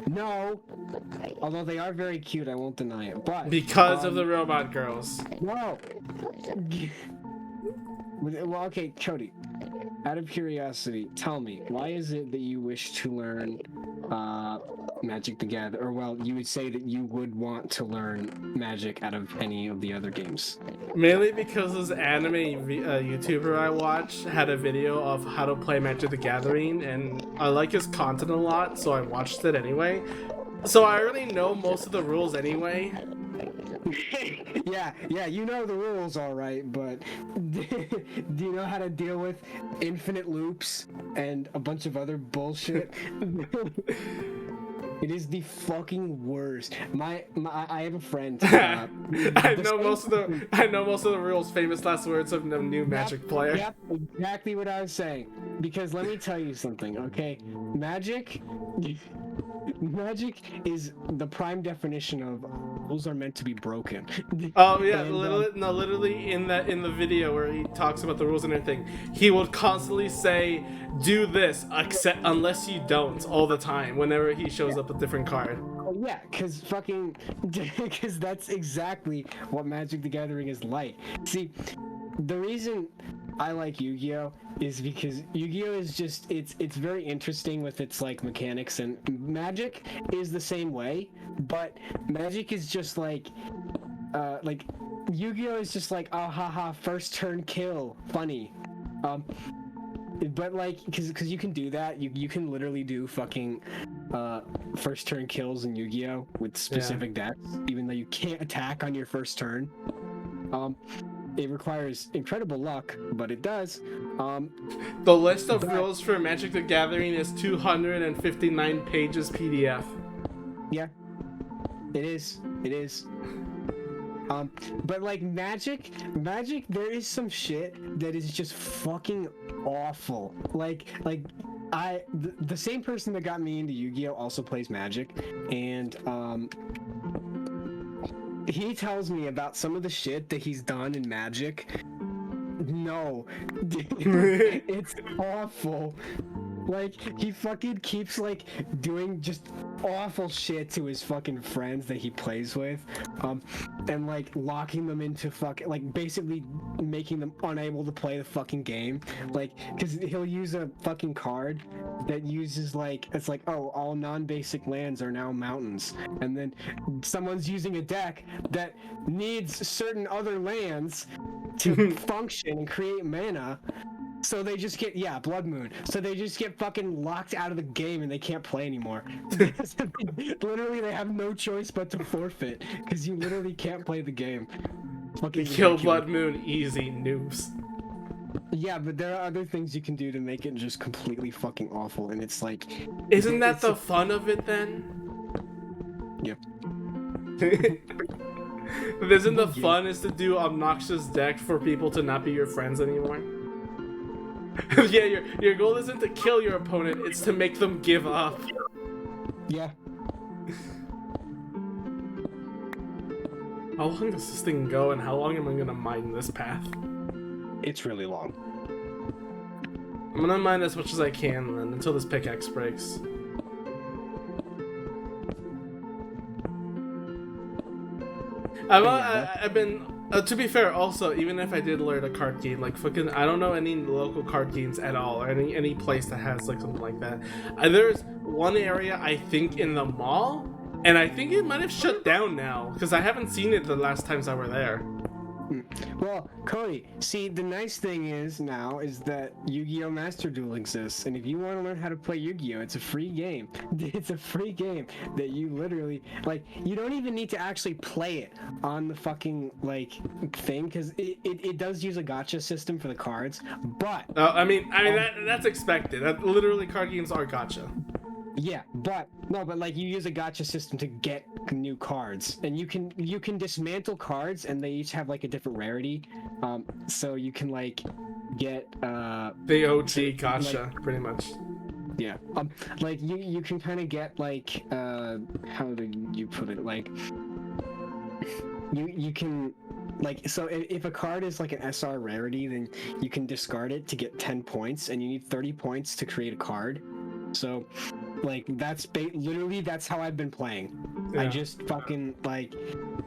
No. Although they are very cute, I won't deny it. But Because of the robot girls. no. Well, okay, Cody. Out of curiosity, tell me, why is it that you wish to learn Magic the Gathering? Or, well, you would say that you would want to learn Magic out of any of the other games. Mainly because this anime YouTuber I watched had a video of how to play Magic the Gathering, and I like his content a lot, so I watched it anyway. So I already know most of the rules anyway. Yeah, you know the rules, all right, but do you know how to deal with infinite loops and a bunch of other bullshit? It is the fucking worst. I have a friend. I know most of the rules. Famous last words of the new Magic player. Yep, exactly what I was saying. Because let me tell you something, okay? Magic is the prime definition of rules are meant to be broken. Oh yeah, And, literally in the video where he talks about the rules and everything, he would constantly say, "Do this, except unless you don't," all the time. Whenever he shows up a different card. Oh, yeah, because that's exactly what Magic the Gathering is like. See, the reason I like Yu-Gi-Oh is because Yu-Gi-Oh is just it's very interesting with its like mechanics, and Magic is the same way, but Magic is just like Yu-Gi-Oh is just like, oh haha, first turn kill, funny. But like, because you can do that, you can literally do fucking first turn kills in Yu-Gi-Oh with specific decks, even though you can't attack on your first turn. It requires incredible luck, but it does. The list of rules for Magic the Gathering is 259 pages PDF. Yeah, it is. It is. But like Magic, there is some shit that is just fucking awful. Like the same person that got me into Yu-Gi-Oh also plays Magic, and he tells me about some of the shit that he's done in Magic. No, it's awful. Like, he fucking keeps, like, doing just awful shit to his fucking friends that he plays with, and, like, locking them into like, basically making them unable to play the fucking game. Like, because he'll use a fucking card that uses, like, it's like, oh, all non-basic lands are now mountains. And then someone's using a deck that needs certain other lands to function and create mana. So they just get, Blood Moon. So they just get fucking locked out of the game and they can't play anymore. Literally, they have no choice but to forfeit because you literally can't play the game. Fucking Kill ridiculous. Blood Moon, easy, noobs. Yeah, but there are other things you can do to make it just completely fucking awful, and it's like... Isn't that the fun of it then? Yep. Isn't the fun is to do obnoxious deck for people to not be your friends anymore? Yeah, your goal isn't to kill your opponent, it's to make them give up. Yeah. How long does this thing go, and how long am I gonna mine this path? It's really long. I'm gonna mine as much as I can then, until this pickaxe breaks. I've been... to be fair, also, even if I did learn a card game, like fucking, I don't know any local card games at all, or any place that has like something like that. There's one area I think in the mall, and I think it might have shut down now because I haven't seen it the last times I were there. Well, Cody, see, the nice thing is that Yu-Gi-Oh! Master Duel exists, and if you want to learn how to play Yu-Gi-Oh! It's a free game. It's a free game that you literally, like, you don't even need to actually play it on the fucking, like, thing, because it does use a gacha system for the cards, but... I mean that's expected. Literally, card games are gacha. Yeah, but like you use a gacha system to get new cards, and you can dismantle cards, and they each have like a different rarity, so you can like get the OG gacha, like, pretty much. Yeah, like you can kind of get like how did you put it, like you can, like, so if a card is like an SR rarity, then you can discard it to get 10 points, and you need 30 points to create a card. So like that's literally that's how I've been playing. Yeah. I just fucking like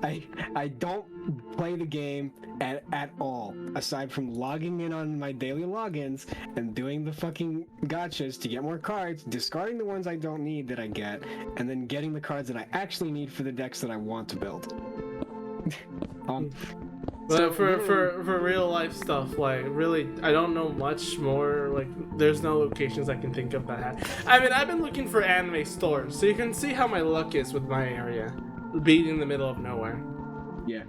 I don't play the game at all, aside from logging in on my daily logins and doing the fucking gachas to get more cards, discarding the ones I don't need that I get, and then getting the cards that I actually need for the decks that I want to build. But so for real life stuff, like, really, I don't know much more. Like, there's no locations I can think of that have. I mean, I've been looking for anime stores, so you can see how my luck is with my area, being in the middle of nowhere. Yeah.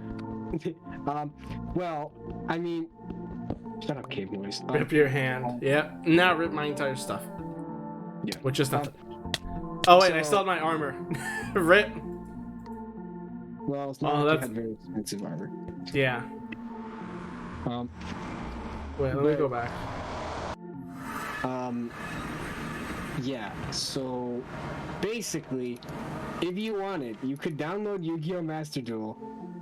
Well, I mean, shut up, Cave Noise. Rip your hand. Yeah. Now rip my entire stuff. Yeah. Which is nothing. Oh wait, I still have my armor. Rip. Well, it's not like you had very expensive armor. Yeah. Wait, let me go back. Yeah, so basically, if you wanted, you could download Yu-Gi-Oh! Master Duel.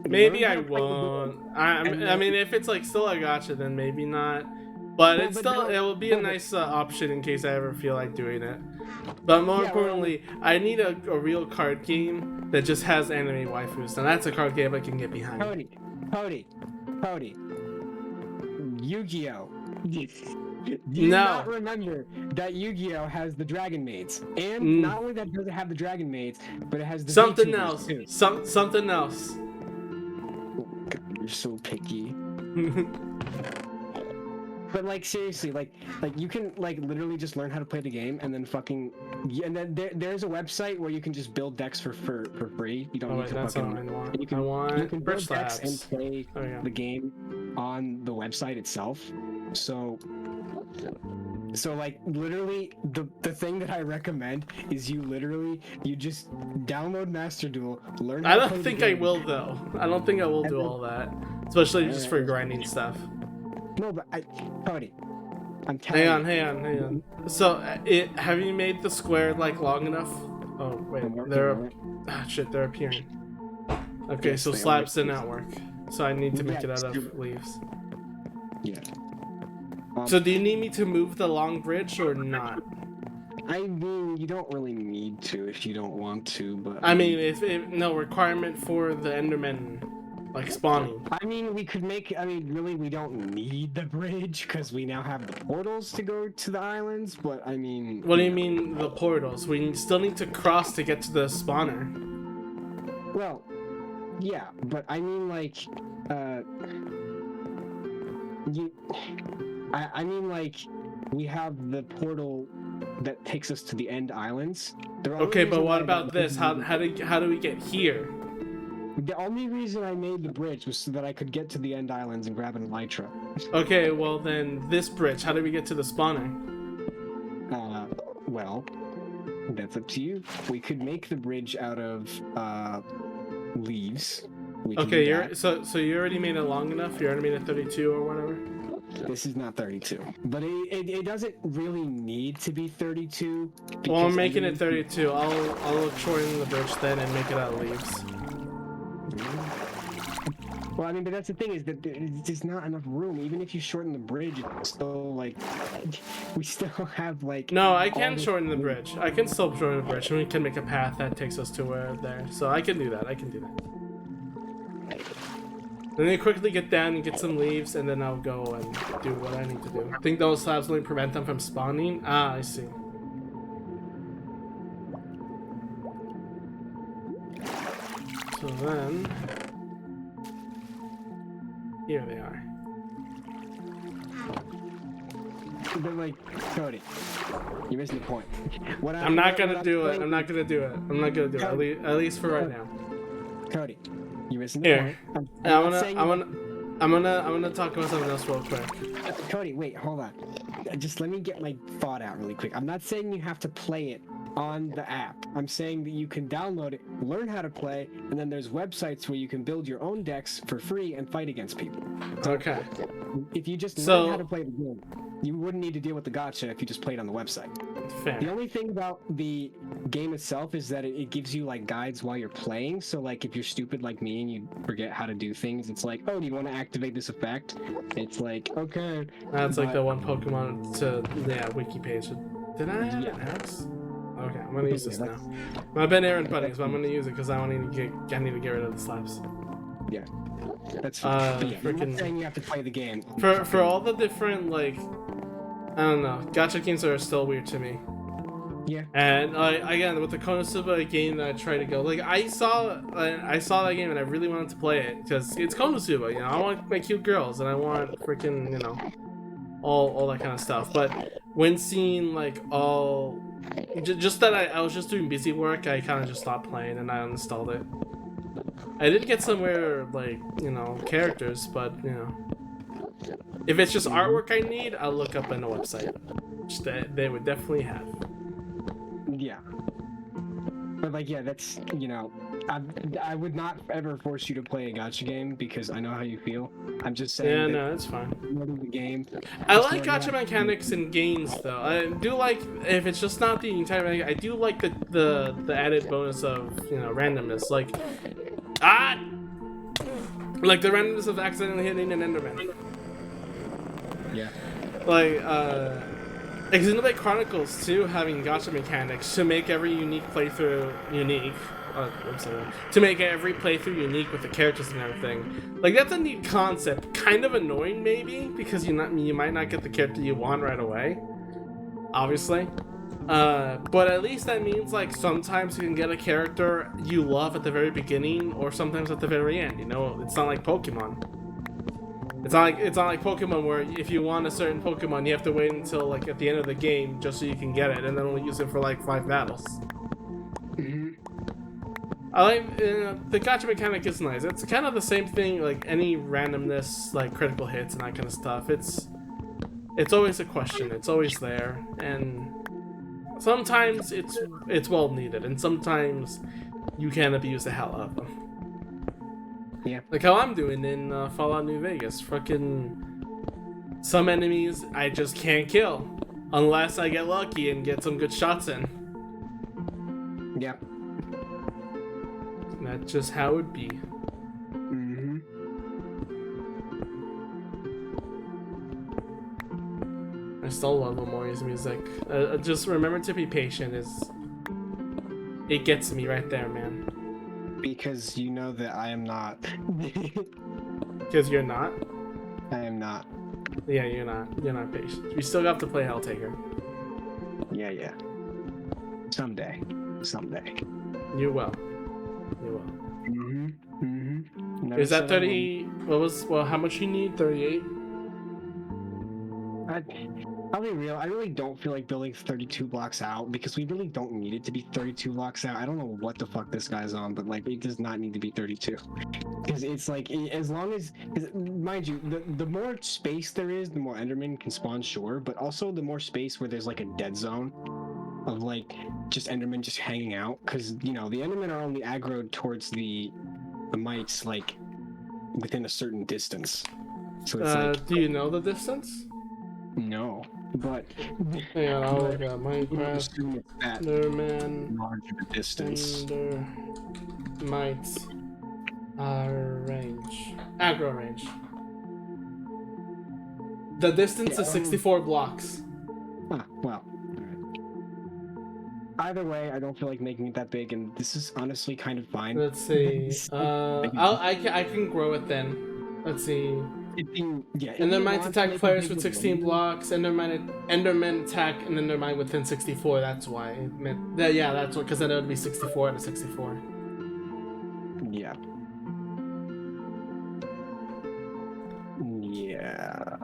Maybe I won't. I mean, if it's like still a gacha, then maybe not. But it will be a nice option in case I ever feel like doing it. But more importantly, I need a real card game that just has anime waifus, and that's a card game I can get behind. Cody. Yu-Gi-Oh! Do you not remember that Yu-Gi-Oh! Has the Dragon Maids? And not only that does it have the Dragon Maids, but it has the something else. Too. Something else. Oh, God, you're so picky. But like seriously, like you can like literally just learn how to play the game and then fucking and then there's a website where you can just build decks for free. You don't Oh need wait, to that's fucking. not what I want. You can I want you can bridge build decks and slabs. play Oh, yeah. the game on the website itself. So like literally the thing that I recommend is you just download Master Duel, learn how I to don't play the think I game. will though. I don't think I will And do then- all that, especially just for grinding stuff. No, but Cody, I'm telling Hang on. So, have you made the square like long enough? Oh wait, I'm working they're on it. shit, they're appearing. Okay, Yes, so they are. slabs did not work. So I need to make Yeah, it out of stupid. leaves. Yeah. So do you need me to move the long bridge or not? I mean, you don't really need to if you don't want to, but I mean, if no requirement for the Enderman, like spawning. I mean, we could make. I mean, really, we don't need the bridge because we now have the portals to go to the islands. But I mean, What do you mean the portals? We still need to cross to get to the spawner. well, yeah, but I mean, like, you. I mean, like, we have the portal that takes us to the end islands. The only Okay, but reason what why about that- this? How do we get here? The only reason I made the bridge was so that I could get to the end islands and grab an elytra. Okay, well then this bridge. How do we get to the spawner? Well, that's up to you. We could make the bridge out of leaves. We can Okay, do you're that. so you already made it long enough. You already made it 32 or whatever. This is not 32, but it doesn't really need to be 32. Well, because, I'm making I it 32. I'll shorten the bridge then and make it out of leaves. Well, I mean, but that's the thing is that there's just not enough room. Even if you shorten the bridge, it's still like we still have like. No, I all can this shorten the room. bridge. I can still shorten the bridge, and we can make a path that takes us to where there. So I can do that. Let me quickly get down and get some leaves, and then I'll go and do what I need to do. I think those slabs only prevent them from spawning. Ah, I see. So then, here they are. But like, Cody, you're missing the point. What I'm not what gonna do it. saying- I'm not gonna do it. At least for right now. Cody, you're missing the Here. point. I'm not saying gonna talk about something else real quick. Cody, wait, hold on. Just let me get my thought out really quick. I'm not saying you have to play it on the app. I'm saying that you can download it, learn how to play, and then there's websites where you can build your own decks for free and fight against people. Okay. If you just So- learn how to play the game, you wouldn't need to deal with the gacha if you just played on the website. Fair. The only thing about the game itself is that it gives you like guides while you're playing. So like if you're stupid like me and you forget how to do things, it's like, oh, do you want to activate this effect? It's like, okay. That's like But- the one Pokemon to wiki page. Did I add Yeah. an axe? Okay, I'm gonna use this Yeah, now. I've been errand buddies, but I'm gonna use it because I need to get rid of the slabs. Yeah. That's Uh, but yeah, I'm frickin- not saying you have to play the game. For all the different like, I don't know, gacha games are still weird to me. Yeah. And again, with the Konosuba game that I tried to go, like I saw that game and I really wanted to play it because it's Konosuba, you know. I want my cute girls and I want freaking, you know, all that kind of stuff. But when seeing like all, just that I was just doing busy work, I kind of just stopped playing and I uninstalled it. I did get somewhere like, you know, characters, but you know, if it's just artwork I need, I'll look up on the website, which they would definitely have. Yeah. But like, yeah, that's, you know, I would not ever force you to play a gacha game because I know how you feel. I'm just saying Yeah, that no, it's fine. learning the game. I just like learn gacha how- mechanics in games though. I do like if it's just not the entire mechanic, I do like the added bonus of, you know, randomness. Like like the randomness of accidentally hitting an Enderman. Yeah. Like Xenoblade Chronicles 2 having gacha mechanics to make every unique playthrough unique. I'm sorry. To make every playthrough unique with the characters and everything. Like that's a neat concept. Kind of annoying maybe because you might not get the character you want right away. Obviously. But at least that means like sometimes you can get a character you love at the very beginning or sometimes at the very end, you know? It's not like Pokemon. It's not like Pokemon where if you want a certain Pokemon, you have to wait until like at the end of the game just so you can get it, and then only use it for like 5 battles. Mm-hmm. I like the gacha mechanic is nice. It's kind of the same thing like any randomness, like critical hits and that kind of stuff. It's always a question. It's always there, and sometimes it's well needed, and sometimes you can abuse the hell out of them. Yeah. Like how I'm doing in Fallout New Vegas. Fucking some enemies I just can't kill unless I get lucky and get some good shots in. Yeah. That's just how it be. Mm-hmm. I still love Omori's music. Just remember to be patient. It gets me right there, man. Because you know that I am not. Because you're not. I am not. Yeah, you're not. You're not patient. We still got to play Helltaker. Yeah, yeah. Someday. Someday. You will. You will. Mm-hmm. Mm-hmm. Is that 30? Well, how much you need? 38? I'll be real. I really don't feel like building 32 blocks out because we really don't need it to be 32 blocks out. I don't know what the fuck this guy's on, but like it does not need to be 32. Because it's like as long as mind you, the more space there is, the more Enderman can spawn, sure, but also the more space where there's like a dead zone of like just Enderman just hanging out. Because you know the Endermen are only aggroed towards the mites like within a certain distance. So it's like Do you know the distance? no. But Hang on, I'll look up Minecraft. assume it's that Enderman. large of a distance. Mites. Range. Aggro range. The distance is 64 blocks. Ah, well. Either way, I don't feel like making it that big, and this is honestly kind of fine. Let's see. I can grow it then. Let's see. Endermites attack players with 16 blocks. Endermen attack an Endermine within 64. That's why. Yeah, that's what. Because then it would be 64 out of 64. Yeah. Yeah.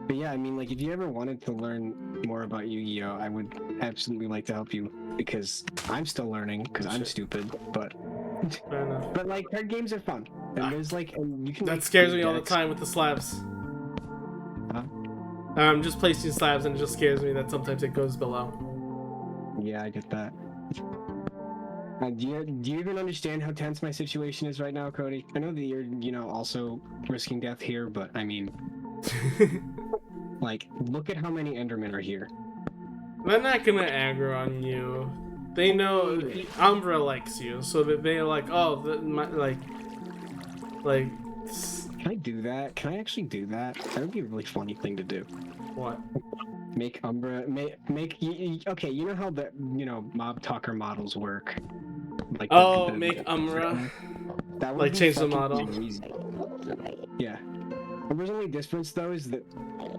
But yeah, I mean, like, if you ever wanted to learn more about Yu-Gi-Oh, I would absolutely like to help you because I'm still learning because I'm stupid. But Fair enough. but like card games are fun, and there's like and you can. That make scares good me all the decks. time with the slabs. Huh? I'm just placing slabs and it just scares me that sometimes it goes below. Yeah, I get that. Do you even understand how tense my situation is right now, Cody? I know that you're, also risking death here, but I mean, like, look at how many Endermen are here. They're not gonna aggro on you. They know Umbra likes you, so that they're like, oh, like. Can I do that? Can I actually do that? That would be a really funny thing to do. What? Make Umbra okay. You know how the mob talker models work. Like make Umbra. That would Like be change the fucking model. amazing. Yeah. Umbra's only difference though is that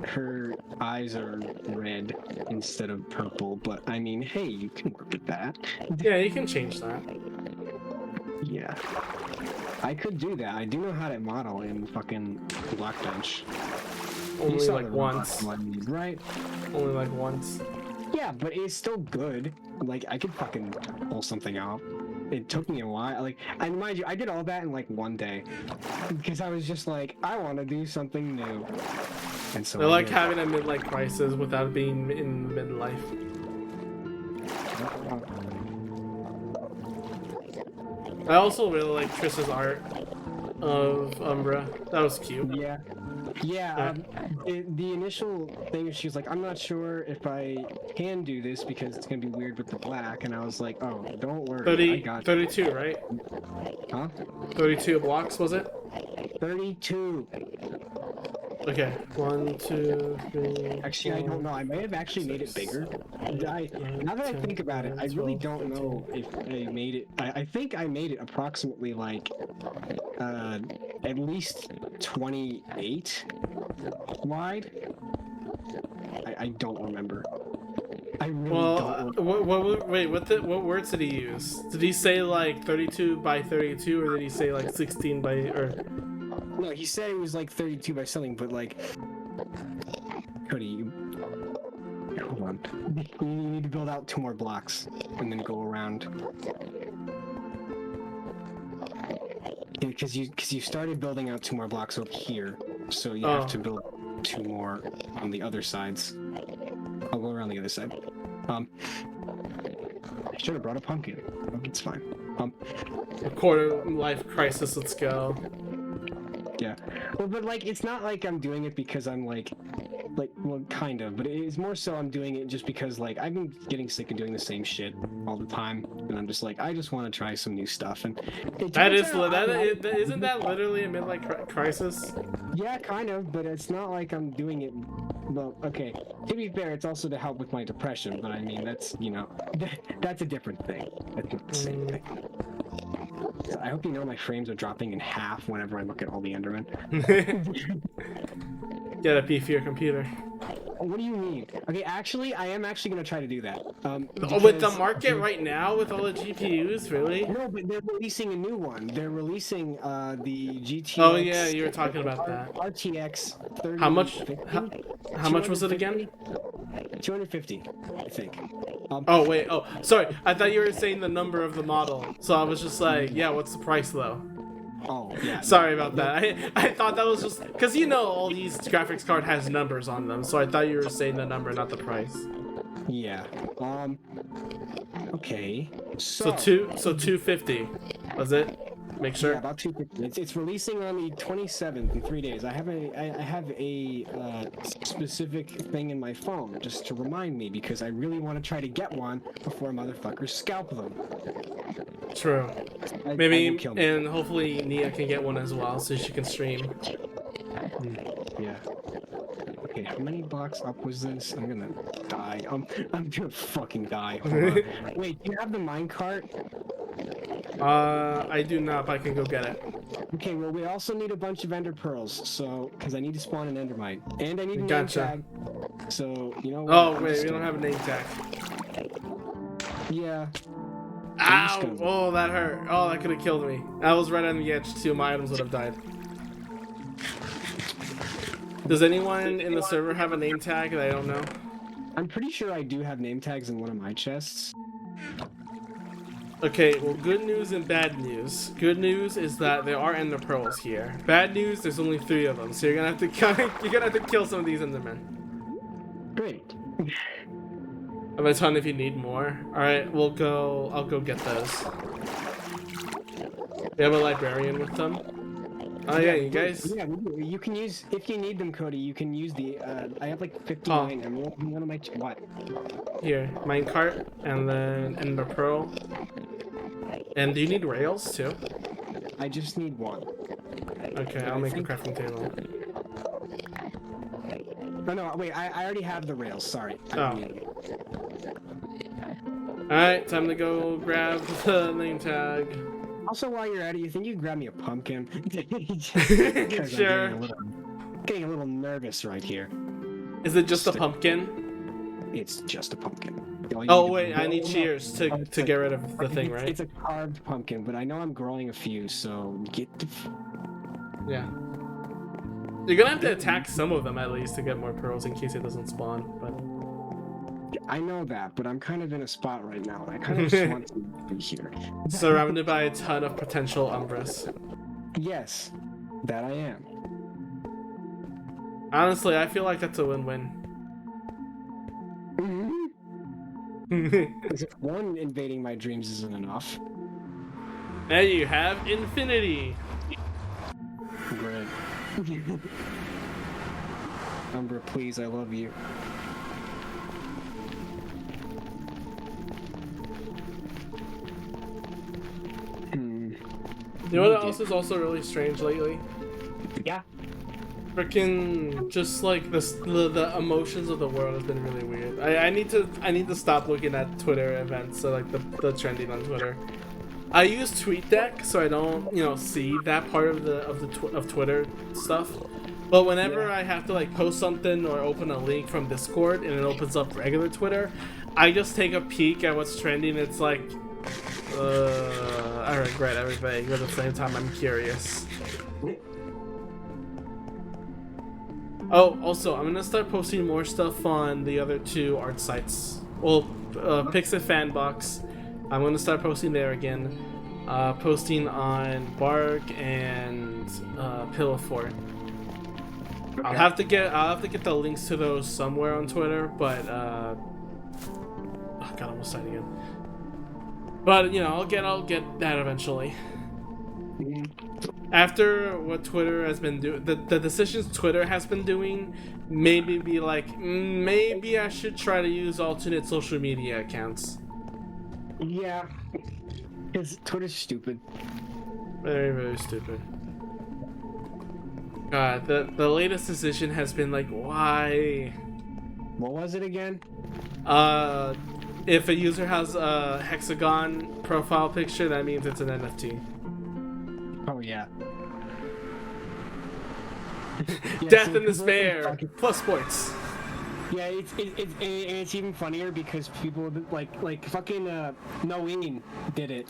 her eyes are red instead of purple. But I mean, hey, you can work with that. Yeah, you can change that. Yeah. I could do that. I do know how to model in fucking Blockbench. Only like once. Right? Only like once. Yeah, but it's still good. Like, I could fucking pull something out. It took me a while. Like, and mind you, I did all that in like one day. Because I was just like, I want to do something new. And so I like having a midlife crisis without being in midlife. I also really like Triss's art of Umbra. That was cute. Yeah. Yeah, the initial thing is she was like, I'm not sure if I can do this because it's going to be weird with the black. And I was like, oh, don't worry. I got 32, right? Huh? 32 blocks, was it? 32. Okay. 1, 2, 3. Actually, I don't know. I may have actually made it bigger. Now that I think about it, I really don't know if I made it. I think I made it approximately like at least 28 wide. I don't remember. I really Well, don't. what words did he use? Did he say like 32 by 32, or did he say like 16 by or? No, he said it was like 32 by something, but like, Cody, you hold on. You need to build out 2 more blocks and then go around. Because you started building out 2 more blocks over here, so you have to build 2 more on the other sides. I'll go around the other side. I should have brought a pumpkin. It's fine. A quarter life crisis. Let's go. Yeah. Well, but like, it's not like I'm doing it because I'm like, well, kind of, but it's more so I'm doing it just because like I've been getting sick of doing the same shit all the time, and I'm just like, I just want to try some new stuff. And Isn't that literally a midlife crisis? Yeah, kind of, but it's not like I'm doing it. Well, okay. To be fair, it's also to help with my depression, but I mean that's that's a different thing. That's not the same thing. So I hope you know my frames are dropping in half whenever I look at all the Endermen. Get a beefier computer. What do you mean? Okay, actually, I am actually gonna try to do that. With the market right now, with all the GPUs, really? No, but they're releasing a new one. They're releasing the GTX. Oh yeah, you were talking about that. RTX 30. How much? How much was it again? 250, I think. Oh wait. Oh, sorry. I thought you were saying the number of the model. So I was just like, yeah. What's the price though? Oh yeah. Sorry about that. I thought that was just because all these graphics card has numbers on them, so I thought you were saying the number, not the price. Yeah. Okay. So 250 was it? Make sure. Yeah, about 250. It's releasing on the 27th in 3 days. I have a specific thing in my phone just to remind me because I really want to try to get one before motherfuckers scalp them. True. Maybe, and hopefully Nia can get one as well so she can stream. Yeah. Okay, how many blocks up was this? I'm gonna die. I'm gonna fucking die. Hold on. Wait, do you have the minecart? I do not, but I can go get it. Okay, well, we also need a bunch of ender pearls, so, because I need to spawn an endermite. And I need a name tag. So, you know what? Oh, wait, we don't have a name tag. Yeah. Ow! Oh, that hurt. Oh, that could have killed me. I was right on the edge, too. My items would have died. Does anyone in the server have a name tag that I don't know? I'm pretty sure I do have name tags in one of my chests. Okay, well, good news and bad news. Good news is that there are ender pearls here. Bad news, there's only 3 of them, so you're gonna have to kill some of these endermen. Great. I have a ton if you need more. All right, I'll go get those. We have a librarian with them. Oh yeah, you guys. Yeah, you can use if you need them, Cody. You can use the. I have like 59 emerald in one of my what? Here, minecart, and then ender pearl. And do you need rails too? I just need 1. Okay, I'll make a crafting table. Oh no, wait, I already have the rails. Sorry. Oh. Alright, time to go grab the name tag. Also, while you're at it, you think you can grab me a pumpkin? Sure. I'm getting a little nervous right here. Is it just a pumpkin? It's just a pumpkin. Oh wait, I need shears to get rid of the thing, right? It's a carved pumpkin, but I know I'm growing a few, so get the... Yeah. You're gonna have to attack some of them at least to get more pearls in case it doesn't spawn, but... I know that, but I'm kind of in a spot right now. I kind of just want to be here. Surrounded by a ton of potential Umbras. Yes, that I am. Honestly, I feel like that's a win-win. Because if one invading my dreams isn't enough. Now you have infinity. Great. Umbra, please, I love you. You know what else is also really strange lately? Yeah. Freaking just like the emotions of the world has been really weird. I need to stop looking at Twitter events, so like the trending on Twitter. I use TweetDeck so I don't see that part of Twitter stuff. But whenever I have to like post something or open a link from Discord and it opens up regular Twitter, I just take a peek at what's trending. It's like, I regret everything, but at the same time, I'm curious. Oh, also, I'm gonna start posting more stuff on the other two art sites. Well, Pixit Fanbox. I'm gonna start posting there again. Posting on Bark and Pillow Fort. Okay. I'll have to get the links to those somewhere on Twitter, but oh god, I almost died again. But you know, I'll get that eventually. After what Twitter has been doing, the decisions Twitter has been doing, made me be like, maybe I should try to use alternate social media accounts. Yeah, because Twitter's stupid. Very, very stupid. God, the latest decision has been like, why? What was it again? If a user has a hexagon profile picture, that means it's an NFT. Oh yeah. Death and despair plus points. Yeah, it's even funnier because people like fucking Noeen did it.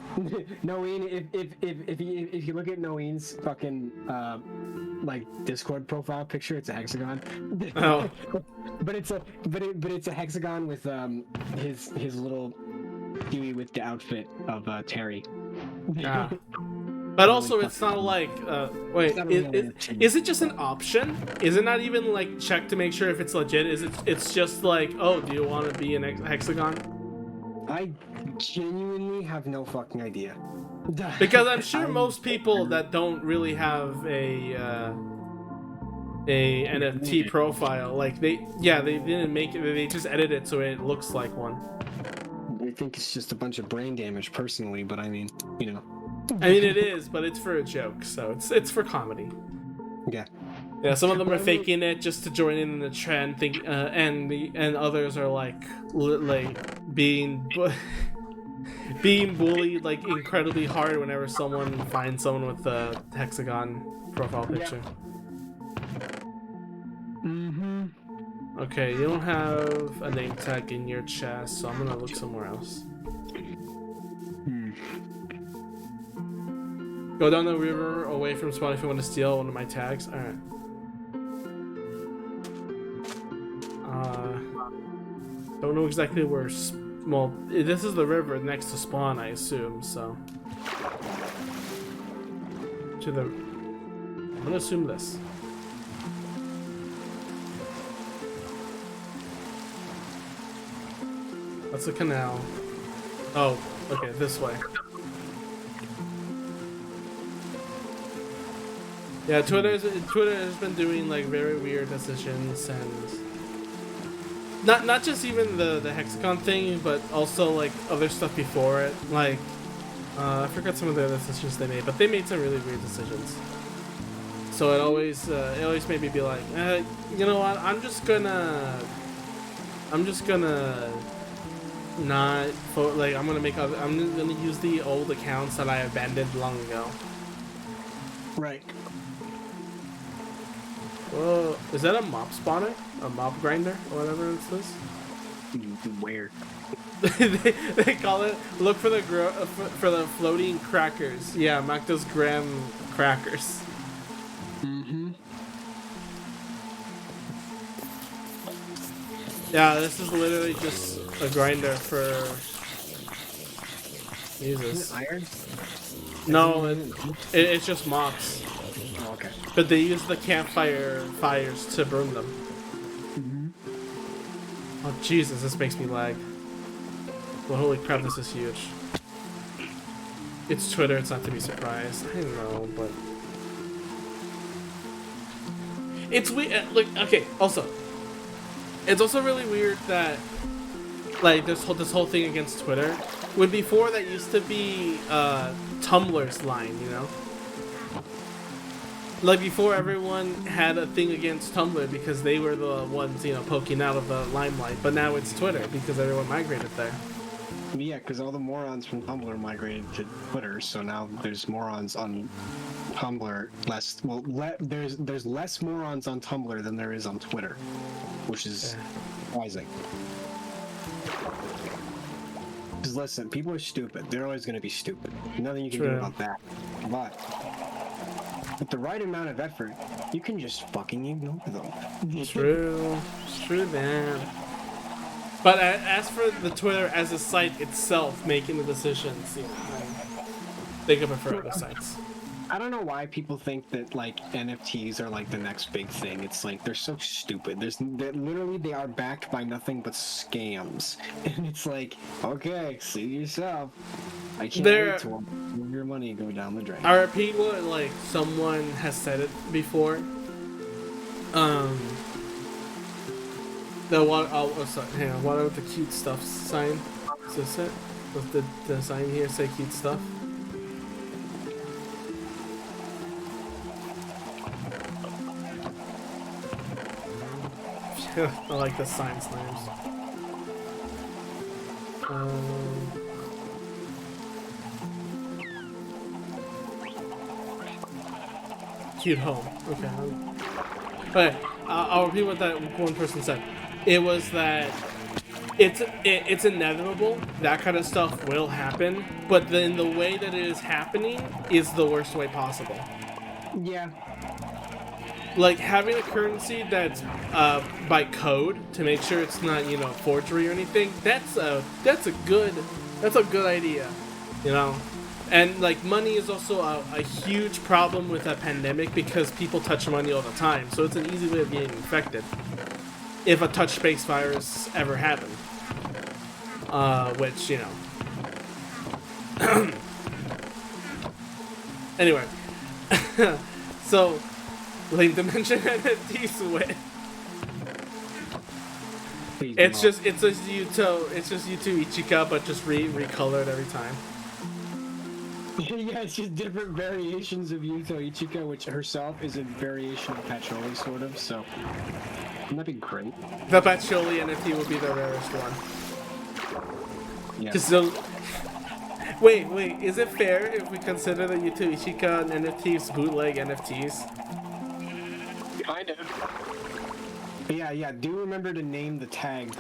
Noeen, if you look at Noeen's fucking like Discord profile picture, it's a hexagon. Oh. but it's a hexagon with his little Huey with the outfit of Terry. Yeah. But also, it's not like, wait, is it just an option? Is it not even like check to make sure if it's legit? It's just like, oh, do you want to be an hexagon? I genuinely have no fucking idea. Because I'm sure most people that don't really have a NFT profile, like they didn't make it, they just edit it so it looks like one. I think it's just a bunch of brain damage personally, but I mean, you know. I mean, it is, but it's for a joke, so it's for comedy. Yeah. Yeah, some of them are faking it just to join in the trend, and others are like being bullied like incredibly hard whenever someone finds someone with a hexagon profile picture. Mm-hmm. Okay, you don't have a name tag in your chest, so I'm gonna look somewhere else. Go down the river away from spawn if you want to steal one of my tags. Alright. Don't know exactly where. Well, this is the river next to spawn, I assume, so. I'm gonna assume this. That's a canal. Oh, okay, this way. Yeah, Twitter has been doing like very weird decisions, and not just even the hexagon thing, but also like other stuff before it. Like I forgot some of the other decisions they made, but they made some really weird decisions. So it always made me be like, you know what? I'm just gonna not like I'm gonna use the old accounts that I abandoned long ago. Right. Whoa, is that a mop spawner? A mop grinder? Or whatever it is? Where? they call it, look for the floating crackers. Yeah, Macdo's graham crackers. Mm-hmm. Yeah, this is literally just a grinder for... Jesus. Iron? No, it's just mops. Oh, okay. But they use the campfire fires to burn them. Mm-hmm. Oh Jesus, this makes me lag. Well, holy crap, this is huge. It's Twitter, it's not to be surprised. I know, but... It's weird, like, okay, also... It's also really weird that, like, this whole thing against Twitter, when before that used to be, Tumblr's line, you know? Like, before everyone had a thing against Tumblr because they were the ones, you know, poking out of the limelight, but now it's Twitter because everyone migrated there. Yeah, because all the morons from Tumblr migrated to Twitter, so now there's morons on Tumblr. There's less morons on Tumblr than there is on Twitter, which is surprising. Because listen, people are stupid. They're always going to be stupid. Nothing you can do True. about that. But with the right amount of effort, you can just fucking ignore them. True. It's true, man. But as for the Twitter as a site itself making the decisions, you know, I think I prefer other sites. I don't know why people think that like NFTs are like the next big thing. It's like they're so stupid. Literally they are backed by nothing but scams, and it's like, okay, see yourself. I can't wait to watch your money go down the drain. I repeat what like someone has said it before. The what? Oh, sorry. Hang on. What about the cute stuff sign? Is this it? Does the sign here say cute stuff? I like the science names. Cute home. Okay. Okay. I'll repeat what that one person said. It was that it's inevitable that kind of stuff will happen, but then the way that it is happening is the worst way possible. Yeah. Like having a currency that's by code to make sure it's not, you know, forgery or anything. That's a good idea, you know. And like money is also a huge problem with a pandemic because people touch money all the time. So it's an easy way of getting infected if a touch space virus ever happened. Which, you know. Anyway, so. Link Dimension NFTs with. It's just Yuto Ichika, but just recolored every time. Yeah, it's just different variations of Yuto Ichika, which herself is a variation of Patchouli, sort of. So, wouldn't that be great? The Patchouli NFT would be the rarest one. Yeah. Just so. Wait, is it fair if we consider the Yuto Ichika NFTs bootleg NFTs? Kind of. Yeah. Do remember to name the tag.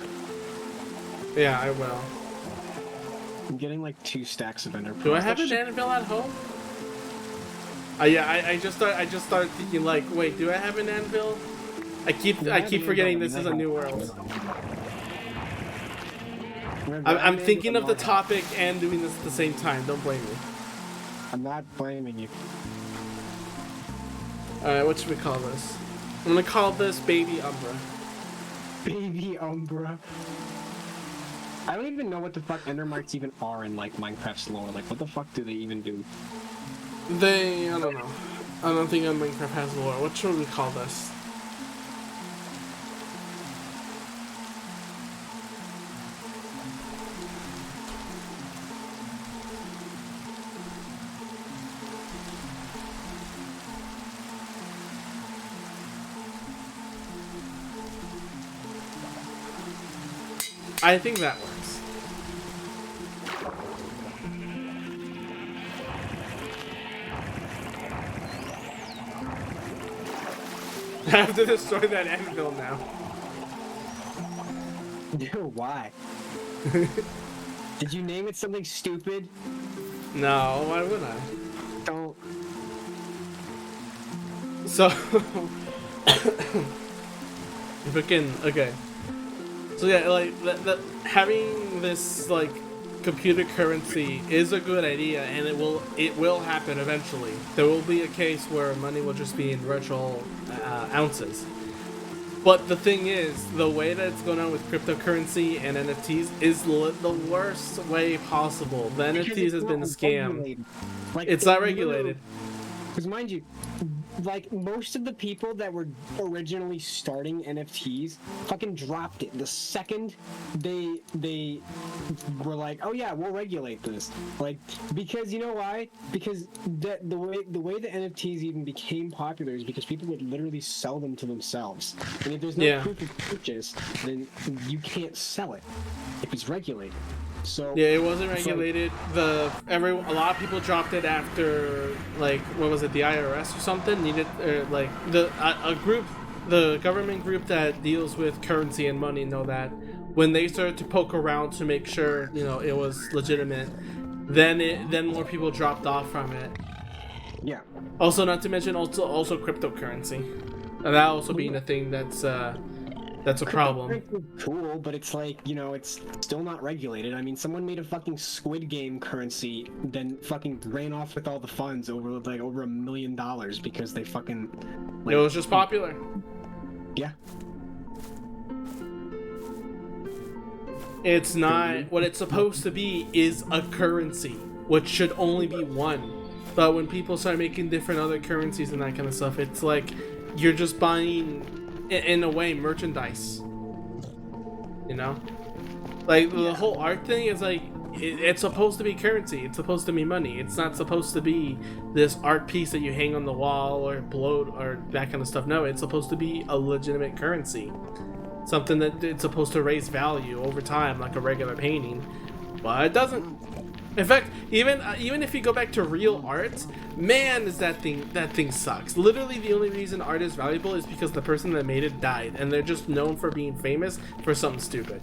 Yeah, I will. I'm getting like 2 stacks of Enderpearls. Do I have an anvil at home? Yeah, I just started thinking like, wait, do I have an anvil? I keep forgetting this is a new world. I'm thinking of the topic and doing this at the same time. Don't blame me. I'm not blaming you. Alright, what should we call this? I'm gonna call this Baby Umbra. Baby Umbra. I don't even know what the fuck Endermarks even are in like Minecraft's lore. Like, what the fuck do they even do? I don't know. I don't think Minecraft has lore. What should we call this? I think that works. I have to destroy that anvil now. Why? Did you name it something stupid? No, why would I? Don't. So, freaking okay. So yeah, like having this like computer currency is a good idea, and it will happen eventually. There will be a case where money will just be in virtual ounces. But the thing is, the way that it's going on with cryptocurrency and NFTs is the worst way possible. The NFTs has been a scam. Like, it's not regulated. Because mind you, like most of the people that were originally starting NFTs fucking dropped it the second they were like, oh yeah, we'll regulate this. Like, because you know why? Because the way the NFTs even became popular is because people would literally sell them to themselves. And if there's no proof of purchase, then you can't sell it if it's regulated. So yeah, it wasn't regulated. A lot of people dropped it after, like, what was it, the IRS or something needed, like a group the government group that deals with currency and money know that when they started to poke around to make sure it was legitimate, then more people dropped off from it. Yeah. Also, not to mention also cryptocurrency, and that also being a thing that's a problem. Cool, but it's like, it's still not regulated. I mean, someone made a fucking Squid Game currency, then fucking ran off with all the funds over $1 million because they fucking. It was just popular. Yeah. It's not what it's supposed to be. Is a currency, which should only be one. But when people start making different other currencies and that kind of stuff, it's like you're just buying, in a way, merchandise. Like the whole art thing is like it's supposed to be currency. It's supposed to be money. It's not supposed to be this art piece that you hang on the wall or bloat or that kind of stuff. No, it's supposed to be a legitimate currency, something that it's supposed to raise value over time, like a regular painting. But it doesn't. In fact, even if you go back to real art, man, is that thing sucks. Literally, the only reason art is valuable is because the person that made it died, and they're just known for being famous for something stupid.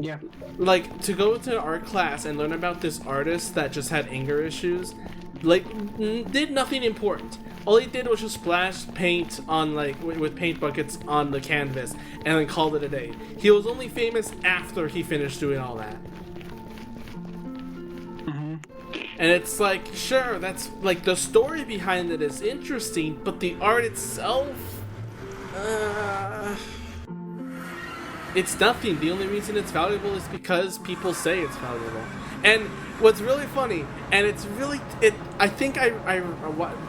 Yeah. Like, to go to an art class and learn about this artist that just had anger issues, like, did nothing important. All he did was just splash paint on, like, with paint buckets on the canvas, and then called it a day. He was only famous after he finished doing all that. And it's like, sure, that's like the story behind it is interesting, but the art itself, it's nothing. The only reason it's valuable is because people say it's valuable. And what's really funny, and I think I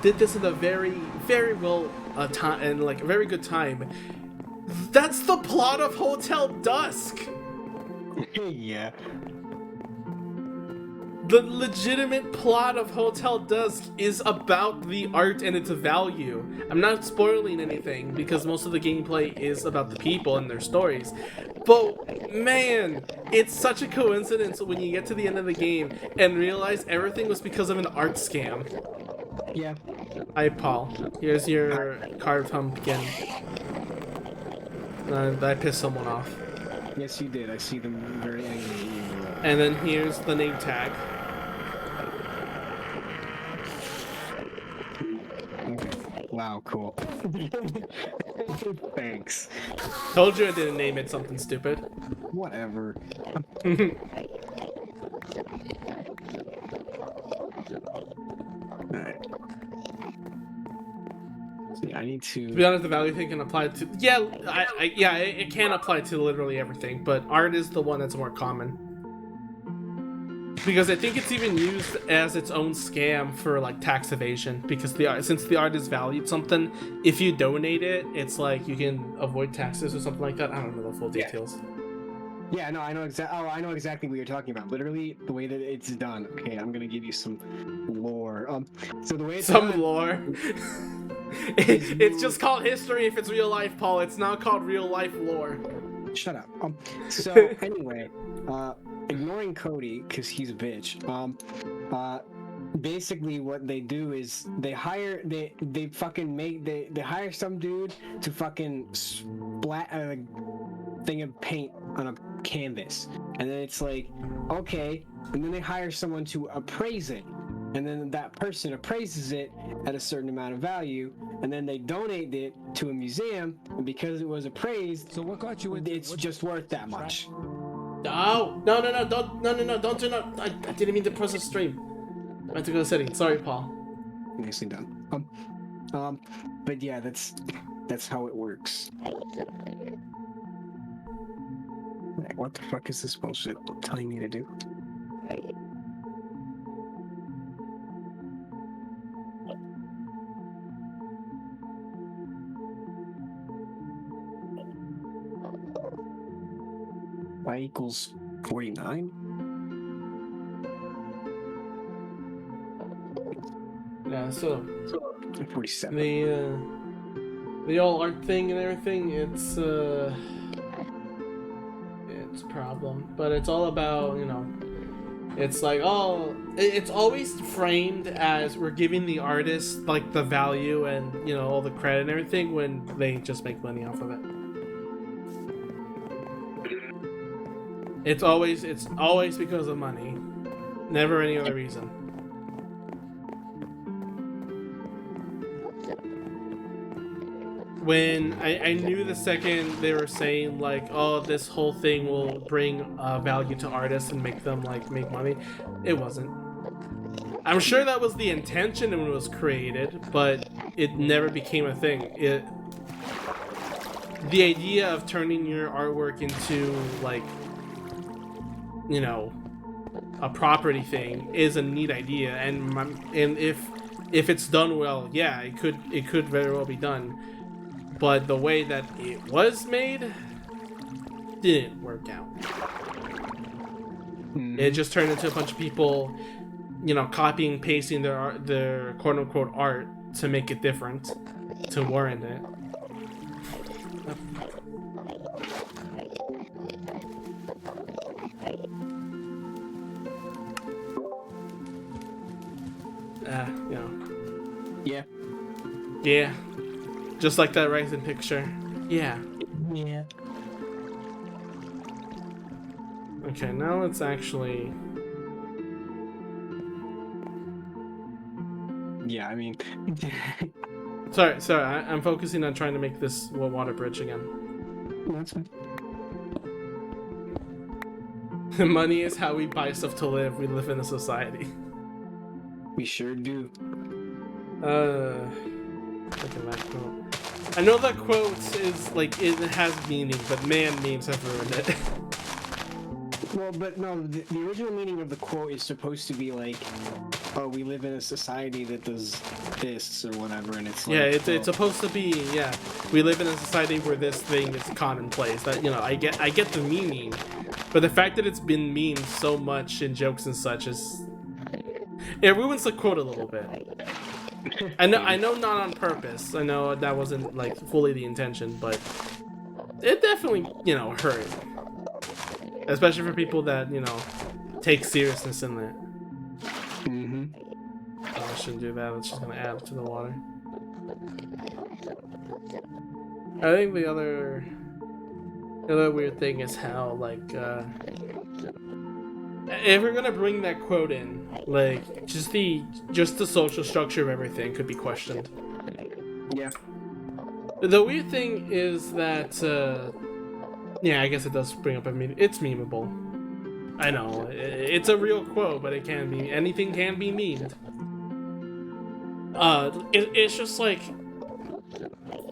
did this in a very, very well time, and like a very good time. That's the plot of Hotel Dusk. Yeah. The legitimate plot of Hotel Dusk is about the art and its value. I'm not spoiling anything because most of the gameplay is about the people and their stories. But man, it's such a coincidence when you get to the end of the game and realize everything was because of an art scam. Yeah. Hi, Paul. Here's your carved pumpkin. I pissed someone off. Yes, you did. I see them very angry. And then here's the name tag. Wow, cool. Thanks. Told you I didn't name it something stupid. Whatever. Alright. See, I need to be honest, the value thing can apply to it can apply to literally everything, but art is the one that's more common. Because I think it's even used as its own scam for like tax evasion. Because since the art is valued something, if you donate it, it's like you can avoid taxes or something like that. I don't know the full details. Yeah, no, I know I know exactly what you're talking about. Literally, the way that it's done. Okay, I'm gonna give you some lore. So the way it's done, lore. It's just called history if it's real life, Paul. It's not called real life lore. Shut up. So anyway, ignoring Cody because he's a bitch. Basically what they do is they hire some dude to fucking splat a thing of paint on a canvas, and then it's like, okay, and then they hire someone to appraise it, and then that person appraises it at a certain amount of value, and then they donate it to a museum, and because it was appraised, so what got you it's just worth that much. Oh, no, don't do not. I didn't mean to press the stream. I had to go to settings. Sorry, Paul. Nicely done. But yeah, that's how it works. What the fuck is this bullshit telling me to do? Y equals 49? Yeah, so 47. The whole art thing and everything, it's a problem, but it's all about It's like, oh, it's always framed as we're giving the artist like the value and, you know, all the credit and everything when they just make money off of it. It's always because of money, never any other reason. When I knew the second they were saying like, oh, this whole thing will bring value to artists and make them like make money, it wasn't. I'm sure that was the intention when it was created, but it never became a thing. The idea of turning your artwork into like, you know, a property thing is a neat idea, and if it's done well, yeah, it could very well be done. But the way that it was made didn't work out. It just turned into a bunch of people, you know, copying, pasting their quote unquote art to make it different, to warrant it. You know. Yeah. Yeah. Just like that Ryzen picture. Yeah. Yeah. Okay, now let's actually... Yeah, I mean... Sorry, I'm focusing on trying to make this water bridge again. That's fine. Money is how we buy stuff to live. We live in a society. We sure do. Look at that quote. I know that quote is like, it has meaning, but man, memes have ruined it. Well, but no, the original meaning of the quote is supposed to be like, oh, we live in a society that does this or whatever, and it's like, yeah, it's supposed to be, yeah, we live in a society where this thing is commonplace. That, you know, I get the meaning, but the fact that it's been memed so much in jokes and such is, it ruins the quote a little bit. I know not on purpose. I know that wasn't like fully the intention, but it definitely, you know, hurt. Especially for people that, you know, take seriousness in that. Mm-hmm. Oh, I shouldn't do that. It's just gonna add to the water. I think the other weird thing is how, like, if we're gonna bring that quote in, like, just the social structure of everything could be questioned. Yeah. The weird thing is that, yeah, I guess it does bring up a meme. It's memeable. I know, it's a real quote, but it can be, anything can be memed. It's just like,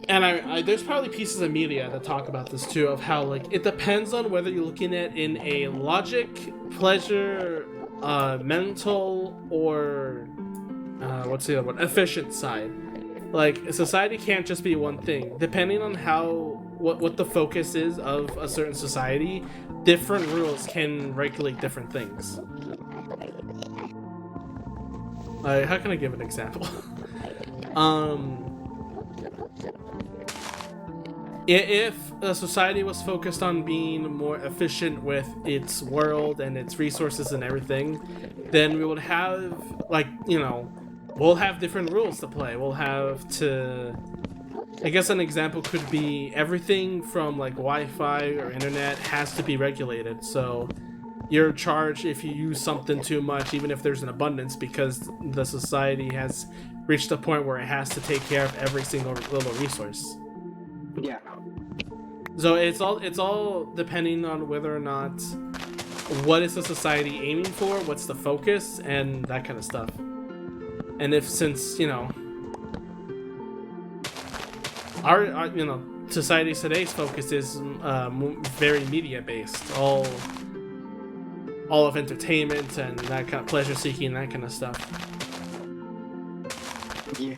and I there's probably pieces of media that talk about this too, of how, like, it depends on whether you're looking at in a logic, pleasure, mental, or what's the other one, efficient side. Like, society can't just be one thing. Depending on what the focus is of a certain society, different rules can regulate different things. How can I give an example? If a society was focused on being more efficient with its world and its resources and everything, then we would have, like, you know, we'll have different rules to play. We'll have to... I guess an example could be everything from, like, Wi-Fi or internet has to be regulated. So you're charged if you use something too much, even if there's an abundance, because the society has reached a point where it has to take care of every single little resource. Yeah. So it's all depending on whether or not, what is the society aiming for, what's the focus, and that kind of stuff. And if, since, you know, our you know, society today's focus is very media based, all of entertainment and that kind of pleasure seeking, that kind of stuff. Yeah.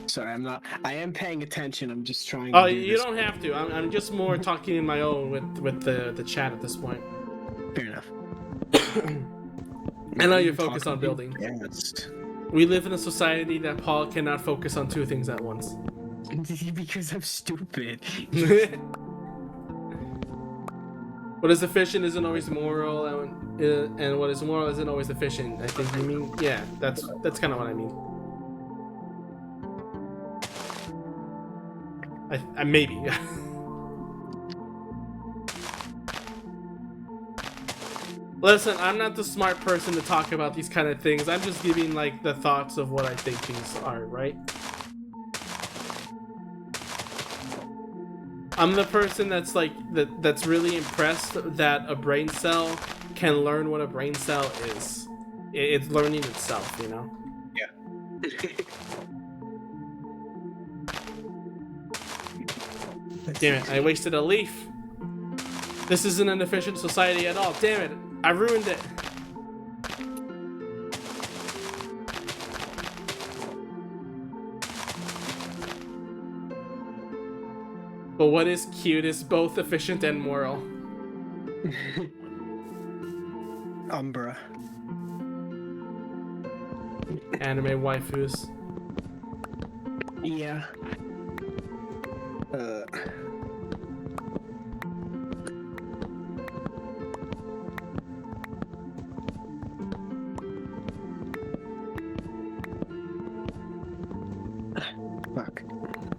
Sorry, I am paying attention. I'm just trying Oh, to do you this. don't have to. I'm just more talking in my own with the chat at this point. Fair enough. I know you're focused on building. Yes. We live in a society that Paul cannot focus on two things at once. Because I'm stupid. What is efficient isn't always moral, and what is moral isn't always efficient. I think you mean, yeah, that's kind of what I mean. I maybe. Listen, I'm not the smart person to talk about these kind of things. I'm just giving like the thoughts of what I think these are, right? I'm the person that's like that's really impressed that a brain cell can learn what a brain cell is. It's learning itself, you know? Yeah. Damn it, I wasted a leaf. This isn't an efficient society at all. Damn it, I ruined it. But what is cute is both efficient and moral. Umbra. Anime waifus. Yeah. Fuck.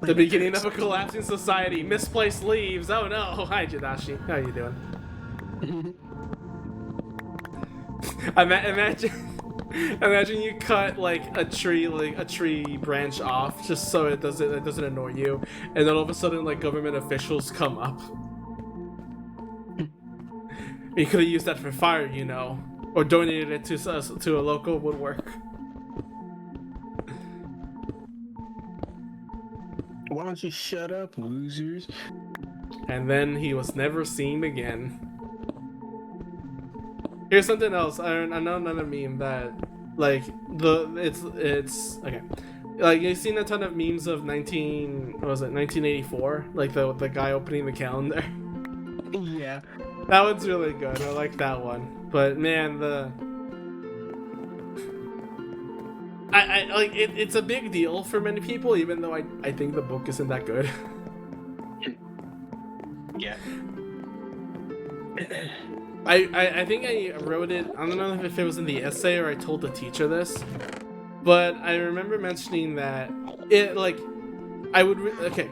The beginning of a collapsing society. Misplaced leaves. Oh no. Hi, Jadashi. How you doing? Imagine you cut like a tree branch off just so it doesn't annoy you, and then all of a sudden like government officials come up. You could have used that for fire, you know, or donated it to a local woodwork. Why don't you shut up, losers? And then he was never seen again. Here's something else. I know another meme that, like, it's okay. Like, you've seen a ton of memes of 1984? Like the guy opening the calendar. Yeah. That one's really good. I like that one. But man, I like it's a big deal for many people, even though I think the book isn't that good. Yeah. I think I wrote it, I don't know if it was in the essay or I told the teacher this, but I remember mentioning that it, like, okay,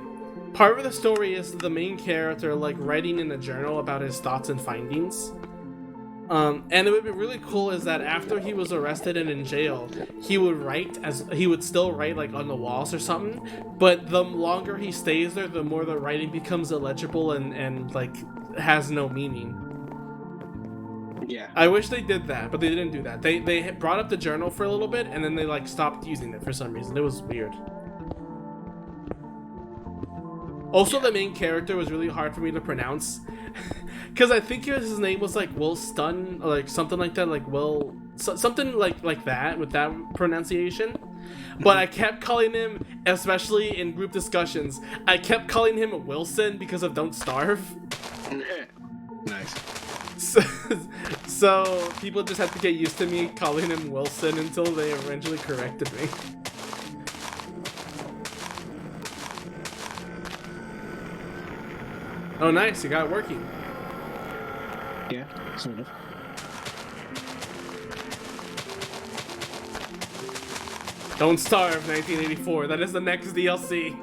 part of the story is the main character, like, writing in a journal about his thoughts and findings. And it would be really cool is that after he was arrested and in jail, he would still write like on the walls or something, but the longer he stays there, the more the writing becomes illegible and like has no meaning. Yeah. I wish they did that, but they didn't do that. They brought up the journal for a little bit and then they like stopped using it for some reason. It was weird. Also, the main character was really hard for me to pronounce. Because I think his name was like Will Stun, or like something like that, like Will, something like that with that pronunciation. But I kept calling him, especially in group discussions, I kept calling him Wilson because of Don't Starve. Nice. So people just had to get used to me calling him Wilson until they eventually corrected me. Oh, nice, you got it working. Yeah, sort of. Don't Starve 1984, that is the next DLC.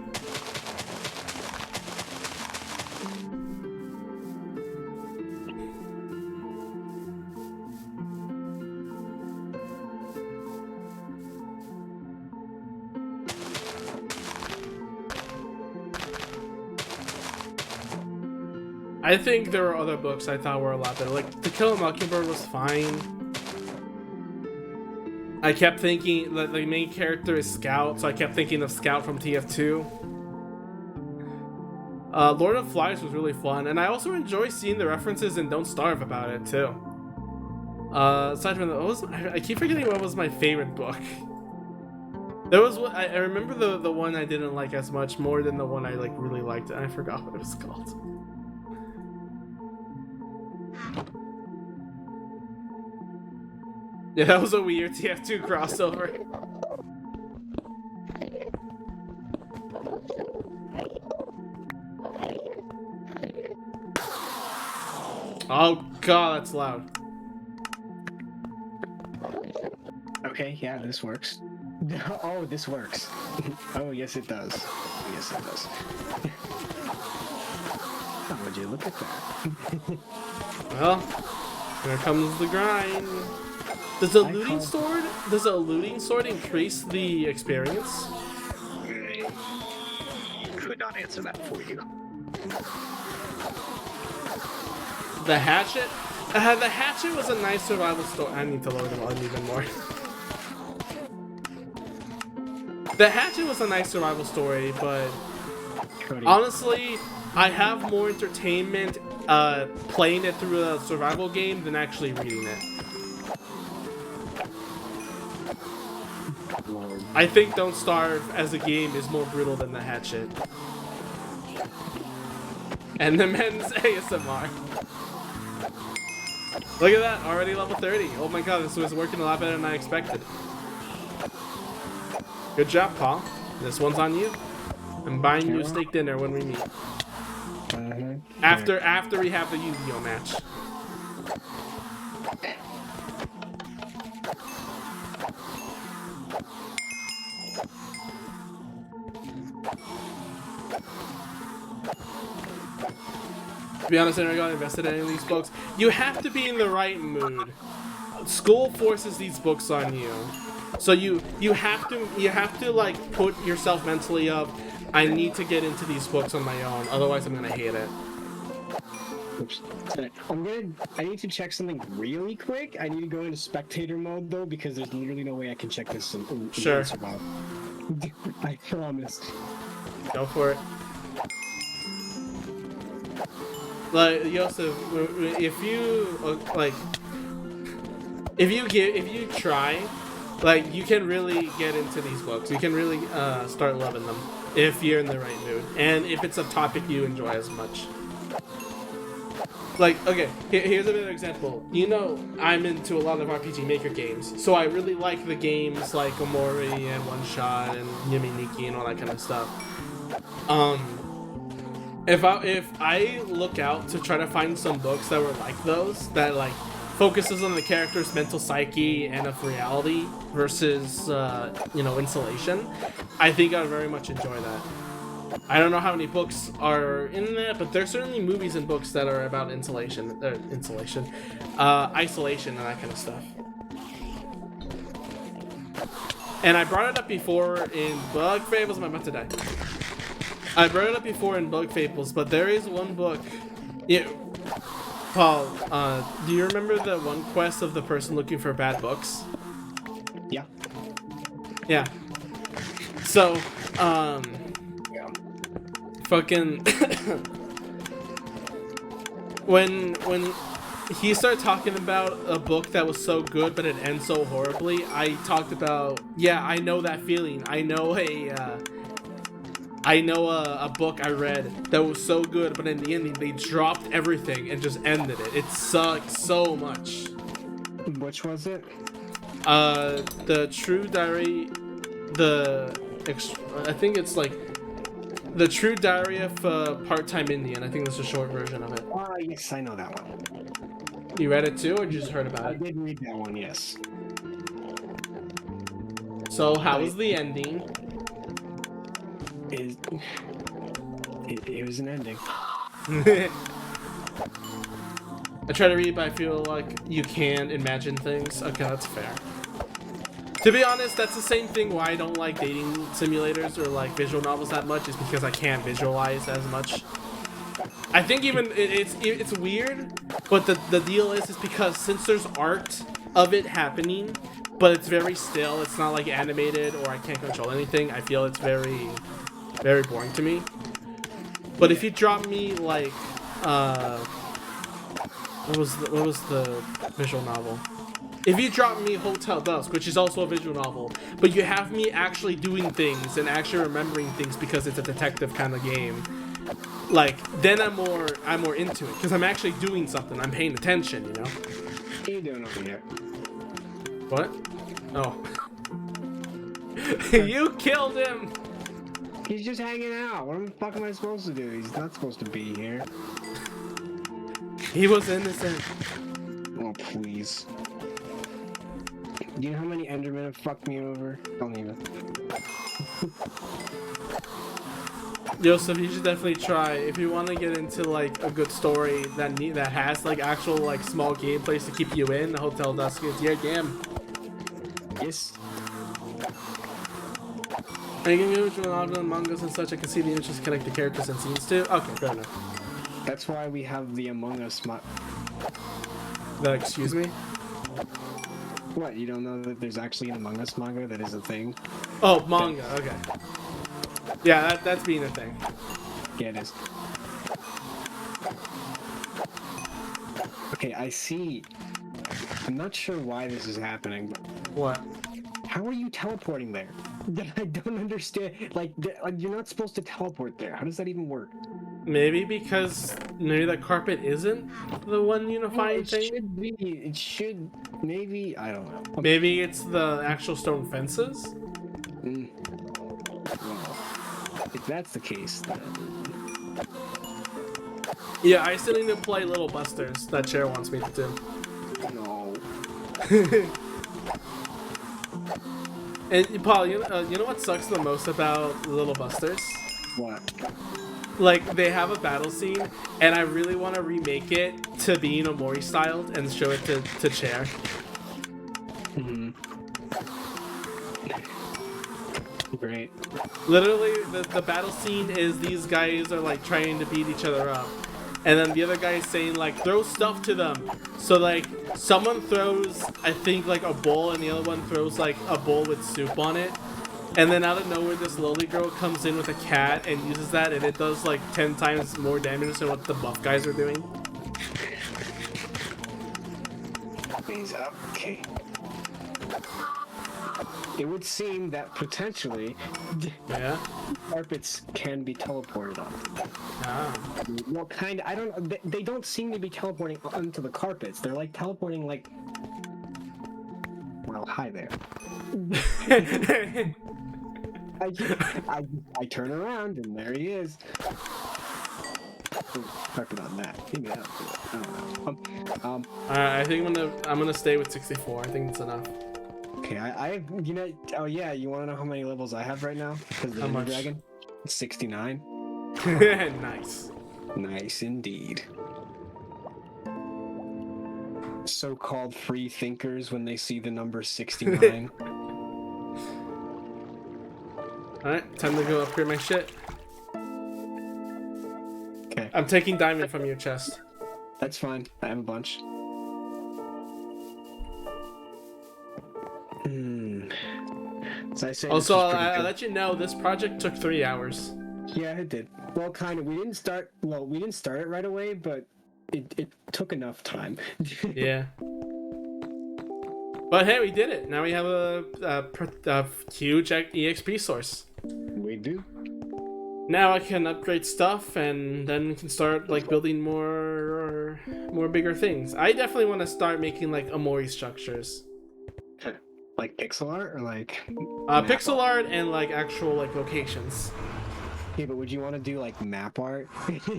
I think there were other books I thought were a lot better. Like, To Kill a Mockingbird was fine. I kept thinking that the main character is Scout, so I kept thinking of Scout from TF2. Lord of Flies was really fun, and I also enjoy seeing the references in Don't Starve about it too. Aside from that, I keep forgetting what was my favorite book. There was one, I remember the one I didn't like as much more than the one I like really liked, and I forgot what it was called. Yeah, that was a weird TF2 crossover. Oh god, that's loud. Okay, yeah, this works. Oh, this works. Oh, yes, it does. Oh, yes, it does. Oh, would you look at that? Well, here comes the grind. Does a I looting call- sword? Does a looting sword increase the experience? Could not answer that for you. The hatchet? The hatchet was a nice survival story. I need to lower the volume even more. The hatchet was a nice survival story, but Cody. honestly, I have more entertainment playing it through a survival game than actually reading it. Lord. I think Don't Starve as a game is more brutal than the hatchet. And the men's ASMR. Look at that, already level 30. Oh my god, this was working a lot better than I expected. Good job, Paul. This one's on you. I'm buying you a steak dinner when we meet. After we have the Yu-Gi-Oh match. To be honest, I never got invested in any of these books. You have to be in the right mood. School forces these books on you. So you have to like put yourself mentally up. I need to get into these books on my own, otherwise I'm gonna hate it. Oops. I need to check something really quick. I need to go into spectator mode though, because there's literally no way I can check this in Sure. survival. I promise. Go for it. Like Yosef, if you try, like you can really get into these books. You can really start loving them if you're in the right mood and if it's a topic you enjoy as much. Like, okay, here's another example. You know, I'm into a lot of RPG Maker games, so I really like the games like Omori and One Shot and Yumi Nikki and all that kind of stuff. If I look out to try to find some books that were like those, that like focuses on the character's mental psyche and of reality versus insulation, I think I would very much enjoy that. I don't know how many books are in that, but there's certainly movies and books that are about isolation, and that kind of stuff. And I brought it up before in Bug Fables. I'm about to die. I brought it up before in Bug Fables, but there is one book. Yeah, Paul, do you remember the one quest of the person looking for bad books? Yeah. Yeah. So, Yeah. fucking when he started talking about a book that was so good but it ends so horribly, I talked about, yeah, I know that feeling. I know a book I read that was so good, but in the ending they dropped everything and just ended it. It sucked so much. Which was it? The True Diary, I think it's like The True Diary of a Part-Time Indian. I think that's a short version of it. Oh, yes, I know that one. You read it too, or you just heard about I it? did read that one, yes. So how was the ending? It was an ending. I try to read, but I feel like you can imagine things. Okay, that's fair. To be honest, that's the same thing why I don't like dating simulators or like visual novels that much, is because I can't visualize as much. I think even it's weird, but the deal is because since there's art of it happening, but it's very still, it's not like animated or I can't control anything, I feel it's very, very boring to me. But if you drop me like what was the visual novel? If you drop me Hotel Dusk, which is also a visual novel, but you have me actually doing things and actually remembering things because it's a detective kind of game, like then I'm more into it because I'm actually doing something. I'm paying attention, you know. What are you doing over here? What? Oh. You killed him! He's just hanging out. What the fuck am I supposed to do? He's not supposed to be here. He was innocent. Oh, please. Do you know how many Endermen have fucked me over? Don't even. Joseph, you should definitely try if you want to get into like a good story that has like actual like small gameplays to keep you in. The Hotel Dusk is your game. Yes. Are you gonna go to novel and mangas and such? I can see the interest to connect the characters and scenes too. Okay, fair enough. That's why we have the Among Us Excuse me? What, you don't know that there's actually an Among Us manga that is a thing? Oh, manga, okay. Yeah, that's being a thing. Yeah, it is. Okay, I see. I'm not sure why this is happening, but What? how are you teleporting there? I don't understand. Like, you're not supposed to teleport there. How does that even work? Maybe because maybe the carpet isn't the one unifying It thing? should be. It should. Maybe. I don't know. Maybe it's the actual stone fences? Mm. Well, if that's the case, then... Yeah, I still need to play Little Busters. That chair wants me to do. No. And Paul, you know what sucks the most about Little Busters? What? Like, they have a battle scene, and I really want to remake it to be Nomori styled and show it to Chair. Mm-hmm. Great. Literally, the battle scene is these guys are like trying to beat each other up. And then the other guy is saying like, throw stuff to them. So like, someone throws, I think like a bowl, and the other one throws like a bowl with soup on it. And then out of nowhere, this lowly girl comes in with a cat and uses that, and it does like 10 times more damage than what the buff guys are doing. Okay. It would seem that potentially, Yeah. carpets can be teleported on. Ah. Well, kind of. I don't. They don't seem to be teleporting onto the carpets. They're like teleporting like. Well, hi there. I turn around and there he is. Ooh, carpet on that. Maybe that'll do it. I don't know. I think I'm gonna stay with 64. I think it's enough. Okay, you know, oh yeah, you want to know how many levels I have right now? Because the How Ender much? Dragon? 69. Nice. Nice indeed. So-called free thinkers when they see the number 69. Alright, time to go upgrade my shit. Okay, I'm taking diamond from your chest. that's fine. I have a bunch. So I say Also, I'll let you know this project took 3 hours. yeah, it did. Well, kind of. We didn't start it right away, but it took enough time. Yeah. But hey, we did it. Now we have a huge EXP source. We do. Now I can upgrade stuff, and then we can start like building more bigger things. I definitely want to start making like Amori structures. Like pixel art or like Pixel art and like actual like locations. Yeah, but would you want to do like map art?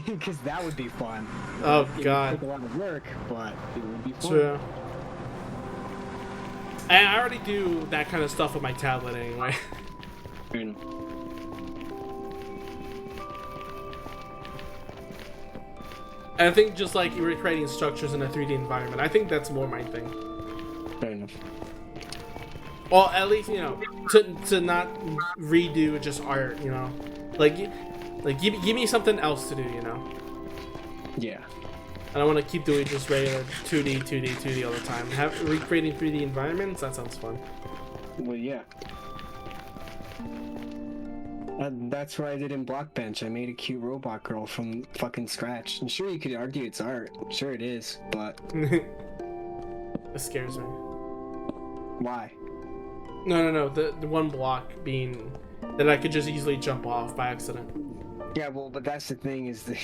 Because that would be fun. Oh It would god. take a lot of work, but it would be fun. True. And I already do that kind of stuff with my tablet anyway. And I think just like recreating structures in a 3D environment, I think that's more my thing. Fair enough. Well, at least, you know, to not redo just art, you know. Like give me something else to do, you know. Yeah. I don't want to keep doing just regular 2D all the time. Recreating 3D environments, that sounds fun. Well, yeah. That's what I did in Blockbench. I made a cute robot girl from fucking scratch. And sure, you could argue it's art. Sure it is, but... It scares me. Why? No. The one block being that I could just easily jump off by accident. Yeah, well, but that's the thing is that...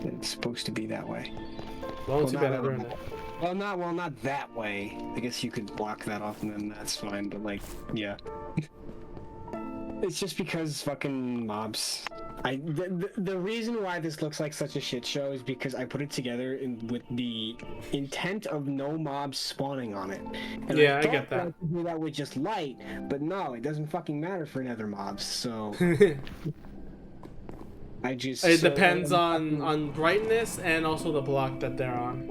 It's supposed to be that way. Well, too not bad I really. ruined it. Well, not that way. I guess you could block that off and then that's fine, but like, yeah. It's just because fucking mobs The reason why this looks like such a shit show is because I put it together with the intent of no mobs spawning on it. And Yeah, I thought get that. I could do that with just light, but no, it doesn't fucking matter for nether mobs. So I just It depends on brightness and also the block that they're on.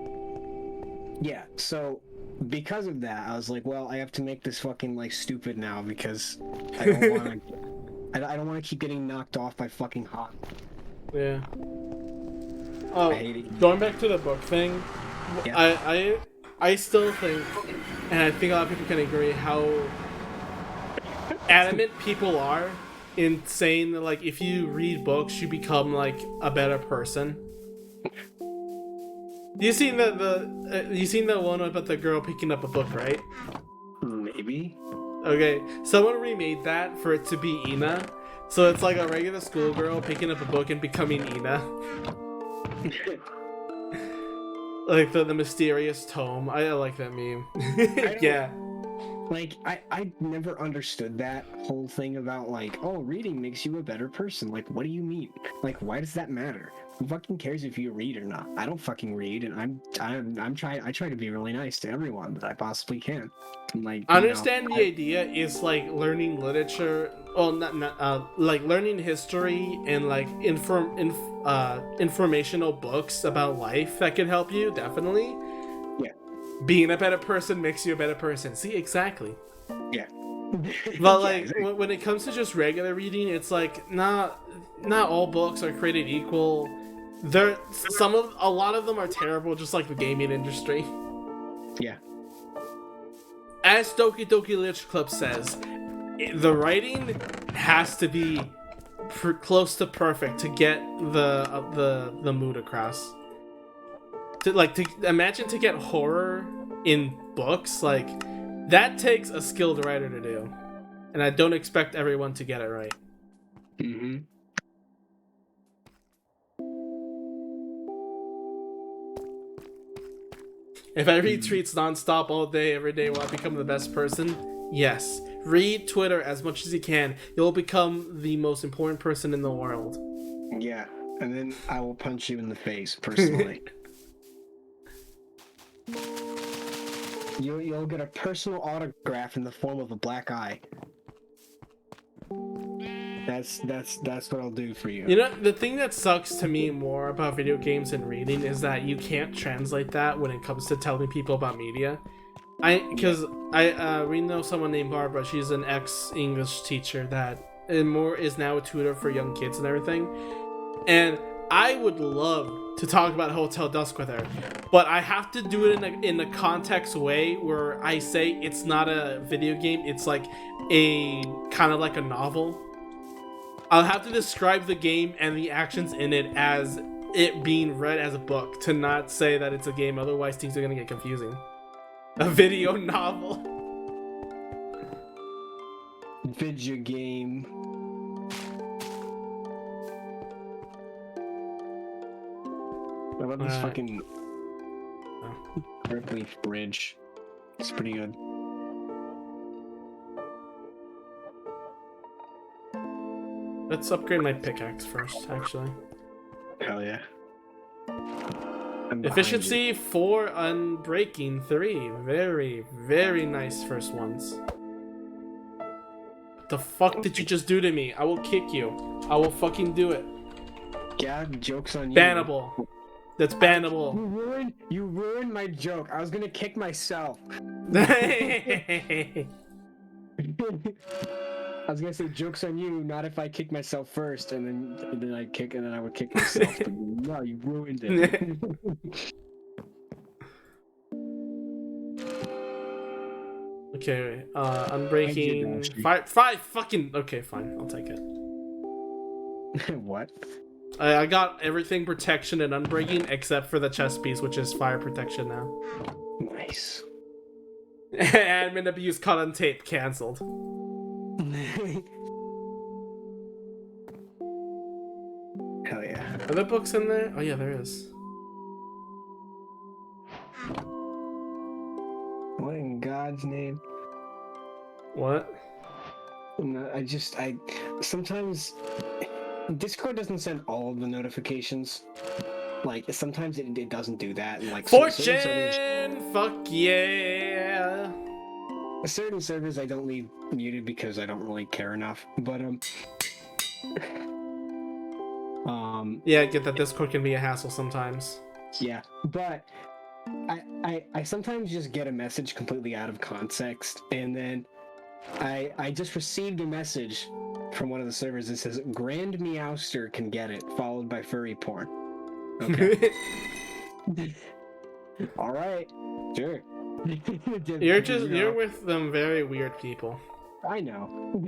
Yeah, so because of that, I was like, well, I have to make this fucking like stupid now because I don't want to. I don't want to keep getting knocked off by fucking hot. Yeah. Oh, I hate it. going back to the book thing, Yeah. I still think, and I think a lot of people can agree, how adamant people are in saying that, like, if you read books, you become like a better person. You seen you seen the one about the girl picking up a book, right? Maybe. Okay, someone remade that for it to be Ina. So it's like a regular schoolgirl picking up a book and becoming Ina. Like the mysterious tome. I like that meme. Yeah. Like, I never understood that whole thing about, like, oh, reading makes you a better person. Like, what do you mean? Like, why does that matter? Who fucking cares if you read or not? I don't fucking read, and I try to be really nice to everyone that I possibly can. And, like, I understand the idea is like learning literature, well, not like learning history and like informational books about life that can help you, definitely. Yeah. Being a better person makes you a better person. See, exactly. Yeah. But like when it comes to just regular reading, it's like not all books are created equal. A lot of them are terrible, just like the gaming industry. Yeah. As Doki Doki Literature Club says, the writing has to be close to perfect to get the mood across. To imagine to get horror in books, like that takes a skilled writer to do, and I don't expect everyone to get it right. Mm-hmm. If I read tweets nonstop all day, every day, will I become the best person? Yes. Read Twitter as much as you can. You'll become the most important person in the world. Yeah, and then I will punch you in the face personally. You'll get a personal autograph in the form of a black eye. That's what I'll do for you. You know, the thing that sucks to me more about video games and reading is that you can't translate that when it comes to telling people about media. We know someone named Barbara. She's an ex-English teacher that is now a tutor for young kids and everything. And I would love to talk about Hotel Dusk with her, but I have to do it in a context way where I say it's not a video game. It's like a kind of like a novel. I'll have to describe the game and the actions in it as it being read as a book, to not say that it's a game, otherwise things are gonna get confusing. A video novel. Video game. I love this fucking Earthleaf bridge. It's pretty good. Let's upgrade my pickaxe first, actually. Hell yeah. Efficiency 4, Unbreaking 3. Very, very nice first ones. What the fuck did you just do to me? I will kick you. I will fucking do it. Yeah, joke's on you. Bannable. That's bannable. You ruined my joke. I was gonna kick myself. I was gonna say joke's on you, not if I kick myself first and then I kick and then I would kick myself. But no, you ruined it. Okay, Unbreaking 5 fucking okay, fine, I'll take it. What? I got everything protection and Unbreaking except for the chest piece, which is fire protection now. Nice. Admin abuse caught on tape, cancelled. Hell yeah. Are there books in there? Oh yeah, there is. What in God's name? What? No, I sometimes Discord doesn't send all of the notifications. Like sometimes it doesn't do that, and like Fortune! Fuck yeah! certain servers I don't leave muted because I don't really care enough. But yeah, I get that Discord can be a hassle sometimes. yeah, but I sometimes just get a message completely out of context, and then I just received a message from one of the servers that says Grand Meowster can get it, followed by furry porn. Okay. All right. Sure. You're with them very weird people. I know.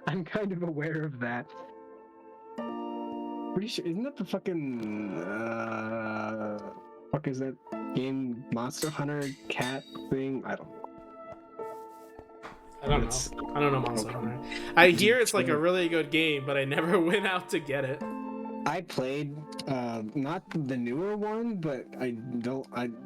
I'm kind of aware of that. Pretty sure, isn't that the fucking fuck is that game, Monster Hunter cat thing? I don't know. I don't know Monster Hunter. I hear it's like a really good game, but I never went out to get it. I played not the newer one, but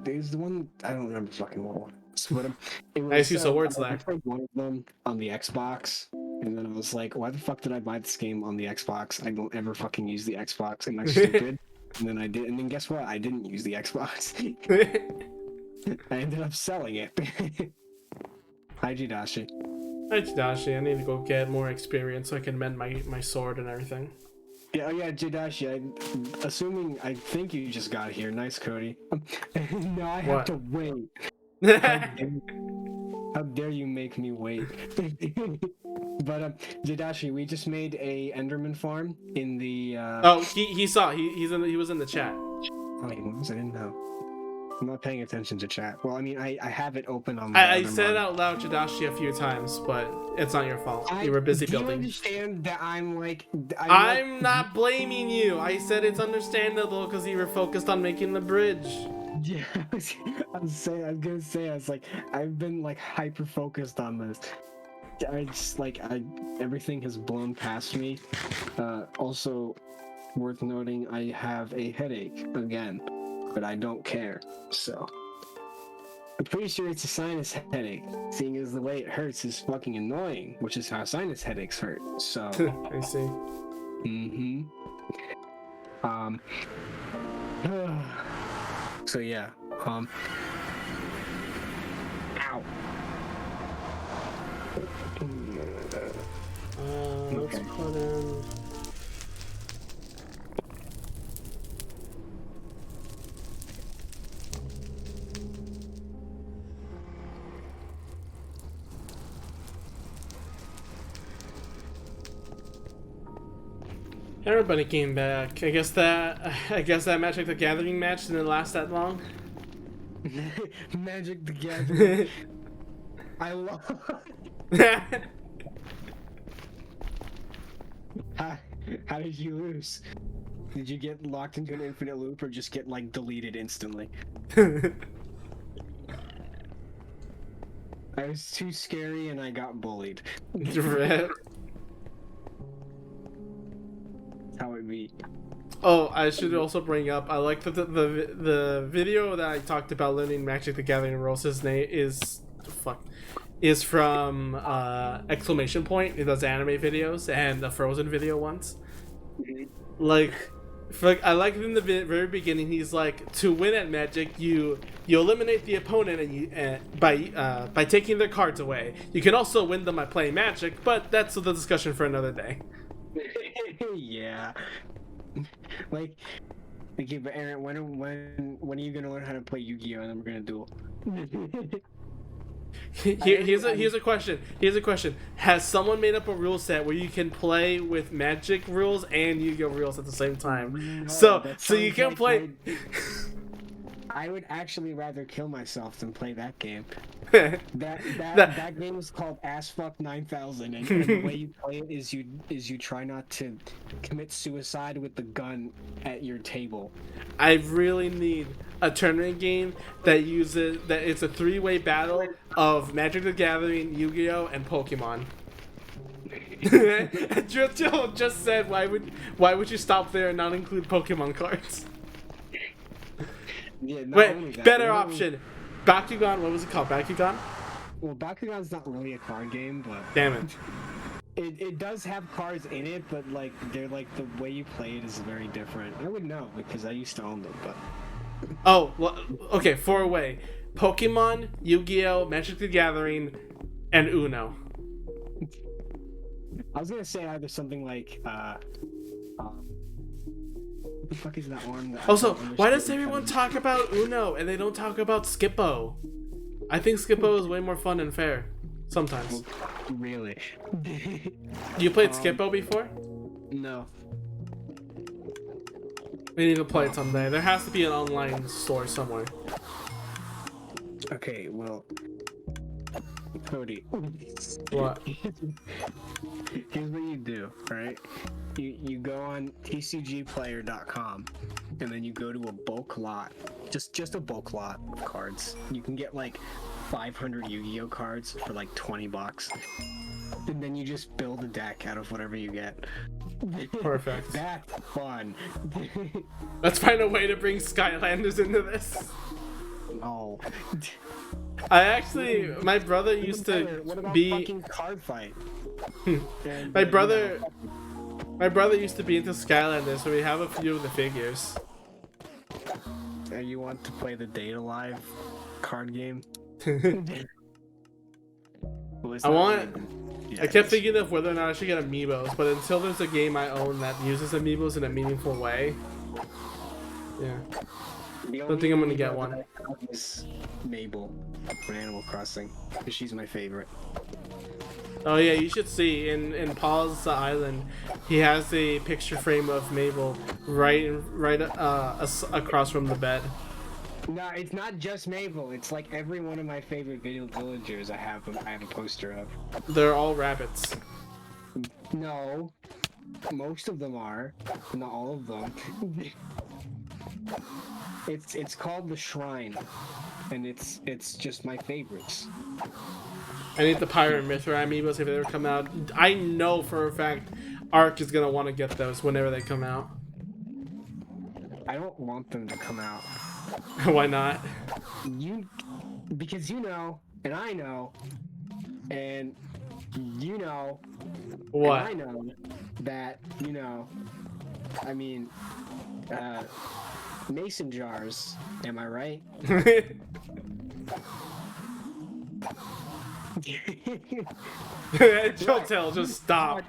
there's the one I don't remember fucking what one. But it was, I see some words there. I played one of them on the Xbox, and then I was like, why the fuck did I buy this game on the Xbox? I don't ever fucking use the Xbox, and I stupid. And then I did, and then guess what? I didn't use the Xbox. I ended up selling it. Hi, Jidashi. Hi, Jidashi. I need to go get more experience so I can mend my sword and everything. Yeah, oh yeah, Jidashi, I think you just got here. Nice, Cody. No, I have to wait. How dare you make me wait? But Jidashi, we just made a Enderman farm in the. Oh, he saw. He was in the chat. Oh, he was. I didn't know. I'm not paying attention to chat. Well, I mean, I have it open on. I said it out loud, Jidashi, a few times, but it's not your fault. You were busy building. Do you understand that I'm like? I'm not blaming you. I said it's understandable because you were focused on making the bridge. Yeah, I was gonna say, I've been like hyper focused on this. I just everything has blown past me. Also, worth noting, I have a headache again, but I don't care. So, I'm pretty sure it's a sinus headache, seeing as the way it hurts is fucking annoying, which is how sinus headaches hurt. So, I see. So yeah, ow. Let's put in. Everybody came back. I guess that Magic the Gathering match didn't last that long. Magic the Gathering. I love. How did you lose? Did you get locked into an infinite loop or just get like deleted instantly? I was too scary and I got bullied. How it be. Oh, I should also bring up, I like that the video that I talked about learning Magic the Gathering rules. His name is from exclamation point. He does anime videos and the Frozen video once. Like I like in the very beginning, he's like, to win at Magic, you eliminate the opponent and by taking their cards away. You can also win them by playing Magic, but that's the discussion for another day. Yeah. Like, okay, but Aaron, when are you gonna learn how to play Yu-Gi-Oh and then we're gonna duel? Here's a question. Has someone made up a rule set where you can play with Magic rules and Yu-Gi-Oh rules at the same time? No, so you can play. I would actually rather kill myself than play that game. That game is called Ass Fuck 9000, and the way you play it is you try not to commit suicide with the gun at your table. I really need a tournament game that it's a 3-way battle of Magic the Gathering, Yu-Gi-Oh, and Pokemon. Jill just said, why would you stop there and not include Pokemon cards? Yeah, wait, better option. Bakugan, what was it called? Bakugan? Well, Bakugan's not really a card game, but... Damn it. It does have cards in it, but like they're like the way you play it is very different. I would know because I used to own them, but Oh, well, okay, 4-way. Pokemon, Yu-Gi-Oh, Magic the Gathering, and Uno. I was gonna say either something like what the fuck is that one? That I Also, don't why does understand? everyone talk about Uno and they don't talk about Skippo? I think Skippo is way more fun and fair. Sometimes. Really? You played Skippo before? No. We need to play it someday. There has to be an online store somewhere. Okay, well, Cody. What? Here's what you do, right? You go on tcgplayer.com and then you go to a bulk lot, just a bulk lot of cards. You can get like 500 Yu-Gi-Oh cards for like $20, and then you just build a deck out of whatever you get. Perfect. That's fun. Let's find a way to bring Skylanders into this. No. I actually, my brother used to What about be. fucking card fight? And, My you know, brother, my brother used to be into Skylanders, so we have a few of the figures. and you want to play the Data Live card game? Well, it's I not want. really- yeah, I kept it's- thinking of whether or not I should get amiibos, but until there's a game I own that uses amiibos in a meaningful way, yeah. the don't think I'm gonna only get amiibo one. that I have is Mabel from Animal Crossing, because she's my favorite. Oh yeah, you should see in Paul's Island, he has a picture frame of Mabel right across from the bed. No, it's not just Mabel. It's like every one of my favorite video villagers. I have a poster of. They're all rabbits. No, most of them are, not all of them. It's called the Shrine, and it's just my favorites. I need the Pyro and Mithra amiibos if they ever come out. I know for a fact Ark is gonna want to get those whenever they come out. I don't want them to come out. Why not? Because you know, and I know, and you know, What? and I know that you know. I mean, mason jars. Am I right? Jotel, just stop.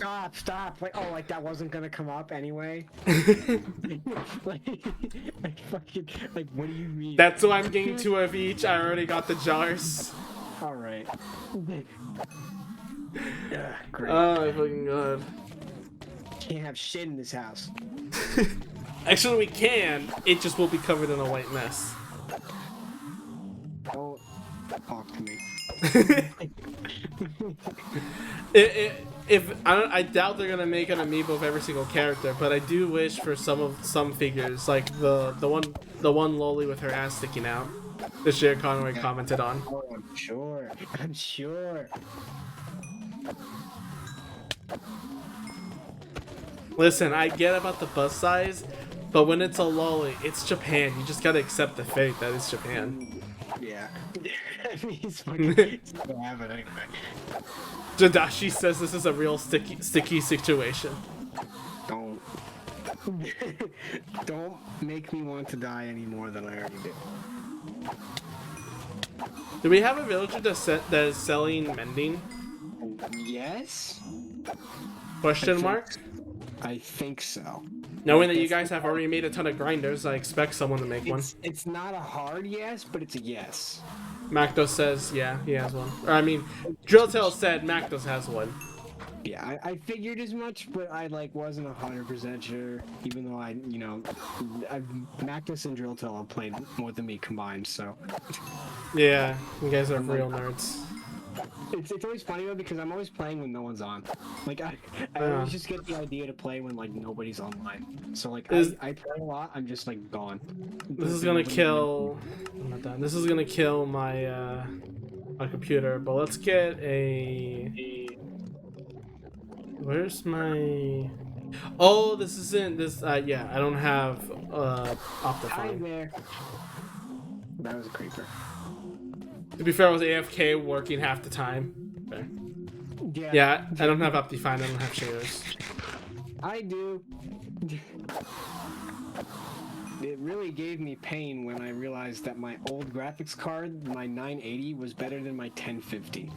Oh, stop! Like, oh, like that wasn't gonna come up anyway. like, fucking, like, what do you mean? That's why I'm getting 2 of each. I already got the jars. All right. Yeah, great. Oh my fucking god. Can't have shit in this house. Actually, we can. It just will be covered in a white mess. Don't talk to me. I doubt they're gonna make an amiibo of every single character, but I do wish for some figures, like the one loli with her ass sticking out, that Sher Conway commented on. Oh, I'm sure. I'm sure. Listen, I get about the bust size, but when it's a loli, it's Japan. You just gotta accept the fate that it's Japan. Yeah. I mean, it's fucking gonna have it anyway. Jadashi says this is a real sticky situation. Don't. Don't make me want to die any more than I already do. Do we have a villager that is selling mending? Yes? Question mark? I think so. Knowing that you guys have already made a ton of grinders, I expect someone to make one. It's not a hard yes, but it's a yes. Macdos says, yeah, he has one. Or, I mean, Drilltail said Macdos has one. Yeah, I figured as much, but I like wasn't 100% sure. Even though Mactus and Drilltail have played more than me combined, so Yeah, you guys are real nerds. it's always funny though because I'm always playing when no one's on. Like I Yeah. always just get the idea to play when like nobody's online. So like Is- I play a lot. I'm just like gone. This is gonna kill. I'm not done. This is gonna kill my my computer. But let's get a. Where's my? Oh, this isn't this. Yeah, I don't have Hi Optifine. there. That was a creeper. To be fair, I was AFK working half the time. Okay. Yeah, I don't have Optifine, I don't have shaders. I do. It really gave me pain when I realized that my old graphics card, my 980, was better than my 1050.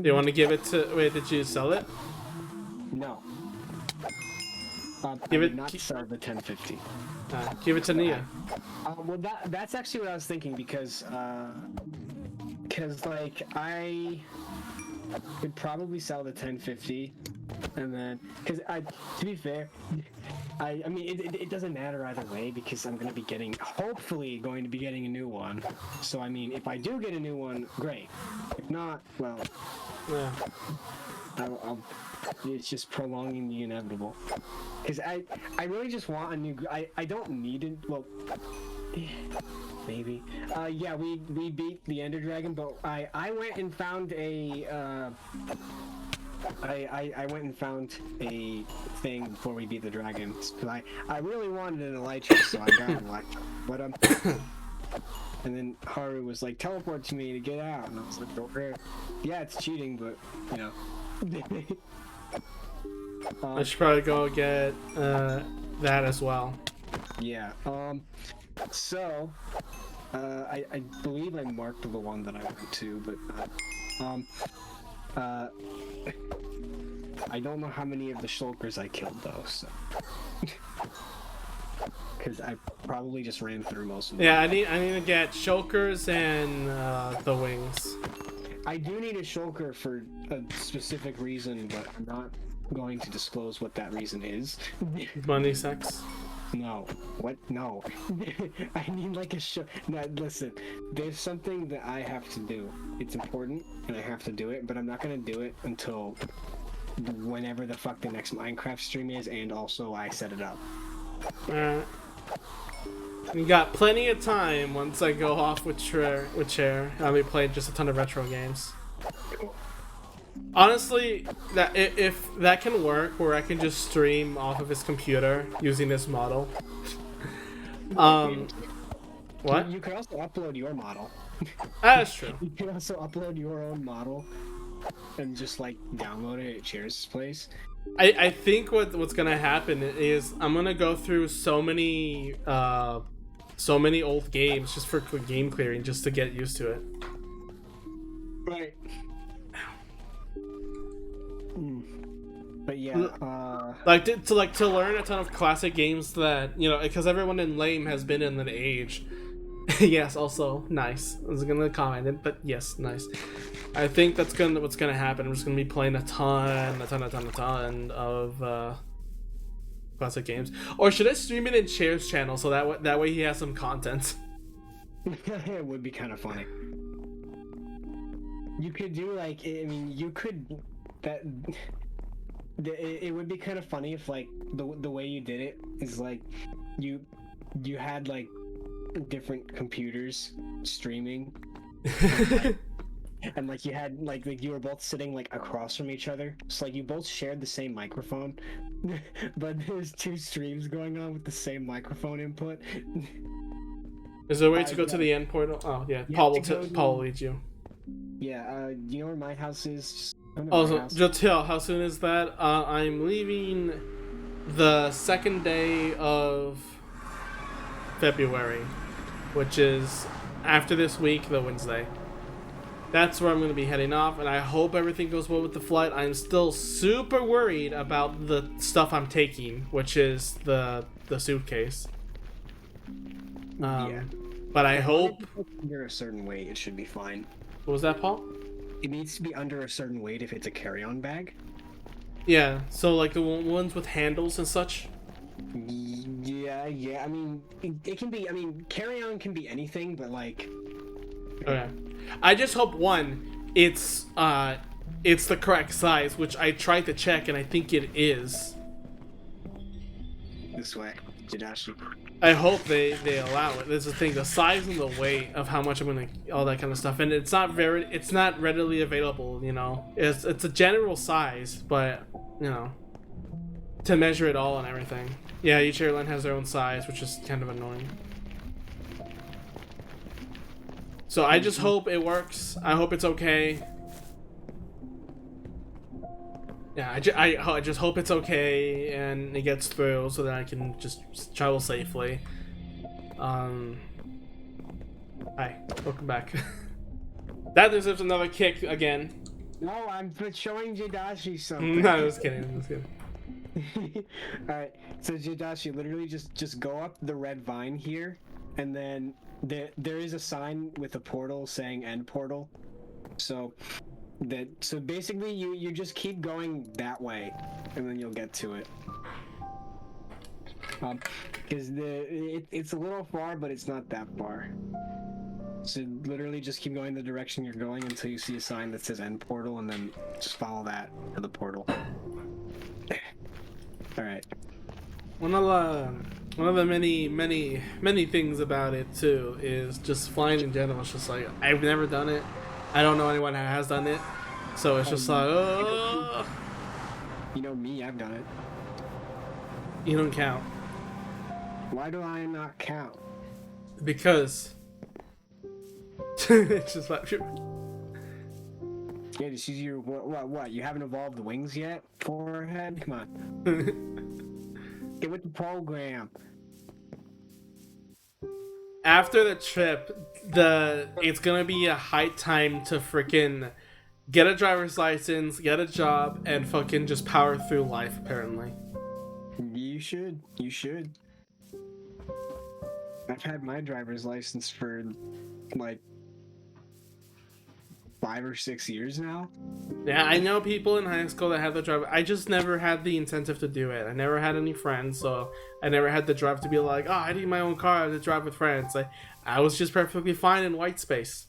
Do you want to give it to... Wait, did you sell it? No. Give I it- did not sell the 1050. Give it to Nia. Well, that's actually what I was thinking because like I could probably sell the 1050, and then because to be fair, I mean it doesn't matter either way because I'm hopefully going to be getting a new one. So I mean, if I do get a new one, great. If not, well, Yeah. it's just prolonging the inevitable. Because I really just want a new. I don't need it. Well, maybe. Yeah, we beat the Ender Dragon, but I went and found a. I went and found a thing before we beat the dragons because I really wanted an Elytra, so I got an Elytra. But and then Haru was like, "Teleport to me to get out," and I was like, "Okay, yeah, it's cheating, but you know." I should probably go get that as well. Yeah. So, I believe I marked the one that I went to, but I don't know how many of the shulkers I killed though. So, because I probably just ran through most of them. Yeah, I need to get shulkers and the wings. I do need a shulker for a specific reason, but I'm not going to disclose what that reason is. Money sex. No. What? No. I need like a show. No, listen. There's something that I have to do. It's important, and I have to do it, but I'm not gonna do it until whenever the fuck the next Minecraft stream is, and also I set it up. Alright. You got plenty of time once I go off with Chair. I'll be playing just a ton of retro games. Honestly, that if that can work, where I can just stream off of his computer using this model. What? You could also upload your model. That's true. You can also upload your own model and just like download it at Chair's place. I think what's gonna happen is I'm gonna go through so many old games just for game clearing, just to get used to it. Right. But yeah, to learn a ton of classic games that, you know, because everyone in Lame has been in an age. Yes, also nice. I was gonna comment it, but yes, nice. I think that's what's gonna happen. I'm just gonna be playing a ton of classic games. Or should I stream it in Chair's channel so that way he has some content? it would be kind of funny. You could do like, I mean, you could that. It would be kind of funny if like the way you did it is like you had like different computers streaming and like you had like you were both sitting like across from each other, so like you both shared the same microphone but there's two streams going on with the same microphone input. Is there a way to go to the end portal? Oh yeah, Paul will lead you. Yeah, you know where my house is? Also, Jotil, how soon is that? I'm leaving the second day of February, which is after this week, the Wednesday. That's where I'm going to be heading off, and I hope everything goes well with the flight. I'm still super worried about the stuff I'm taking, which is the suitcase. Yeah. But I hope... Under a certain weight, it should be fine. What was that, Paul? It needs to be under a certain weight if it's a carry-on bag. Yeah, so like the ones with handles and such? Yeah, I mean, it can be, I mean, carry-on can be anything, but like... Okay. I just hope, one, it's the correct size, which I tried to check, and I think it is. This way, Jadashi. I hope they allow it. There's the thing, the size and the weight of how much I'm gonna, all that kind of stuff, and it's not readily available. You know, it's a general size, but you know, to measure it all and everything. Yeah, each airline has their own size, which is kind of annoying. So I just hope it works. I hope it's okay. Yeah, I just hope it's okay and it gets through so that I can just travel safely. Hi, welcome back. That deserves another kick again. No, I'm showing Jadashi something. No, I was kidding. I was kidding. Alright, so Jadashi, literally just go up the red vine here, and then there is a sign with a portal saying end portal. So basically you just keep going that way, and then you'll get to it. Because it's a little far, but it's not that far. So literally just keep going the direction you're going until you see a sign that says end portal, and then just follow that to the portal. Alright. One of the many things about it too is just flying in general. It's just like I've never done it. I don't know anyone that has done it, so it's just like, oh. You know me, I've done it. You don't count Why do I not count? because it's just like. Yeah, just use your what? You haven't evolved the wings yet? Forehead? Come on. Get with the program. After the trip, it's gonna be a high time to freaking get a driver's license, get a job, and fucking just power through life. Apparently, You should. You should. I've had my driver's license for like 5 or 6 years now. yeah, I know people in high school that had the drive. I just never had the incentive to do it. I never had any friends, so I never had the drive to be like, oh, I need my own car to drive with friends. I was just perfectly fine in white space.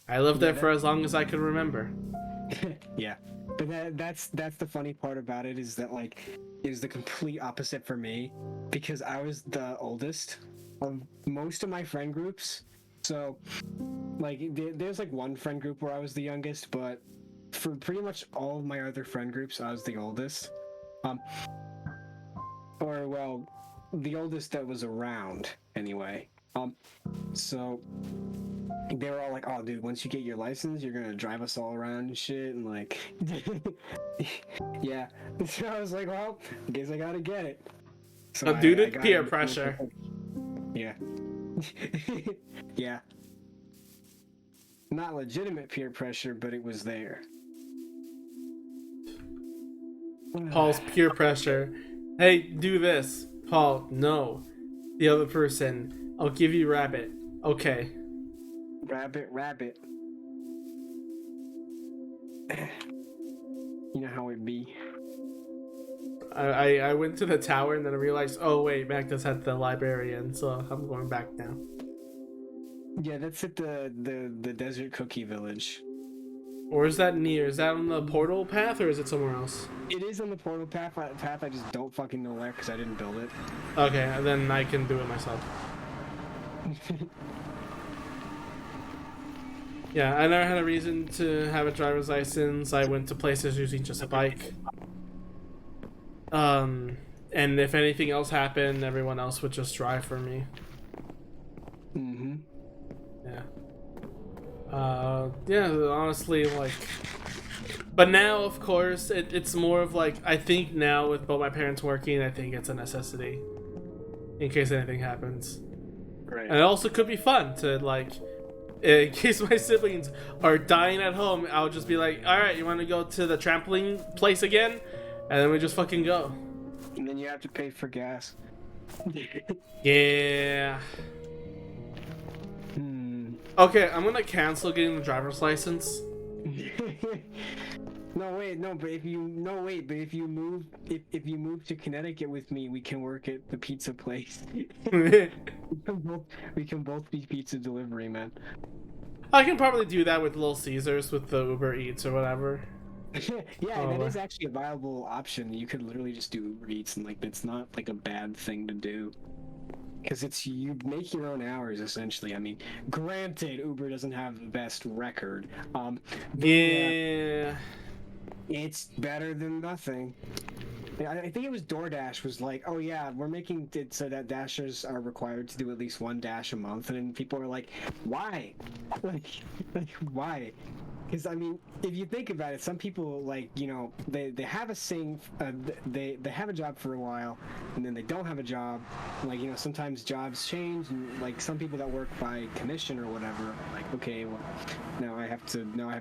I lived there for as long as I could remember. Yeah, but that's the funny part about it is that like it was the complete opposite for me because I was the oldest of most of my friend groups. So like there's like one friend group where I was the youngest, but for pretty much all of my other friend groups I was the oldest. Or well, the oldest that was around anyway. So they were all like, oh dude, once you get your license you're gonna drive us all around and shit, and like yeah. So I was like, well, I guess I gotta get it. So Due to got peer it. pressure. Yeah. Yeah. Not legitimate peer pressure, but it was there. Paul's peer pressure. Hey, do this. Paul, no. The other person. I'll give you rabbit. Okay. Rabbit. You know how it be. I went to the tower and then I realized, oh wait, Magnus had the librarian, so I'm going back now. Yeah, that's at the Desert Cookie Village. Or is that near? Is that on the portal path or is it somewhere else? It is on the portal path. I just don't fucking know where because I didn't build it. Okay, then I can do it myself. Yeah, I never had a reason to have a driver's license. I went to places using just a bike. And if anything else happened, everyone else would just drive for me. Mm-hmm. Yeah. Yeah, honestly, like... But now, of course, it's more of like, I think now with both my parents working, I think it's a necessity. In case anything happens. Right. And it also could be fun to, like... In case my siblings are dying at home, I'll just be like, alright, you want to go to the trampoline place again? And then we just fucking go. And then you have to pay for gas. Yeah. Okay, I'm gonna cancel getting the driver's license. No, but if you move to Connecticut with me, we can work at the pizza place. we can both be pizza delivery men. I can probably do that with Little Caesars with the Uber Eats or whatever. Yeah, that is actually a viable option. You could literally just do Uber Eats, and like it's not like a bad thing to do. Because you make your own hours essentially. I mean, granted, Uber doesn't have the best record. Yeah. It's better than nothing. I think it was DoorDash was like, oh yeah, we're making it so that Dashers are required to do at least one dash a month, and then people are like, why? like why? Because I mean, if you think about it, some people like they have a sing, they have a job for a while, and then they don't have a job. Like sometimes jobs change, and like some people that work by commission or whatever, are like okay, well now I have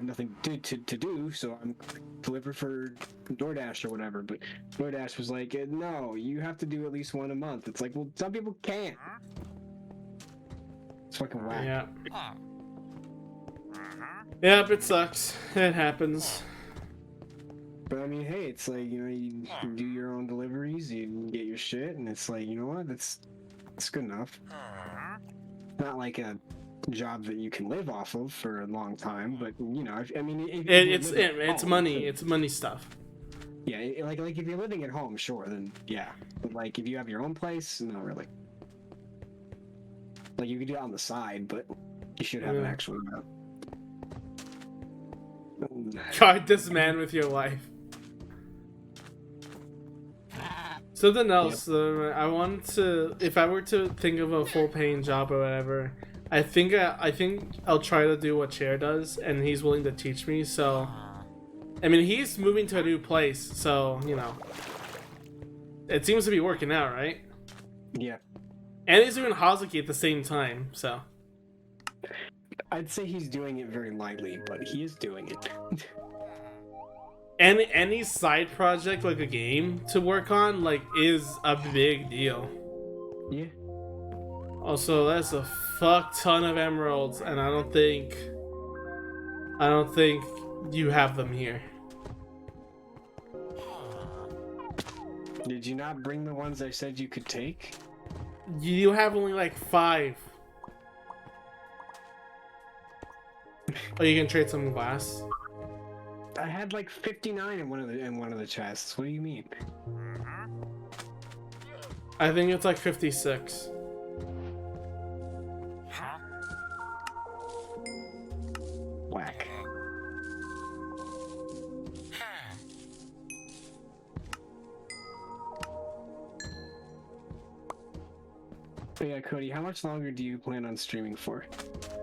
nothing to do, so I'm deliver for DoorDash or whatever. But DoorDash was like, no, you have to do at least one a month. It's like, well, some people can't. It's fucking whack. Yeah. Yep, it sucks. It happens. But I mean, hey, it's like you do your own deliveries, you get your shit, and it's like, you know what, it's good enough. Not like a job that you can live off of for a long time, but It's money. It's money stuff. Yeah, like if you're living at home, sure, then yeah. But like if you have your own place, not really. Like you could do it on the side, but you should have an actual job. Guard this man with your life. Something else. I wanted to, if I were to think of a full-paying job or whatever, I think I'll try to do what Chair does, and he's willing to teach me. So, I mean, he's moving to a new place, so it seems to be working out, right? Yeah. And he's doing Hazuki at the same time, so. I'd say he's doing it very lightly, but he is doing it. And any side project like a game to work on is a big deal. Yeah. Also, that's a fuck ton of emeralds, and I don't think you have them here. Did you not bring the ones I said you could take? You have only 5. Oh, you can trade some glass. I had 59 in one of the chests. What do you mean? I think it's 56. Whack. But yeah, Cody, how much longer do you plan on streaming for?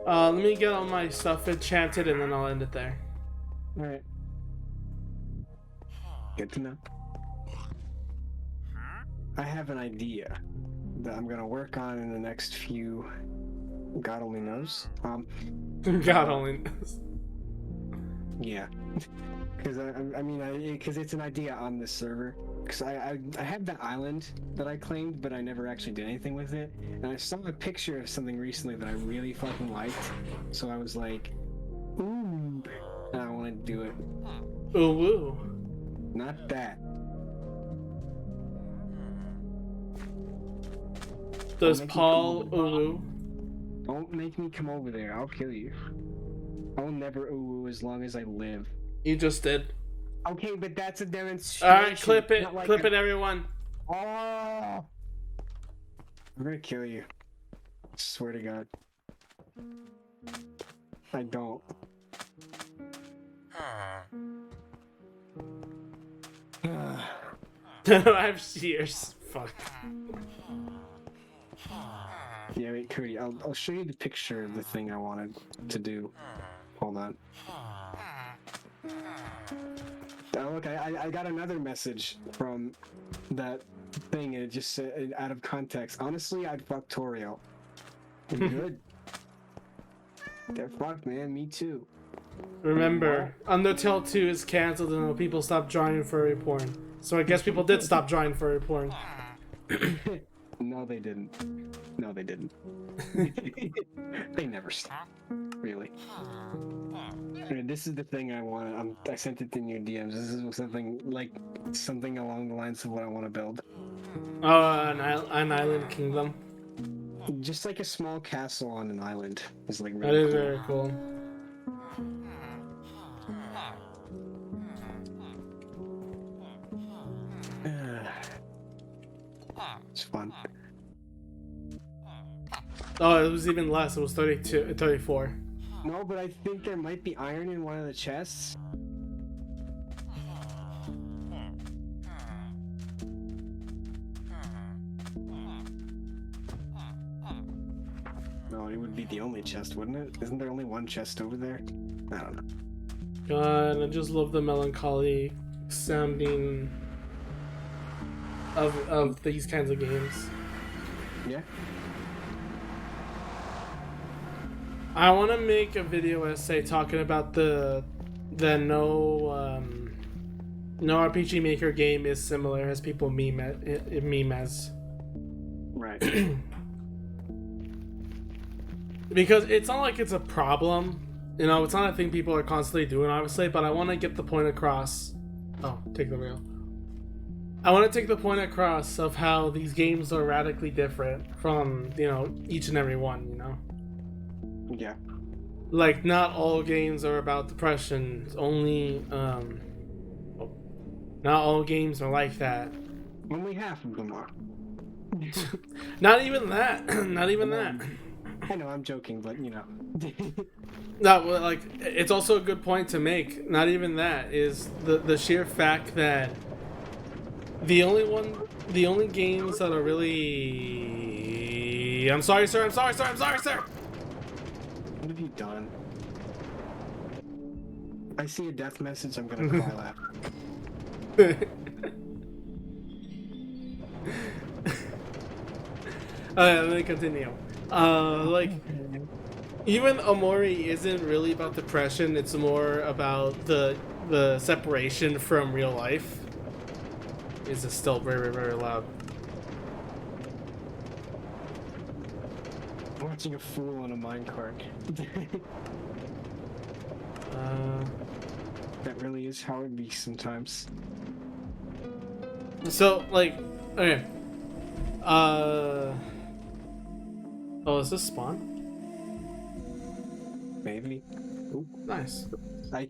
Let me get all my stuff enchanted and then I'll end it there. Alright. Good to know. I have an idea that I'm gonna work on in the next few... God only knows. God only knows. Yeah. Because because it's an idea on this server. Because I have that island that I claimed, but I never actually did anything with it. And I saw a picture of something recently that I really fucking liked. So I was like, ooh, and I wanted to do it. Ooh, woo. Not that. Does Paul ooh? Don't make me come over there. I'll kill you. I'll never ooh as long as I live. You just did. Okay, but that's a demonstration. Alright, clip it. Clip it, everyone. Oh! I'm gonna kill you. Swear to God. I don't. I have shears. Fuck. Yeah, wait, Cody, I'll show you the picture of the thing I wanted to do. Hold on. Oh, look, I got another message from that thing, and it just said, out of context, honestly, I'd fuck Toriel. Good. Get fucked, man. Me too. Remember, Undertale 2 is cancelled and people stopped drawing furry porn. So I guess people did stop drawing furry porn. No, they didn't. No, they didn't. They never stopped. Really. Okay, this is the thing I want. I sent it in your DMs. This is something along the lines of what I want to build. Oh, an island kingdom. Just like a small castle on an island is really That is cool. very cool. It's fun. Oh, it was even less. It was 34. No, but I think there might be iron in one of the chests. No, it would be the only chest, wouldn't it? Isn't there only one chest over there? I don't know. god, I just love the melancholy sounding of these kinds of games. Yeah. I want to make a video essay talking about the no RPG Maker game is similar as people meme as. Right. Because it's not like it's a problem, you know, it's not a thing people are constantly doing, obviously, but I want to get the point across. Oh, take the wheel. I want to take the point across of how these games are radically different from, you know, each and every one, you know? Yeah. Like, not all games are about depression. Only, not all games are like that. Only half of them are. Not even that. Not even that. I know, I'm joking, but you know. No, well, like, it's also a good point to make. Not even that is the sheer fact that the only games that are really. I'm sorry, sir. I'm sorry, sir. I'm sorry, sir. What have you done? I see a death message, I'm gonna cry laughing. Let me continue. Like, even Omori isn't really about depression. It's more about the separation from real life. Is it still very, very loud? I'm watching a fool on a minecart. That really is how it be sometimes. So, like, okay. Oh, is this spawn? Maybe. Ooh. Nice. I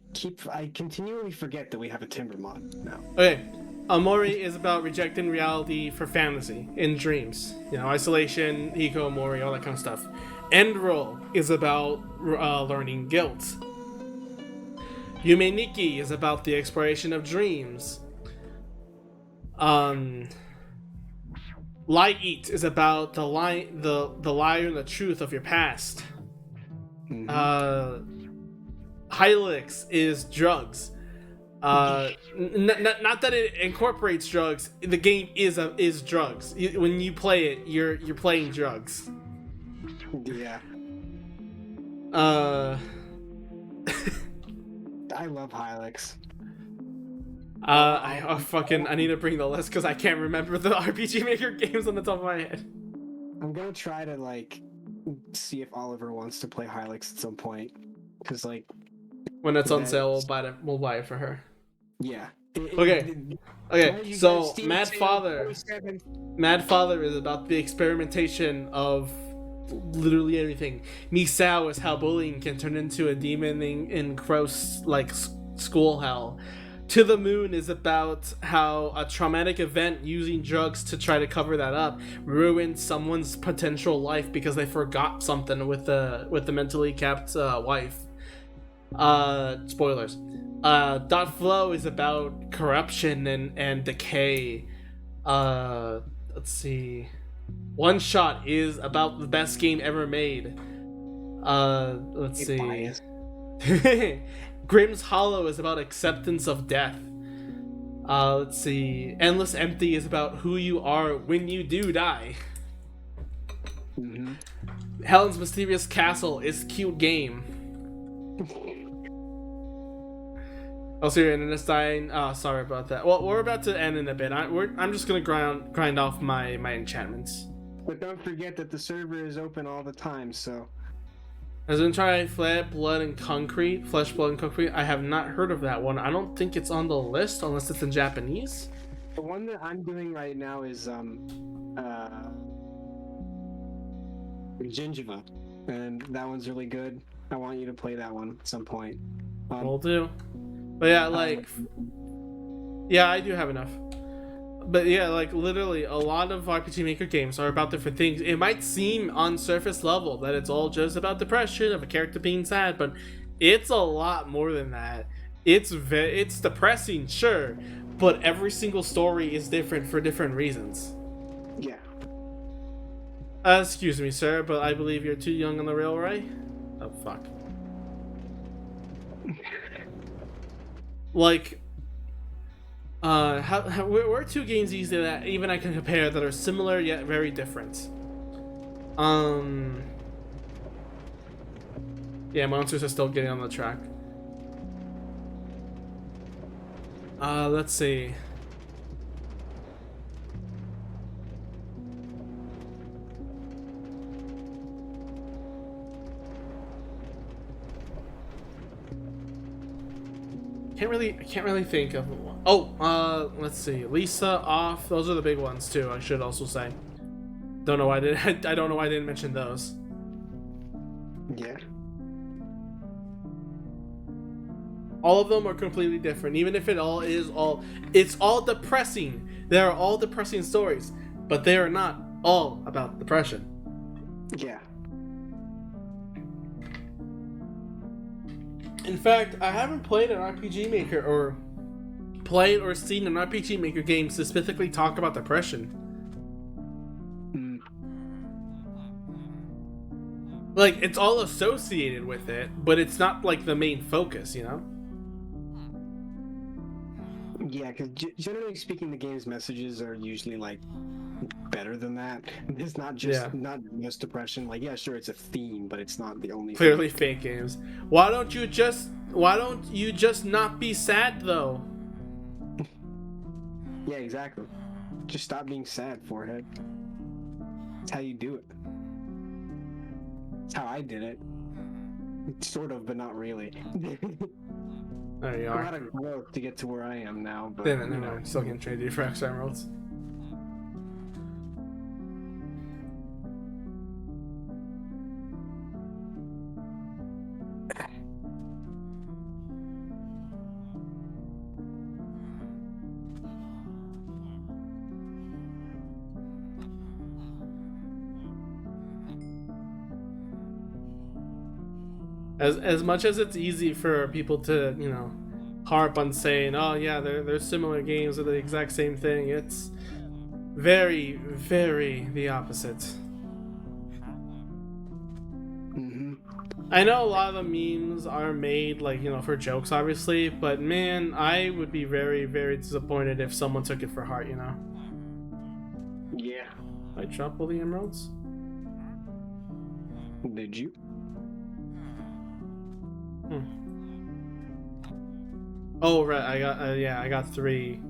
continually forget that we have a timber mod now. Okay. Omori is about rejecting reality for fantasy in dreams. You know, isolation, hikikomori, all that kind of stuff. End Roll is about learning guilt. Yume Nikki is about the exploration of dreams. Light Eat is about the lie and the truth of your past. Hylics is drugs. Not that it incorporates drugs. The game is drugs. When you play it, you're playing drugs. Yeah. I love Hylics. I need to bring the list because I can't remember the RPG Maker games on the top of my head. I'm gonna try to like see if Oliver wants to play Hylics at some point, because like when it's on sale, we'll buy it for her. Yeah. Okay. So Mad Father is about the experimentation of literally everything. Misao is how bullying can turn into a demon in gross like school hell. To the Moon is about how a traumatic event using drugs to try to cover that up ruined someone's potential life because they forgot something with the mentally capped wife. Spoilers. Dot Flow is about corruption and decay. Let's see. One Shot is about the best game ever made. Let's see. Grimm's Hollow is about acceptance of death. Let's see. Endless Empty is about who you are when you do die. Helen's Mysterious Castle is cute game. Oh, so your internet's dying? Oh, sorry about that. Well, we're about to end in a bit. I'm just gonna grind off my enchantments. But don't forget that the server is open all the time, so... I was gonna try Flesh, Blood, and Concrete. I have not heard of that one. I don't think it's on the list unless it's in Japanese. The one that I'm doing right now is Gingiva, and that one's really good. I want you to play that one at some point. Will do. But yeah, like, yeah, I do have enough. But yeah, like literally a lot of RPG Maker games are about different things. It might seem on surface level that it's all just about depression of a character being sad, but it's a lot more than that. It's depressing, sure, but every single story is different for different reasons. Yeah. Excuse me, sir, but I believe you're too young on the railway. Oh fuck. like we're two games easy that even I can compare that are similar yet very different. Yeah, monsters are still getting on the track. Let's see. I can't really think of one. Oh, let's see. Lisa off. Those are the big ones too. I should also say. Don't know why I didn't. I don't know why I didn't mention those. Yeah. All of them are completely different. Even if it's all depressing. They are all depressing stories, but they are not all about depression. Yeah. In fact, I haven't played an RPG Maker or played or seen an RPG Maker game specifically talk about depression. Like, it's all associated with it, but it's not like the main focus, you know? Yeah, because generally speaking, the game's messages are usually like better than that. It's not just not just depression. Like, yeah, sure, it's a theme, but it's not the only. Clearly, fake games. Why don't you just not be sad though? Yeah, exactly. Just stop being sad, forehead. That's how you do it. That's how I did it. Sort of, but not really. There you A are. lot of growth to get to where I am now, but Damn it, never mind. Still getting traded for extra emeralds. As much as it's easy for people to, you know, harp on saying, oh yeah, they're similar games or the exact same thing, it's very, very the opposite. Mm-hmm. I know a lot of the memes are made, like, you know, for jokes, obviously, but man, I would be very, very disappointed if someone took it for heart, you know? Yeah. I drop all the emeralds? Did you? Oh, right, I got, yeah, I got 3.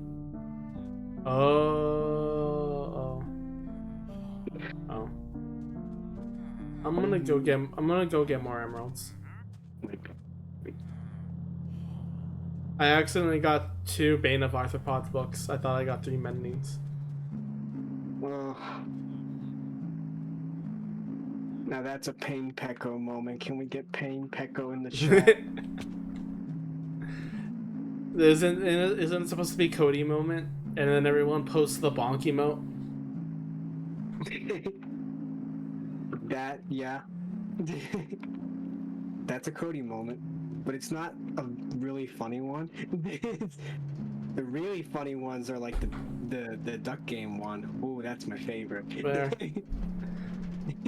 Oh. I'm gonna go get more emeralds. I accidentally got 2 Bane of Arthropods books. I thought I got 3 Mendings. Well, now that's a Pain Pecco moment. Can we get Pain Pecco in the chat? Isn't it supposed to be Cody moment? And then everyone posts the bonk emote? That, yeah. That's a Cody moment. But it's not a really funny one. The really funny ones are like the duck game one. Ooh, that's my favorite. Fair.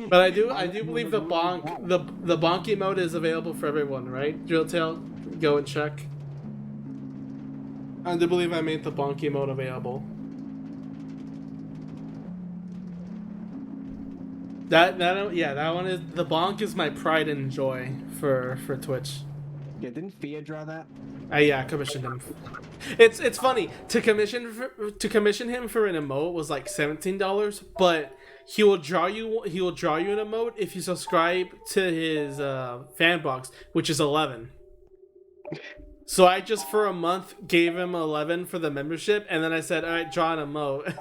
But I do believe the bonk emote is available for everyone, right? Drilltail, go and check. I do believe I made the bonk emote available. That one is the bonk is my pride and joy for Twitch. Yeah, didn't Fia draw that? Yeah, I commissioned him. It's funny to commission him for an emote was like $17, but he will draw you an emote if you subscribe to his fan box, which is 11. So I just for a month gave him 11 for the membership, and then I said, all right, draw an emote.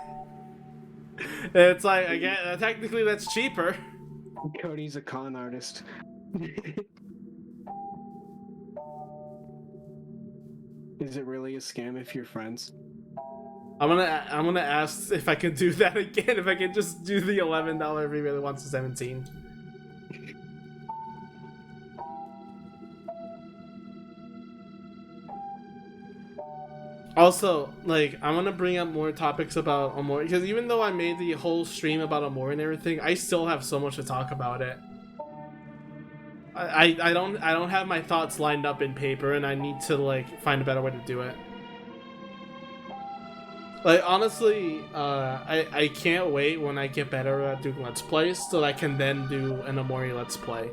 And it's like, again, technically that's cheaper. Cody's a con artist. Is it really a scam if you're friends? I'm gonna ask if I can do that again. If I can just do the $11 if he really wants the 17. Also, like, I'm gonna bring up more topics about Omori, because even though I made the whole stream about Omori and everything, I still have so much to talk about it. I don't have my thoughts lined up in paper, and I need to like find a better way to do it. Like honestly, I can't wait when I get better at doing Let's Plays so that I can then do an Omori Let's Play,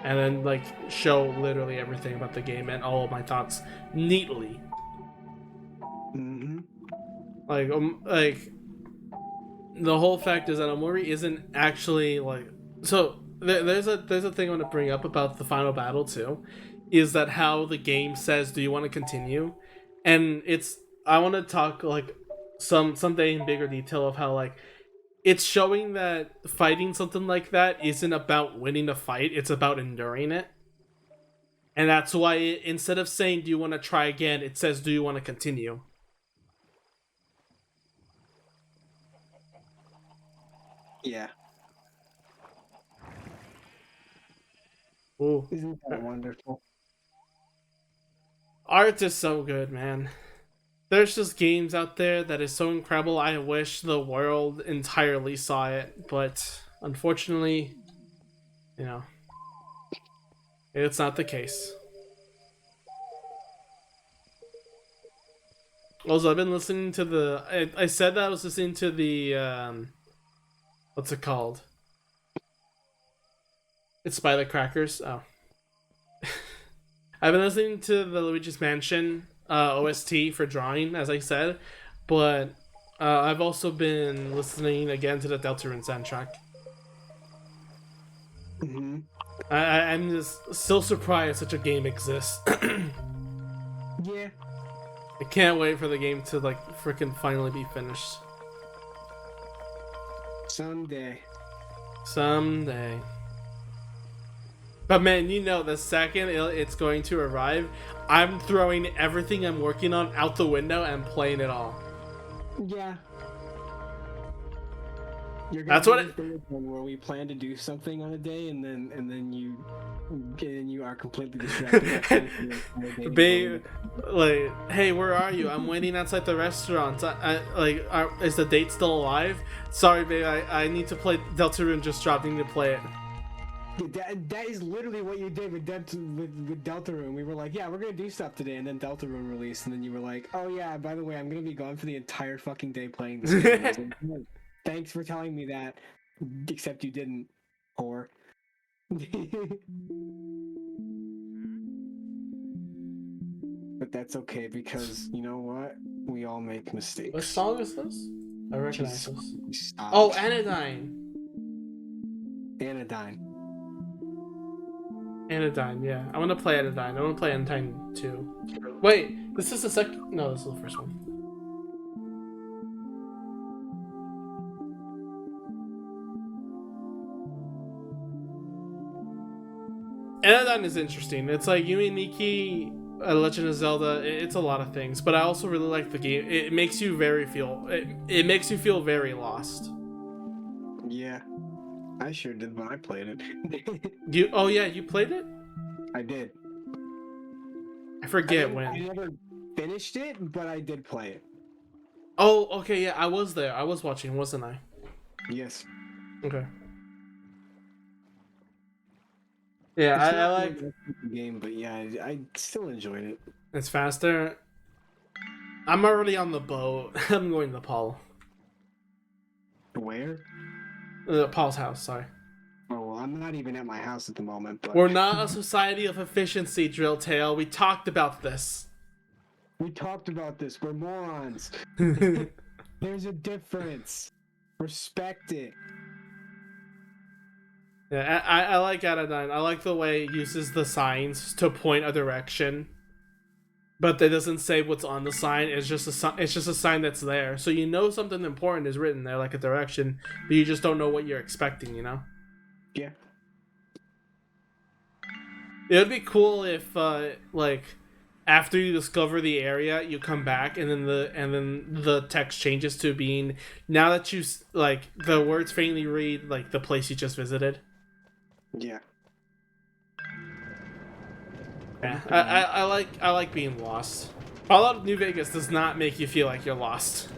and then like show literally everything about the game and all of my thoughts neatly. Mm-hmm. Like the whole fact is that Omori isn't actually like so. There's a thing I want to bring up about the final battle too, is that how the game says, "Do you want to continue?" And I want to talk like something in bigger detail of how like it's showing that fighting something like that isn't about winning a fight; it's about enduring it. And that's why instead of saying, "Do you want to try again?" it says, "Do you want to continue?" Yeah. Ooh. Isn't that wonderful? Art is so good, man. There's just games out there that is so incredible. I wish the world entirely saw it, but unfortunately, you know, it's not the case. Also, I've been listening to I said that I was listening to the, what's it called? It's by the Crackers. Oh. I've been listening to the Luigi's Mansion OST for drawing, as I said, but I've also been listening again to the Deltarune soundtrack. Mm-hmm. I'm just still surprised such a game exists. Yeah. I can't wait for the game to like freaking finally be finished. Someday. Someday. But man, you know, the second it's going to arrive, I'm throwing everything I'm working on out the window and playing it all. Yeah. That's what it. Where we plan to do something on a day, and then you are completely distracted. Babe, like, hey, where are you? I'm waiting outside the restaurant. Is the date still alive? Sorry, babe, I need to play Deltarune. Just dropped. I need to play it. That is literally what you did with Deltarune. We were like, yeah, we're gonna do stuff today, and then Deltarune released, and then you were like, oh yeah, by the way, I'm gonna be gone for the entire fucking day playing this game. I was like, thanks for telling me that, except you didn't, whore. But that's okay, because you know what? We all make mistakes. What song is this? I recognize this. Stop. Oh, Anodyne. Anodyne, yeah. I want to play Anodyne. I want to play Anodyne 2. Wait, this is the second. No, this is the first one. Anodyne is interesting. It's like Yumi Nikki, Legend of Zelda. It's a lot of things, but I also really like the game. It makes you it makes you feel very lost. Yeah. I sure did when I played it. You played it? I did. I forget when. I never finished it, but I did play it. Oh, okay, yeah, I was there. I was watching, wasn't I? Yes. Okay. Yeah, I like the game, but yeah, I still enjoyed it. It's faster. I'm already on the boat. I'm going to Paul. Where? Paul's house, sorry. Oh, well, I'm not even at my house at the moment, but... We're not a society of efficiency, Drilltail. We talked about this. We talked about this. We're morons. There's a difference. Respect it. Yeah, I like Anodyne. I like the way it uses the signs to point a direction. But that doesn't say what's on the sign. It's just a sign that's there. So you know something important is written there, like a direction, but you just don't know what you're expecting, you know? Yeah. It would be cool if like after you discover the area, you come back and then the text changes to being, now that you like the words faintly read like the place you just visited. Yeah. Yeah, I like being lost. Fallout New Vegas does not make you feel like you're lost,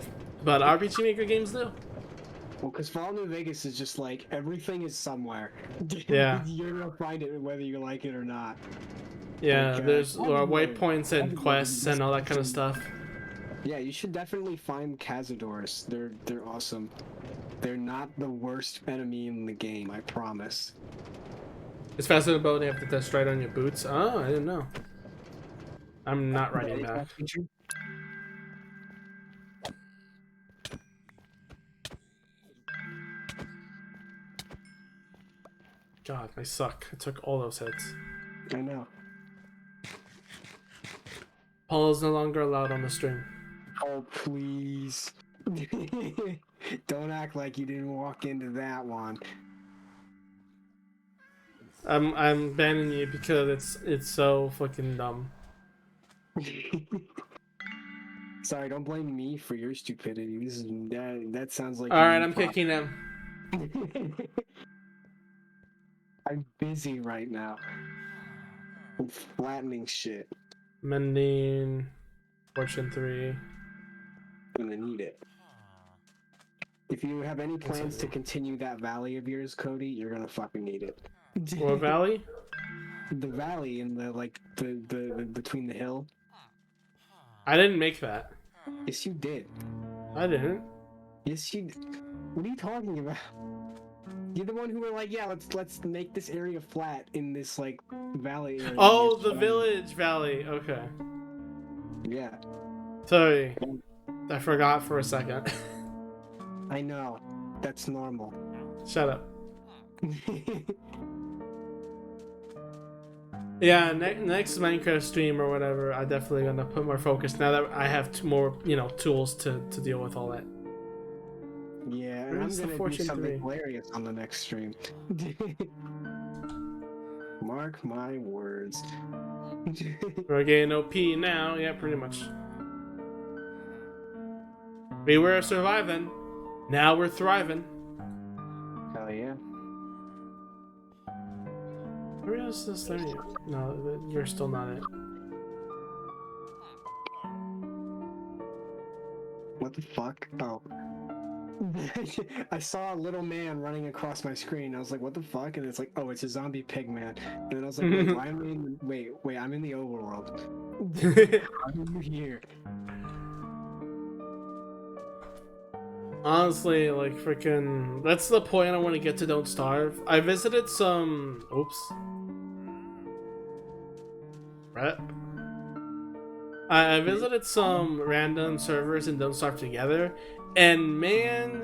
but RPG Maker games do. Well, because Fallout New Vegas is just like everything is somewhere. Yeah. You're gonna find it whether you like it or not. Yeah, Like, there's Cazador- waypoints and Cazador quests is and all that kind of awesome. stuff. Yeah, you should definitely find Cazadors. They're awesome. They're not the worst enemy in the game, I promise. It's faster ability have to test right on your boots. Oh, I didn't know. I'm not writing Is back. that feature? God, I suck. I took all those hits. I know. Paul is no longer allowed on the stream. Oh, please. Don't act like you didn't walk into that one. I'm banning you because it's so fucking dumb. Sorry, don't blame me for your stupidity. This is that sounds like All right, you I'm pop- kicking him. I'm busy right now. I'm flattening shit. Mending, Fortune 3. I'm gonna need it. If you have any plans to continue that valley of yours, Cody, you're gonna fucking need it. What valley? The valley in the the between the hill. I didn't make that. Yes, you did. I didn't. Yes, you. What are you talking about? You're the one who were like, yeah, let's make this area flat in this like valley area. Oh, the village valley. Okay. Yeah, Sorry. I forgot for a second. I know. That's normal. Shut up. Yeah, next Minecraft stream or whatever, I definitely gonna put more focus now that I have more, tools to deal with all that. Yeah, and Where's the I'm gonna do Fortune something 3? hilarious on the next stream. Mark my words. We're getting OP now, yeah, pretty much. We were surviving. Now we're thriving. Hell yeah. Where is this thing? No, you're still not it. What the fuck? Oh. I saw a little man running across my screen. I was like, what the fuck? And it's like, oh, it's a zombie pig man. And then I was like, wait, why am I in wait, I'm in the overworld. I'm here. Honestly, like, freaking... That's the point I want to get to Don't Starve. I visited some... Oops. Rep. I visited some random servers in Don't Starve together, and man,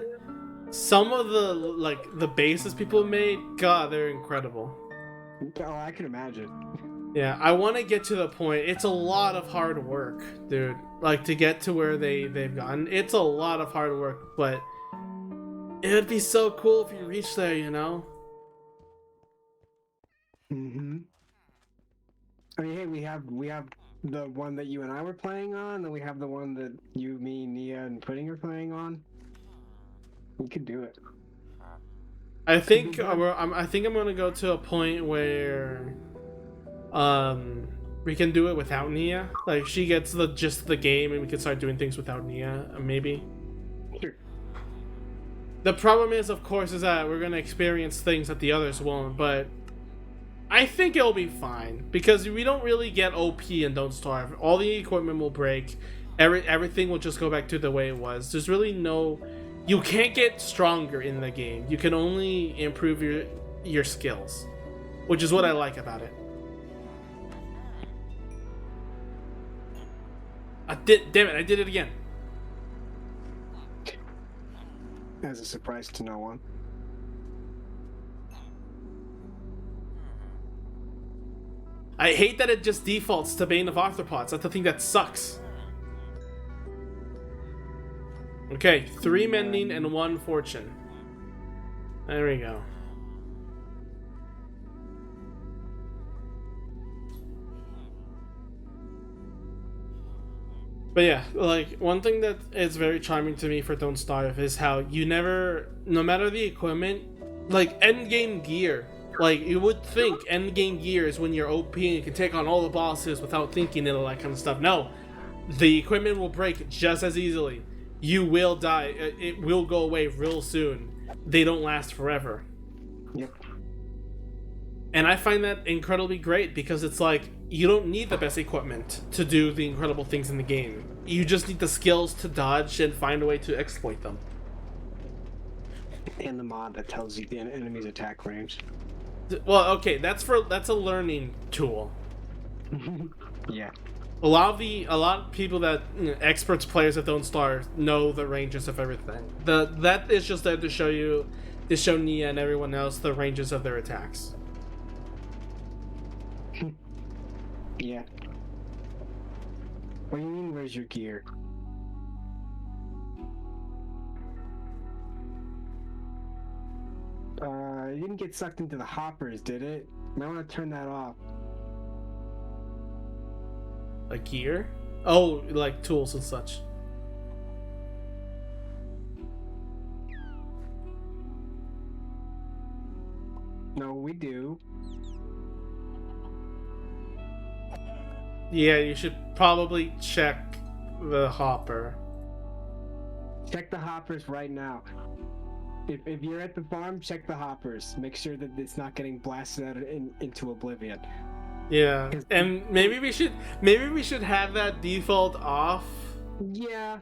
some of the bases people made, God, they're incredible. Oh, I can imagine. Yeah, I want to get to the point. It's a lot of hard work, dude. Like, to get to where they've gotten. It's a lot of hard work, but it would be so cool if you reach there, Mm-hmm. I mean, hey, we have the one that you and I were playing on, then we have the one that you, me, Nia, and Pudding are playing on. We could do it. I think I'm gonna go to a point where we can do it without Nia. Like, she gets the gist of the game and we can start doing things without Nia, maybe. Sure. The problem is, of course, is that we're gonna experience things that the others won't, but I think it'll be fine because we don't really get OP and Don't Starve. All the equipment will break. Everything will just go back to the way it was. There's really no... You can't get stronger in the game. You can only improve your skills, which is what I like about it. Damn it, I did it again. As a surprise to no one. I hate that it just defaults to Bane of Arthropods. That's the thing that sucks. Okay, 3 mending and 1 fortune. There we go. But yeah, like, one thing that is very charming to me for Don't Starve is how you never, no matter the equipment, like, endgame gear. Like, you would think endgame gear is when you're OP and you can take on all the bosses without thinking and all that kind of stuff. No, the equipment will break just as easily. you will die. It will go away real soon. They don't last forever. Yep. And I find that incredibly great because it's like, you don't need the best equipment to do the incredible things in the game. You just need the skills to dodge and find a way to exploit them. And the mod that tells you the enemy's attack range. Well, okay, that's a learning tool. Yeah. A lot of people that experts players at Don't Starve know the ranges of everything. That is just there to show Nia and everyone else the ranges of their attacks. Yeah. What do you mean, where's your gear? It didn't get sucked into the hoppers, did it? I want to turn that off. A gear? Oh, like tools and such. No, we do. Yeah, you should probably check the hopper. Check the hoppers right now. If you're at the farm, check the hoppers. Make sure that it's not getting blasted out into oblivion. Yeah, and maybe we should have that default off. Yeah,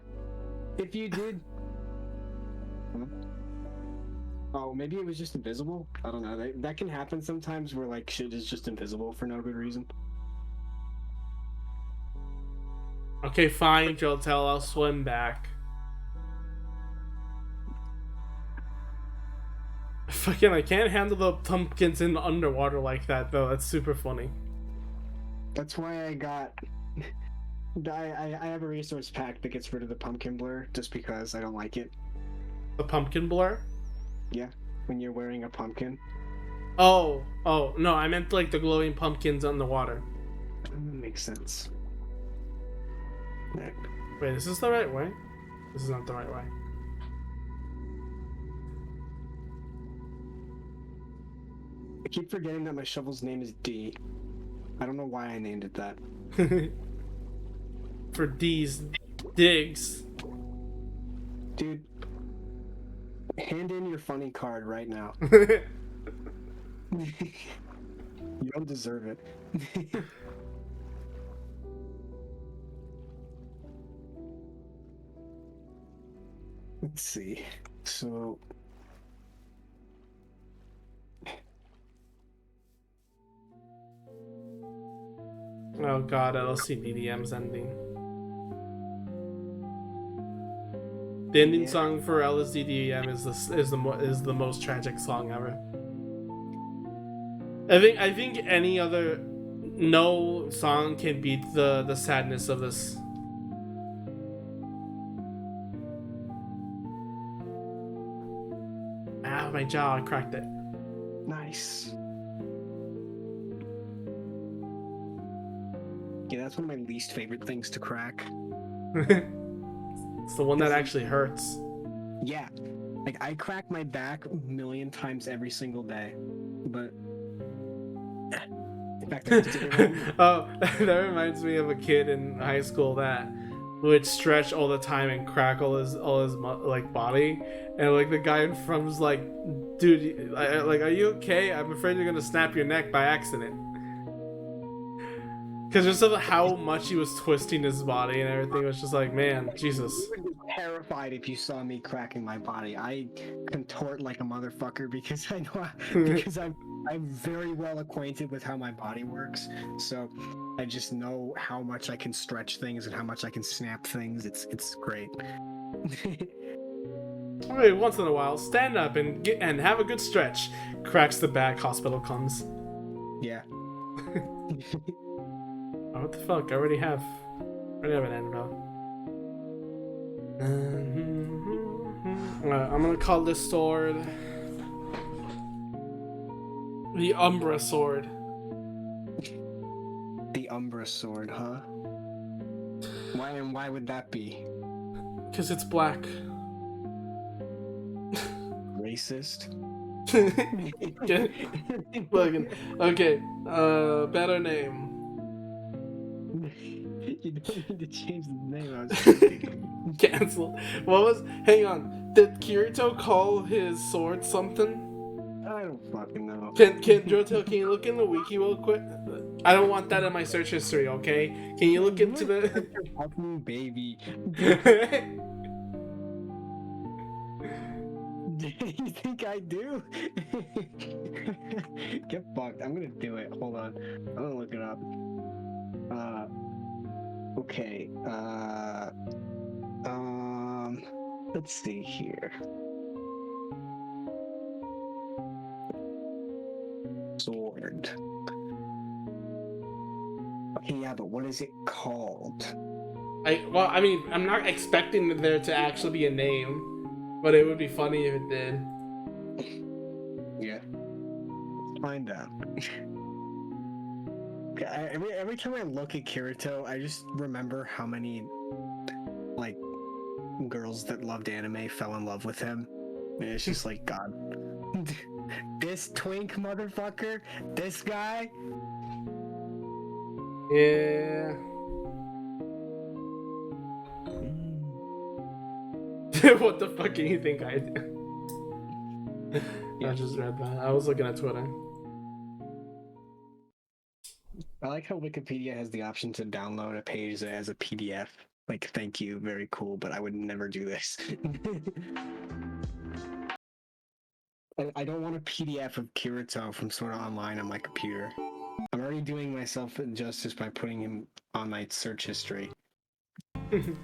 if you did. Oh, maybe it was just invisible. I don't know. That can happen sometimes, where like shit is just invisible for no good reason. Okay, fine, Jotel. I'll swim back. Fucking, I can't handle the pumpkins in underwater like that, though. That's super funny. That's why I got. I have a resource pack that gets rid of the pumpkin blur, just because I don't like it. The pumpkin blur? Yeah, when you're wearing a pumpkin. Oh, no, I meant like the glowing pumpkins underwater. Makes sense. Wait, is this the right way? This is not the right way. I keep forgetting that my shovel's name is D. I don't know why I named it that. For D's digs. Dude, hand in your funny card right now. You don't deserve it. Let's see. So... Oh god, LCDDM's ending. The ending song for LSDDM is the most tragic song ever. I think any other no song can beat the sadness of this. Ah, my jaw, I cracked it. Nice. Yeah, that's one of my least favorite things to crack. It's the one that actually hurts. Yeah. Like, I crack my back a million times every single day. But... In fact, I just did it right now. Oh, that reminds me of a kid in high school that would stretch all the time and crack all his like body, and like the guy in front was like, "Dude, like, are you okay? I'm afraid you're gonna snap your neck by accident." Because just of how much he was twisting his body and everything, was just like, man, Jesus. You would be terrified if you saw me cracking my body. I contort like a motherfucker because I know because I'm very well acquainted with how my body works. So I just know how much I can stretch things and how much I can snap things. It's great. Wait, once in a while, stand up and have a good stretch. Cracks the back, hospital comes. Yeah. Oh, what the fuck? I already have an antidote. I'm gonna call this sword the Umbra Sword. The Umbra Sword, huh? Why would that be? Because it's black. Racist? Okay, better name. You don't need to change the name. I was joking. Cancel. What was? Hang on. Did Kirito call his sword something? I don't fucking know. Can Jotel, can you look in the wiki real quick? I don't want that in my search history, okay? Can you look into the Fucking baby. You think I do? Get fucked. I'm gonna do it. Hold on. I'm gonna look it up. Okay. Let's see here. Sword. Okay, yeah, but what is it called? I mean, I'm not expecting there to actually be a name, but it would be funny if it did. Yeah. Let's find out. Every time I look at Kirito, I just remember how many, like, girls that loved anime fell in love with him. And it's just like, God. This twink motherfucker, this guy. Yeah. What the fuck do you think I do? I just read that. I was looking at Twitter. I like how Wikipedia has the option to download a page as a PDF. Like, thank you, very cool, but I would never do this. I don't want a PDF of Kirito from Sword Art Online on my computer. I'm already doing myself injustice by putting him on my search history. I'm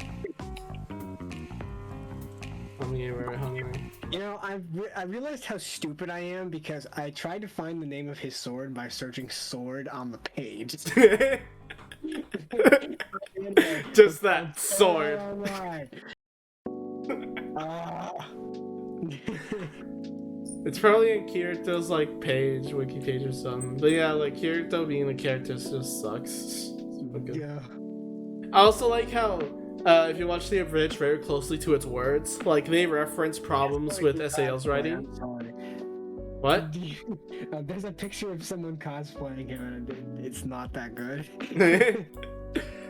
getting very hungry. You know, I realized how stupid I am because I tried to find the name of his sword by searching sword on the page. Just that sword. It's probably in Kirito's like page, wiki page or something. But yeah, like Kirito being a character just sucks. Yeah. I also like how if you watch the abridged very closely to its words, like they reference problems with SAL's writing. I'm sorry. What? There's a picture of someone cosplaying him, and it's not that good.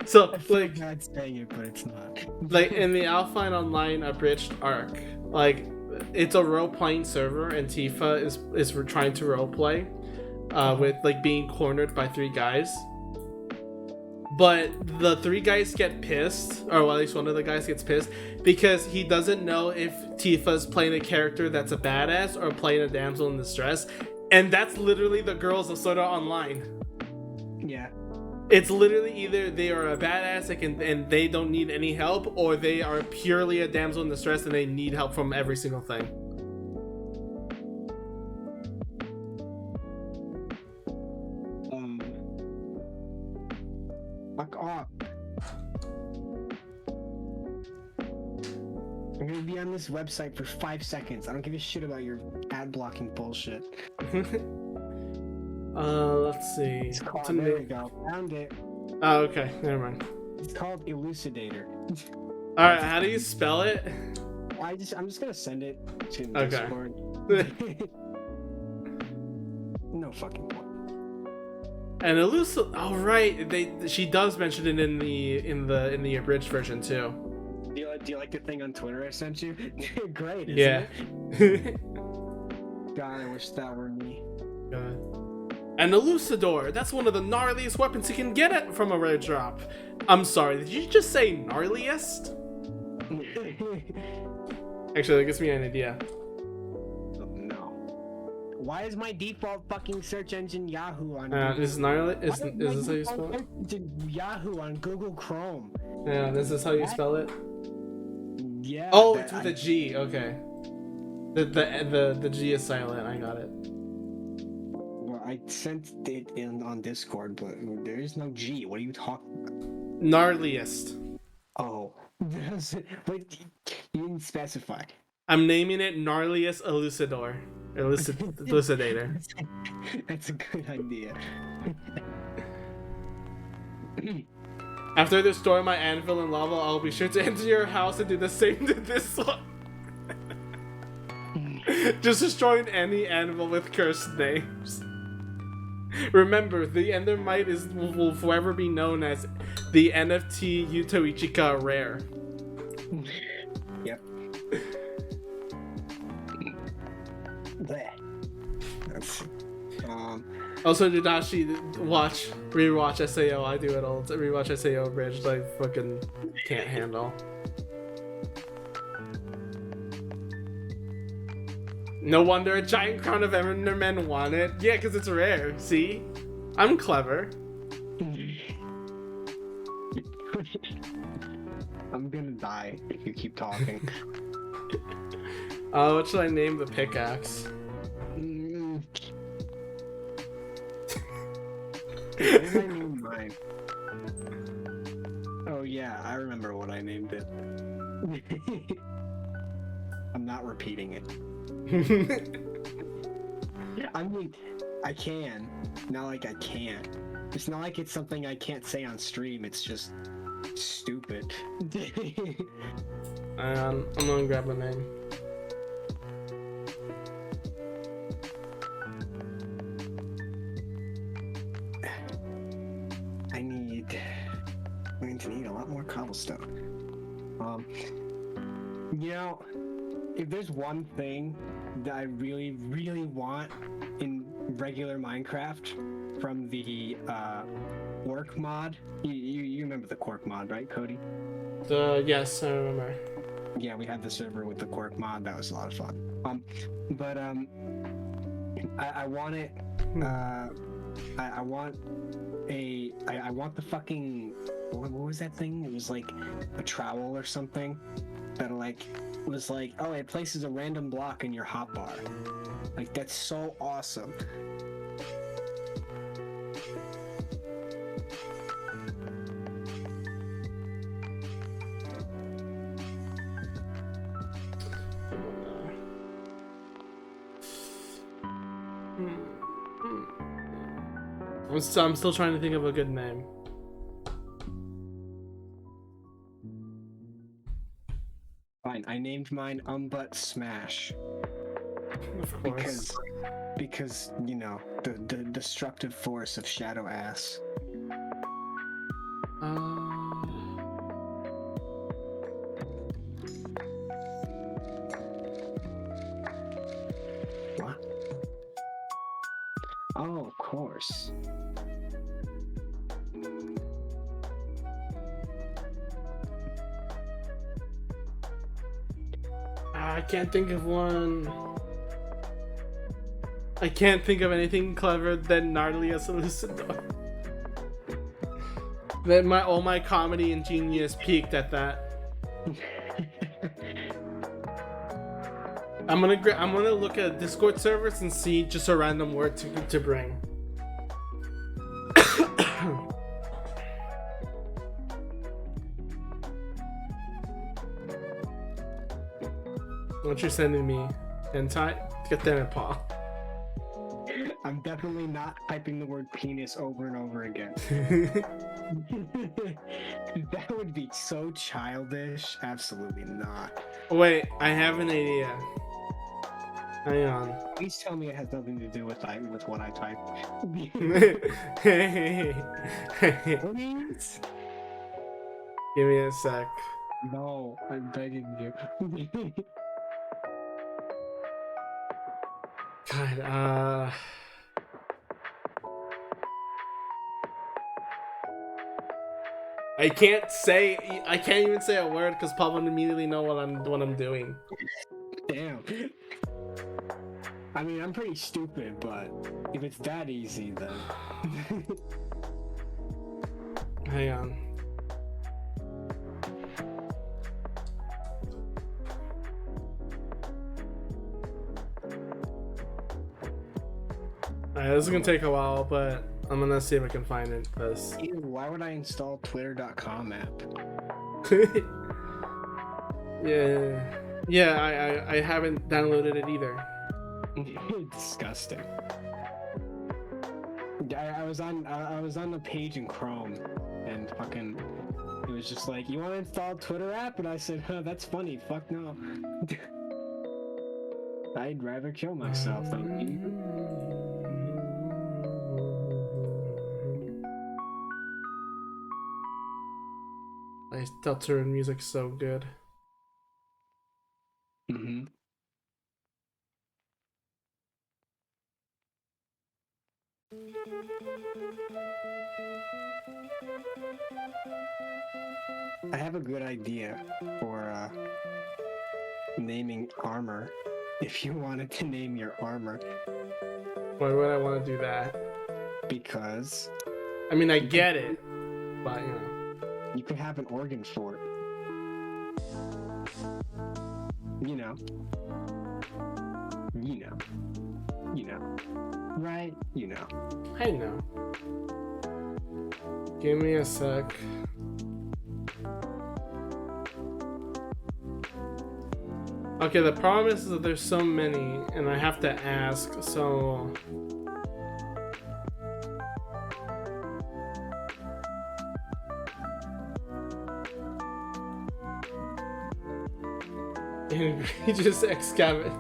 So I feel like bad saying it, but it's not. like in the Alpine Online abridged arc, like it's a role-playing server, and Tifa is trying to roleplay with like being cornered by 3 guys. But the 3 guys get pissed, or well, at least one of the guys gets pissed, because he doesn't know if Tifa's playing a character that's a badass or playing a damsel in distress. And that's literally the girls of Sword Art Online. Yeah. It's literally either they are a badass and they don't need any help, or they are purely a damsel in distress and they need help from every single thing. Fuck off. I'm gonna be on this website for 5 seconds. I don't give a shit about your ad blocking bullshit. Let's see. It's called, there we go. Found it. Oh, okay. Never mind. It's called Elucidator. Alright, how do you spell it? I'm just gonna send it to Okay. Discord. No fucking point. And oh right, she does mention it in the abridged version too. Do you like the thing on Twitter I sent you? Great, isn't Yeah. it? God, I wish that were me. God. And Elucidor, that's one of the gnarliest weapons you can get it from a rare drop. I'm sorry, did you just say gnarliest? Actually, that gives me an idea. No. Why is my default fucking search engine Yahoo on Is gnarly? Is this how you spell it? Yahoo on Google Chrome? Yeah, this is how you spell it? Yeah. Oh, it's with a G, okay. The G is silent, I got it. Well, I sent it in on Discord, but there is no G. What are you talking about? Gnarliest. Oh. Wait, you didn't specify. I'm naming it Gnarliest Elucidor. Elucidator. That's a good idea. After I destroy my anvil and lava, I'll be sure to enter your house and do the same to this one. Just destroying any anvil with cursed names. Remember, the Endermite will forever be known as the NFT Yuto Ichika rare. Yep. That's, Also, Dadashi, rewatch SAO. I do it all. Rewatch SAO Bridge. I fucking can't handle. No wonder a giant crown of Endermen won it. Yeah, because it's rare. See? I'm clever. I'm gonna die if you keep talking. What should I name the pickaxe? What did I name mine? Oh yeah, I remember what I named it. I'm not repeating it. I mean, I can. Not like I can't. It's not like it's something I can't say on stream. It's just stupid. I'm gonna grab a name. I'm going to need a lot more cobblestone. You know, if there's one thing that I really, really want in regular Minecraft from the Quark mod, you remember the Quark mod, right, Cody? Yes, I remember. Yeah, we had the server with the Quark mod. That was a lot of fun. I want it. I want the fucking, what was that thing? It was like a trowel or something that was like, oh, it places a random block in your hotbar. Like, that's so awesome. I'm still trying to think of a good name. Fine, I named mine Butt Smash. Of course. Because you know, the destructive force of Shadow Ass. What? Oh, of course. I can't think of one. I can't think of anything clever than Gnarliest Elucidor. That all my comedy and genius peaked at that. I'm gonna look at Discord servers and see just a random word to bring. What you're sending me, hentai? Get them in paw. I'm definitely not typing the word penis over and over again. That would be so childish. Absolutely not. Wait, I have an idea. Hang on. Please tell me it has nothing to do with what I type. Please? Give me a sec. No, I'm begging you. God, I can't even say a word because Paul would immediately know what I'm doing. Damn. I mean, I'm pretty stupid, but if it's that easy, then. Hang on. Alright, this is gonna take a while, but I'm gonna see if I can find it. Cause Ew, why would I install Twitter.com app? yeah, I haven't downloaded it either. Disgusting. I was on the page in Chrome, and fucking, it was just like, you want to install Twitter app? And I said, huh, that's funny. Fuck no. I'd rather kill myself than you. Deltarune music's so good. Mm-hmm. I have a good idea for naming armor. If you wanted to name your armor, Why would I want to do that? because I mean, I get it, but you know. you could have an organ fort. You know. You know. You know. Right? You know. I know. Give me a sec. Okay, the problem is that there's so many, and I have to ask, so... Egregious excavate.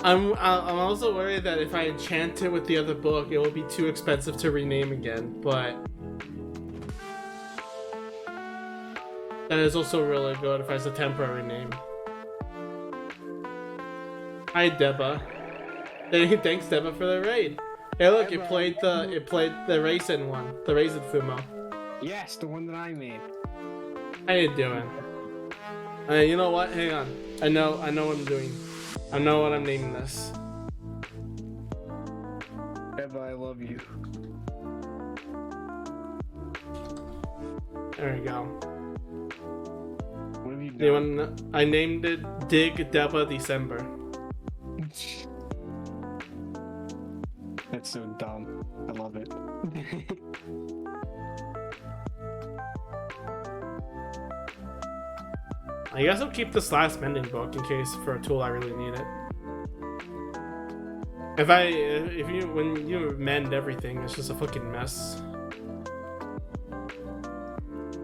I'm also worried that if I enchant it with the other book, it will be too expensive to rename again, but... That is also really good if it's a temporary name. Hi Deba. Hey, thanks Deba for the raid. Hey look, it played the Raisin one, the Raisin Fumo. Yes, the one that I made. How you doing? You know what? Hang on. I know what I'm doing. I know what I'm naming this. Eva, I love you. There we go. What have you Do you done? want? I named it Dig Deba December. That's so dumb. I love it. I guess I'll keep this last mending book in case for a tool I really need it. When you mend everything, it's just a fucking mess.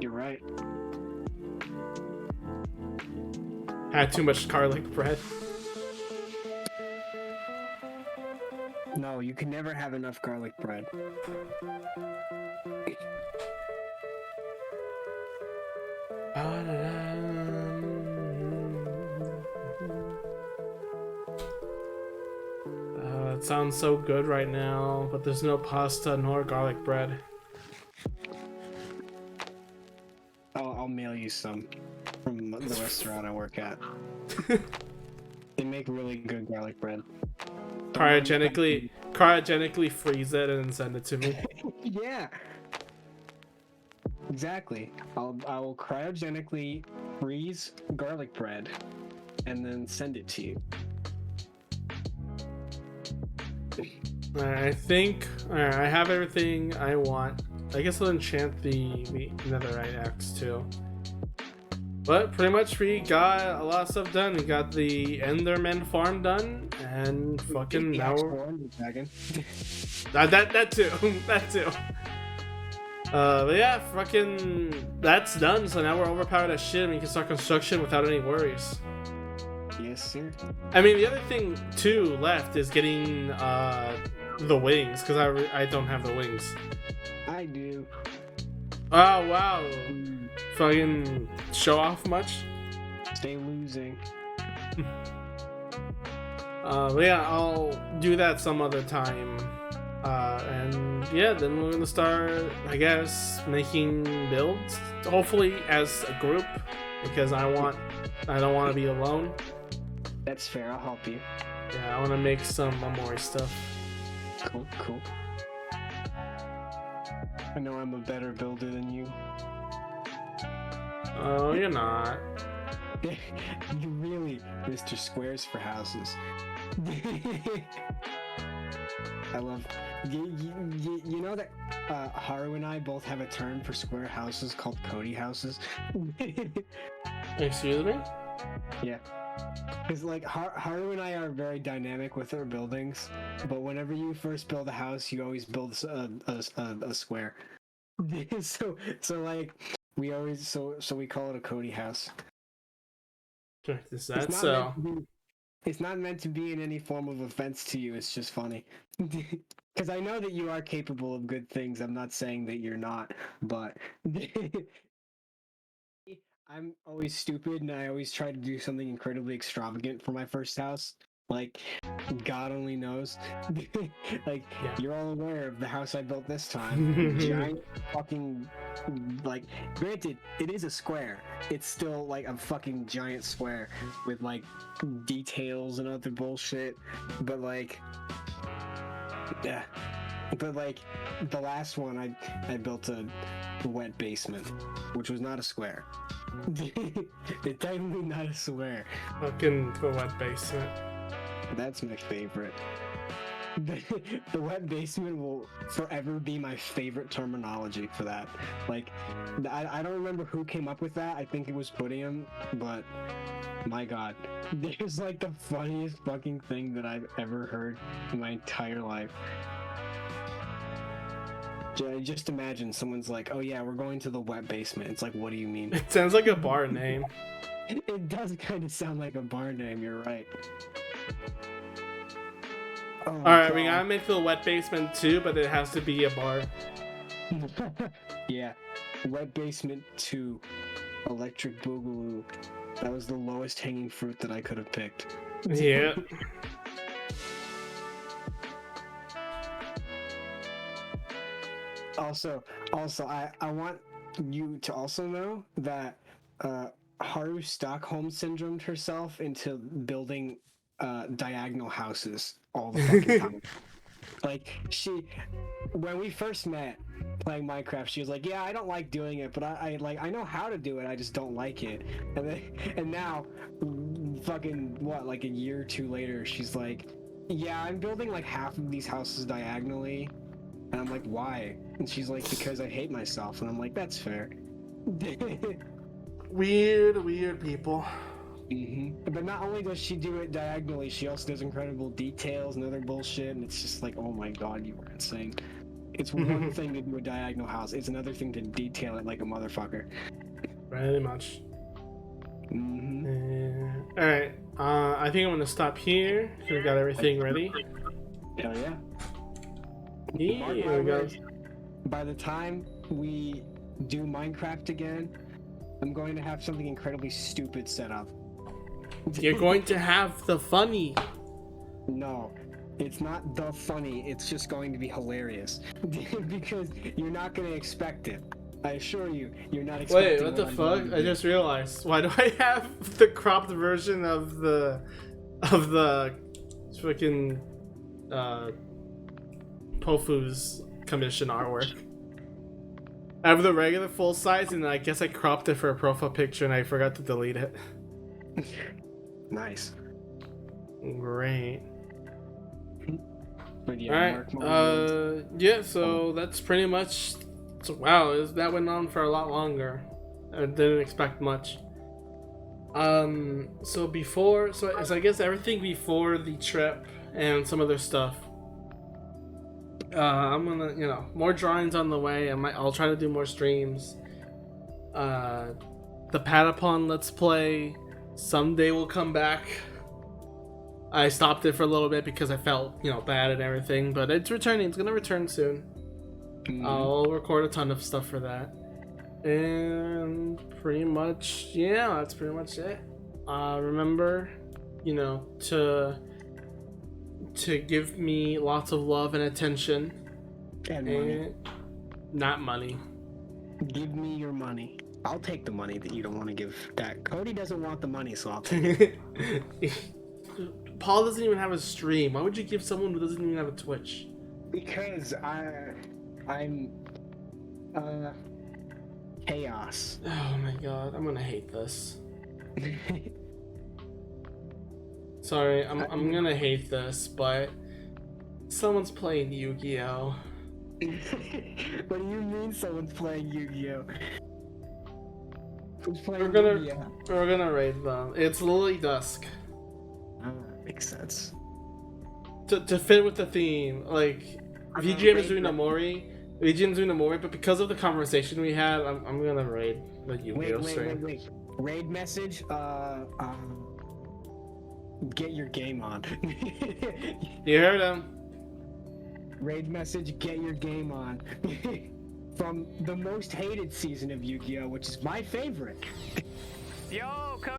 You're right. Had too much garlic bread. No, you can never have enough garlic bread. It sounds so good right now, but there's no pasta nor garlic bread. I'll mail you some from the restaurant I work at. They make really good garlic bread. Cryogenically freeze it and send it to me. Yeah. Exactly. I will cryogenically freeze garlic bread and then send it to you. I think I have everything I want. I guess I'll enchant the netherite axe too. But pretty much we got a lot of stuff done. We got the Enderman farm done, and fucking now dragon. that too, that too. But yeah, fucking that's done. So now we're overpowered as shit, and we can start construction without any worries. Yes, sir. I mean, the other thing too left is getting the wings, because I don't have the wings. I do. Oh wow. Fucking show off much? Stay losing. But yeah, I'll do that some other time. And yeah, then we're gonna start, I guess, making builds. Hopefully as a group, because I don't want to be alone. That's fair. I'll help you. Yeah, I want to make some memory stuff. Cool, cool. I know I'm a better builder than you. Oh, you're not. You really, Mr. Squares for houses. I love. You know that Haru and I both have a term for square houses called Cody houses. Excuse me? Yeah. Because like Haru and I are very dynamic with our buildings, but whenever you first build a house, you always build a square. so like we always so we call it a Cody house. Check this out. It's not So meant to be- It's not meant to be in any form of offense to you. It's just funny. Because I know that you are capable of good things. I'm not saying that you're not, but I'm always stupid and I always try to do something incredibly extravagant for my first house. Like, God only knows. Like, Yeah. you're all aware of the house I built this time. Giant fucking, like, granted, it is a square. It's still like a fucking giant square with like details and other bullshit. But like, yeah. But like, the last one, I built a wet basement, which was not a square. It's technically not a square. Fucking the wet basement. That's my favorite. The wet basement will forever be my favorite terminology for that. Like, I don't remember who came up with that. I think it was Pudium, but my god. There's like the funniest fucking thing that I've ever heard in my entire life. Just imagine someone's like, oh yeah, we're going to the wet basement. It's like, what do you mean? It sounds like a bar name. It does kind of sound like a bar name, you're right. Oh, Alright, we gotta make the wet basement too, but it has to be a bar. Yeah. Wet Basement 2. Electric Boogaloo. That was the lowest hanging fruit that I could have picked. Yeah. Also, I want you to also know that Haru Stockholm syndromed herself into building diagonal houses all the fucking time. Like, when we first met playing Minecraft, she was like, yeah, I don't like doing it, but I know how to do it, I just don't like it. And now, fucking, what, like a year or two later, she's like, yeah, I'm building like half of these houses diagonally. And I'm like, why? And she's like, because I hate myself. And I'm like, that's fair. Weird people. Mm-hmm. But not only does she do it diagonally, she also does incredible details and other bullshit, and it's just like, oh my god, you were insane. It's one thing to do a diagonal house, it's another thing to detail it like a motherfucker. Very much. Mm-hmm. Alright, I think I'm gonna stop here. We got everything ready. Hell yeah. Yeah, Mark my we got... words, by the time we do Minecraft again, I'm going to have something incredibly stupid set up. You're going to have the funny. No, it's not the funny, it's just going to be hilarious. Because you're not going to expect it. I assure you, you're not expecting. Wait, what the fuck? I just realized. Why do I have the cropped version of the freaking Pofu's commission artwork? I have the regular full size, and I guess I cropped it for a profile picture, and I forgot to delete it. Nice. Great. But yeah, Alright, yeah, so that's pretty much... So, wow, that went on for a lot longer. I didn't expect much. So I guess everything before the trip and some other stuff. I'm gonna, more drawings on the way. I'll try to do more streams. The Patapon Let's Play someday will come back. I stopped it for a little bit because I felt, bad and everything, but it's returning. It's gonna return soon. I'll record a ton of stuff for that. And pretty much, yeah, that's pretty much it. Remember, to give me lots of love and attention. And money. Not money. Give me your money. I'll take the money that you don't want to give. That Cody doesn't want the money, so I'll take it. Paul doesn't even have a stream. Why would you give someone who doesn't even have a Twitch? Because I'm chaos. Oh my god, I'm gonna hate this. Sorry, I'm gonna hate this, but someone's playing Yu-Gi-Oh. What do you mean someone's playing Yu-Gi-Oh? Who's playing Yu-Gi-Oh? We're gonna raid them. It's Lily Dusk. Makes sense. To fit with the theme, like VGM is doing Amori, but because of the conversation we had, I'm gonna raid the Yu-Gi-Oh stream. Wait. Raid message. get your game on. You heard him. Raid message, get your game on. From the most hated season of Yu-Gi-Oh, which is my favorite. Yo, come